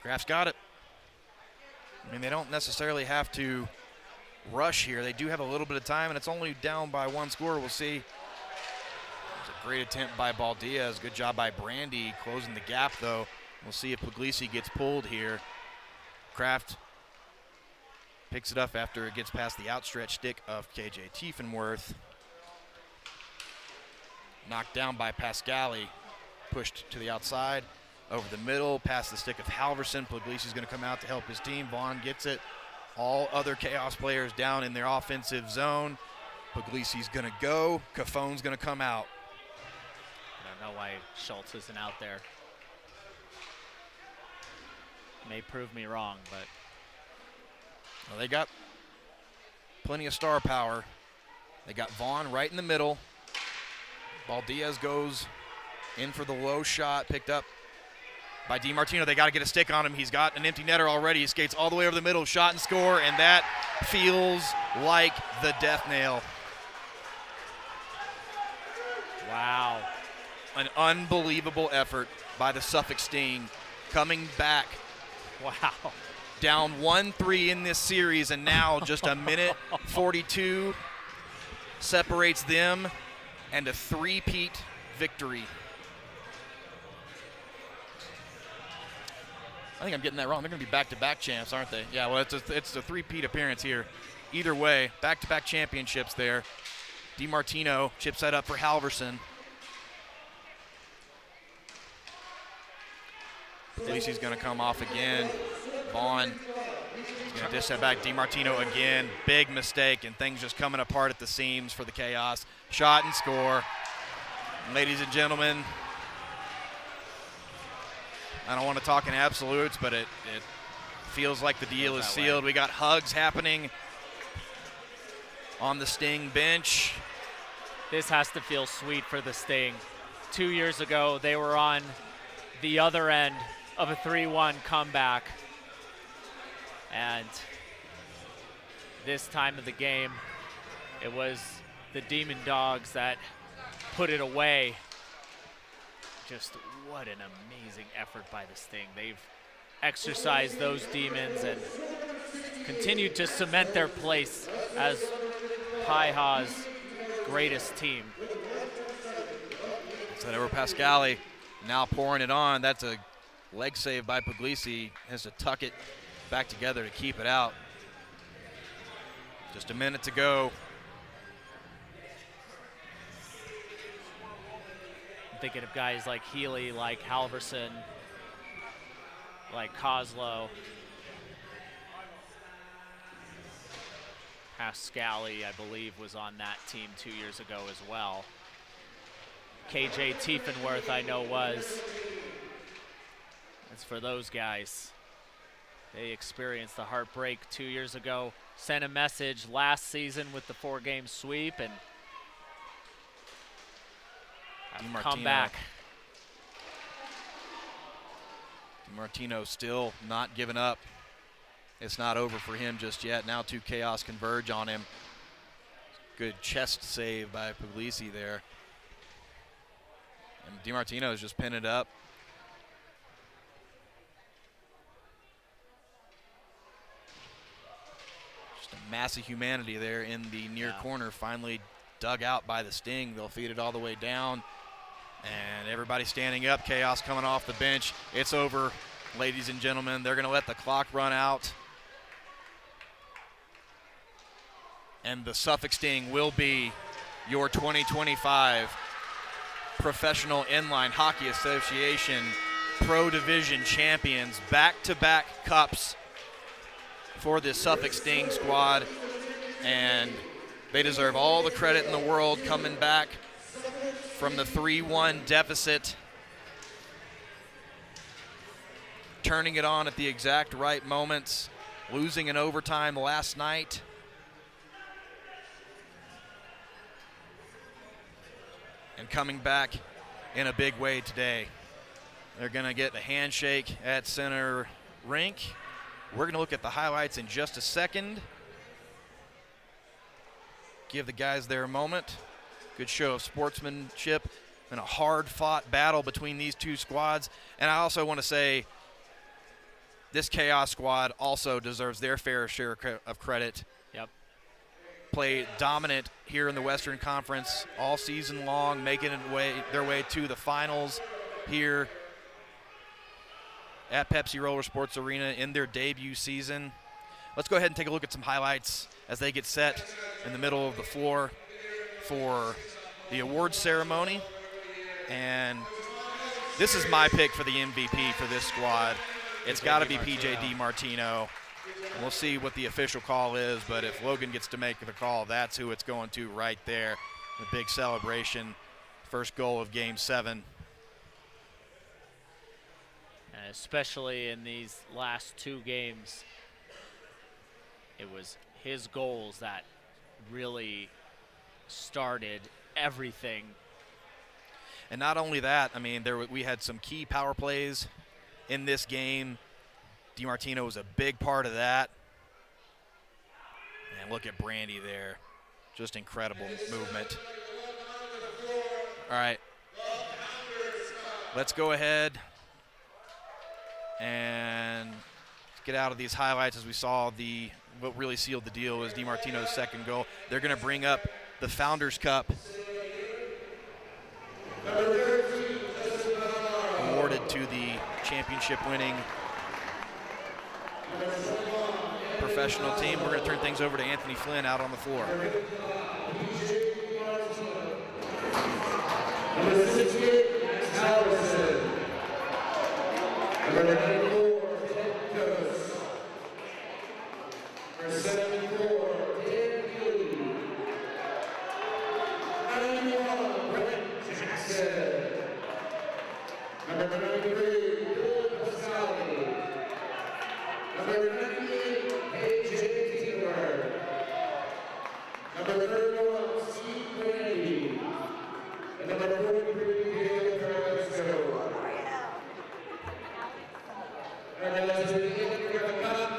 Kraft's got it. I mean, they don't necessarily have to rush here. They do have a little bit of time, and it's only down by 1 score. We'll see. It was a great attempt by Baldiaz. Good job by Brandy closing the gap, though. We'll see if Puglisi gets pulled here. Kraft picks it up after it gets past the outstretched stick of KJ Tiefenworth. Knocked down by Pascali. Pushed to the outside. Over the middle, past the stick of Halverson. Puglisi's going to come out to help his team. Vaughn gets it. All other Chaos players down in their offensive zone. Puglisi's going to go. Cafone's going to come out. I don't know why Schultz isn't out there. May prove me wrong, but well, they got plenty of star power. They got Vaughn right in the middle. Baldiaz goes in for the low shot, picked up by DiMartino. They got to get a stick on him. He's got an empty netter already. He skates all the way over the middle, shot and score, and that feels like the death nail. wow. An unbelievable effort by the Suffolk Sting, coming back Wow. down 1-3 in this series, and now just a minute 42 separates them and a three-peat victory. I think I'm getting that wrong. They're going to be back-to-back champs, aren't they? Yeah, well, it's a three-peat appearance here. Either way, back-to-back championships there. DiMartino chips that up for Halverson. Puglisi's going to come off again. Vaughn is going to dish that back. DiMartino again. Big mistake, and things just coming apart at the seams for the Chaos. Shot and score. Ladies and gentlemen, I don't want to talk in absolutes, but it feels like the deal is sealed. We got hugs happening on the Sting bench. This has to feel sweet for the Sting. 2 years ago, they were on the other end of a 3-1 comeback. And this time of the game, it was the Demon Dogs that put it away. Just what an amazing effort by the Sting. They've exercised those demons and continued to cement their place as PIHA's greatest team. So over Pascali, now pouring it on. That's a leg save by Puglisi. Has to tuck it back together to keep it out. Just a minute to go. I'm thinking of guys like Healy, like Halverson, like Kozlow. Pascali, I believe, was on that team 2 years ago as well. KJ Tiefenworth, I know, was. As for those guys, they experienced the heartbreak 2 years ago, sent a message last season with the 4-game sweep, and have come back. DiMartino still not giving up. It's not over for him just yet. Now 2 Kaos converge on him. Good chest save by Puglisi there. And DiMartino's just pinning it up. Just a massive humanity there in the near corner. Finally dug out by the Sting. They'll feed it all the way down. And everybody standing up. Kaos coming off the bench. It's over, ladies and gentlemen. They're going to let the clock run out. And the Suffolk Sting will be your 2025 Professional Inline Hockey Association Pro Division champions. Back-to-back cups for this Suffolk Sting squad. And they deserve all the credit in the world, coming back from the 3-1 deficit, turning it on at the exact right moments, losing in overtime last night. And coming back in a big way today. They're going to get the handshake at center rink. We're going to look at the highlights in just a second. Give the guys their moment. Good show of sportsmanship and a hard-fought battle between these two squads. And I also want to say this Kaos squad also deserves their fair share of credit. Yep. Played dominant here in the Western Conference all season long, making their way to the finals here at Pepsi Roller Sports Arena in their debut season. Let's go ahead and take a look at some highlights as they get set in the middle of the floor for the awards ceremony. And this is my pick for the MVP for this squad. It's got to be PJ DiMartino. We'll see what the official call is, but if Logan gets to make the call, that's who it's going to right there. The big celebration, first goal of Game 7. And especially in these last 2 games, it was his goals that really started everything. And not only that, I mean, we had some key power plays in this game. DiMartino was a big part of that. And look at Brandy there. Just incredible movement. All right. Let's go ahead and get out of these highlights as we saw what really sealed the deal was DiMartino's second goal. They're going to bring up the Founders Cup, awarded to the championship-winning professional team. We're going to turn things over to Anthony Flynn out on the floor. Number 68, Max Allison. Number 94, Ted Kaos. Number 74, Ted Healy. 91, Brent Jackson. Number 93, Bill Pascali. Number 98, KJ Tiefenworth. Number 31, Steve Brandy. And number 43, Gail Carrasco. And as we begin to grab a cup,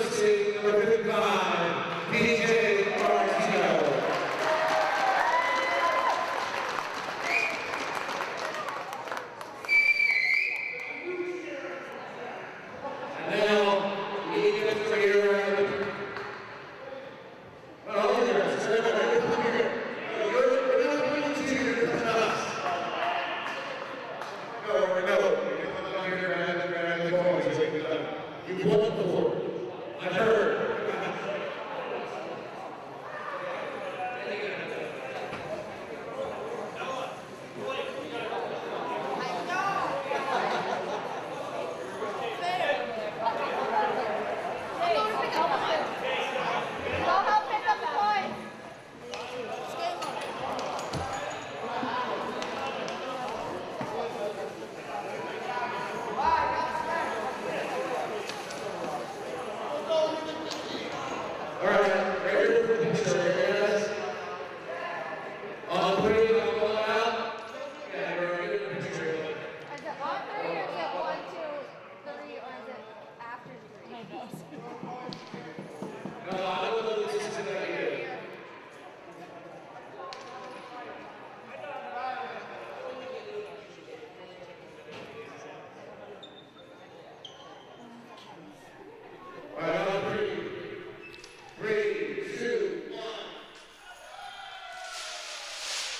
Suffolk number 55, PJ Martino.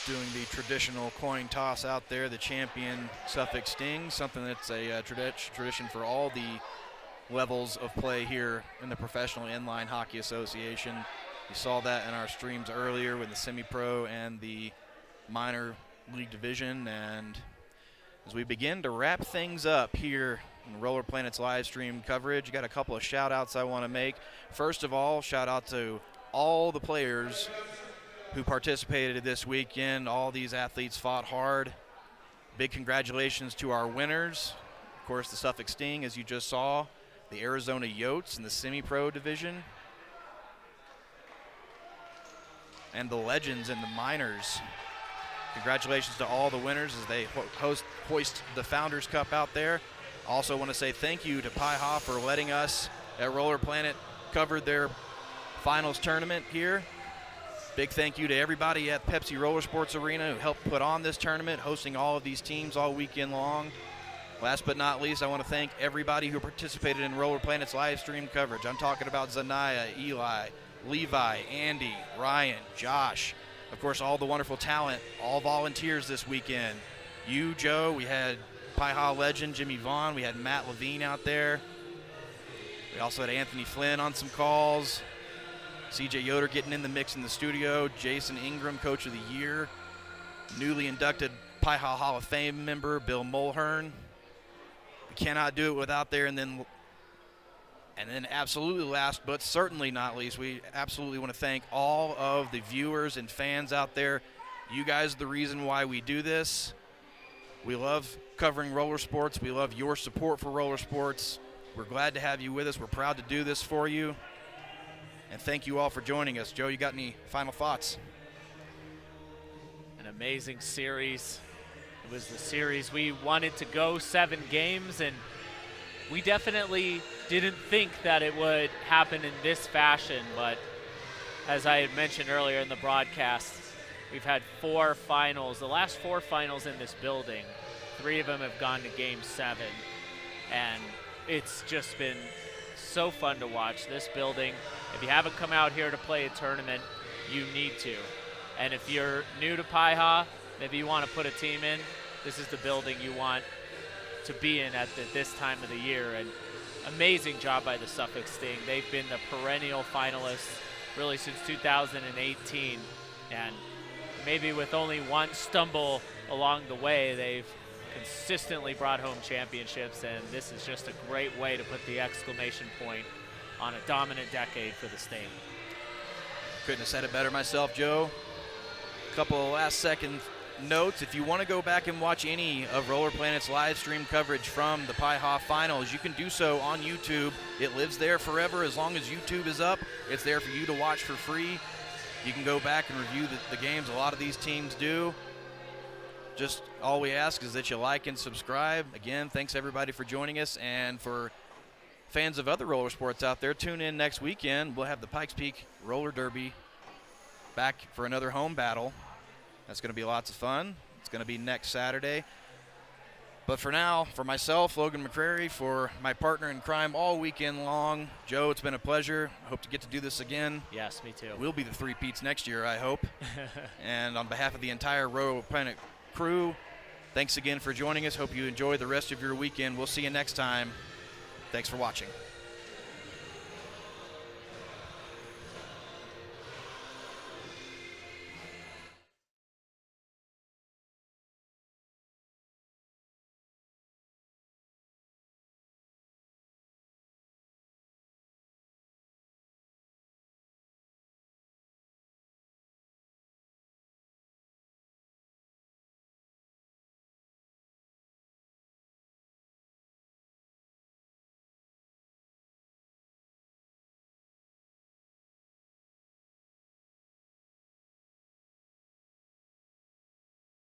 Doing the traditional coin toss out there, the champion Suffolk Sting, something that's a tradition for all the levels of play here in the Professional Inline Hockey Association. You saw that in our streams earlier with the semi-pro and the minor league division. And as we begin to wrap things up here in Roller Planet's live stream coverage, got a couple of shout outs I want to make. First of all, shout out to all the players who participated this weekend. All these athletes fought hard. Big congratulations to our winners. Of course, the Suffolk Sting, as you just saw, the Arizona Yotes in the semi-pro division, and the Legends in the minors. Congratulations to all the winners as they hoist the Founders Cup out there. Also want to say thank you to PIHA for letting us at Roller Planet cover their finals tournament here. Big thank you to everybody at Pepsi Roller Sports Arena who helped put on this tournament, hosting all of these teams all weekend long. Last but not least, I want to thank everybody who participated in Roller Planet's live stream coverage. I'm talking about Zanaya, Eli, Levi, Andy, Ryan, Josh, of course, all the wonderful talent, all volunteers this weekend. You, Joe, we had PIHA legend Jimmy Vaughn, we had Matt Levine out there. We also had Anthony Flynn on some calls. CJ Yoder getting in the mix in the studio. Jason Ingram, Coach of the Year. Newly inducted PIHA Hall of Fame member Bill Mulhern. We cannot do it without there. And then absolutely last but certainly not least, we absolutely want to thank all of the viewers and fans out there. You guys are the reason why we do this. We love covering roller sports. We love your support for roller sports. We're glad to have you with us. We're proud to do this for you. And thank you all for joining us. Joe, you got any final thoughts? An amazing series. It was the series we wanted to go 7 games, and we definitely didn't think that it would happen in this fashion, but as I had mentioned earlier in the broadcast, we've had 4 finals, the last 4 finals in this building. 3 of them have gone to Game 7, and it's just been so fun to watch. This building, if you haven't come out here to play a tournament, you need to. And if you're new to PIHA, maybe you want to put a team in, this is the building you want to be in at this time of the year. And amazing job by the Suffolk Sting. They've been the perennial finalists really since 2018. And maybe with only one stumble along the way, they've consistently brought home championships, and this is just a great way to put the exclamation point on a dominant decade for the Sting. Couldn't have said it better myself, Joe. A couple of last second notes. If you want to go back and watch any of Roller Planet's live stream coverage from the PIHA finals, you can do so on YouTube. It lives there forever. As long as YouTube is up, it's there for you to watch for free. You can go back and review the games. A lot of these teams do. Just all we ask is that you like and subscribe. Again, thanks everybody for joining us, and for fans of other roller sports out there, tune in next weekend. We'll have the Pikes Peak Roller Derby back for another home battle. That's going to be lots of fun. It's going to be next Saturday. But for now, for myself, Logan McCrary, for my partner in crime all weekend long, Joe, it's been a pleasure. I hope to get to do this again. Yes, me too. We'll be the three-peats next year, I hope. And on behalf of the entire roller.planet crew, thanks again for joining us. Hope you enjoy the rest of your weekend. We'll see you next time. Thanks for watching.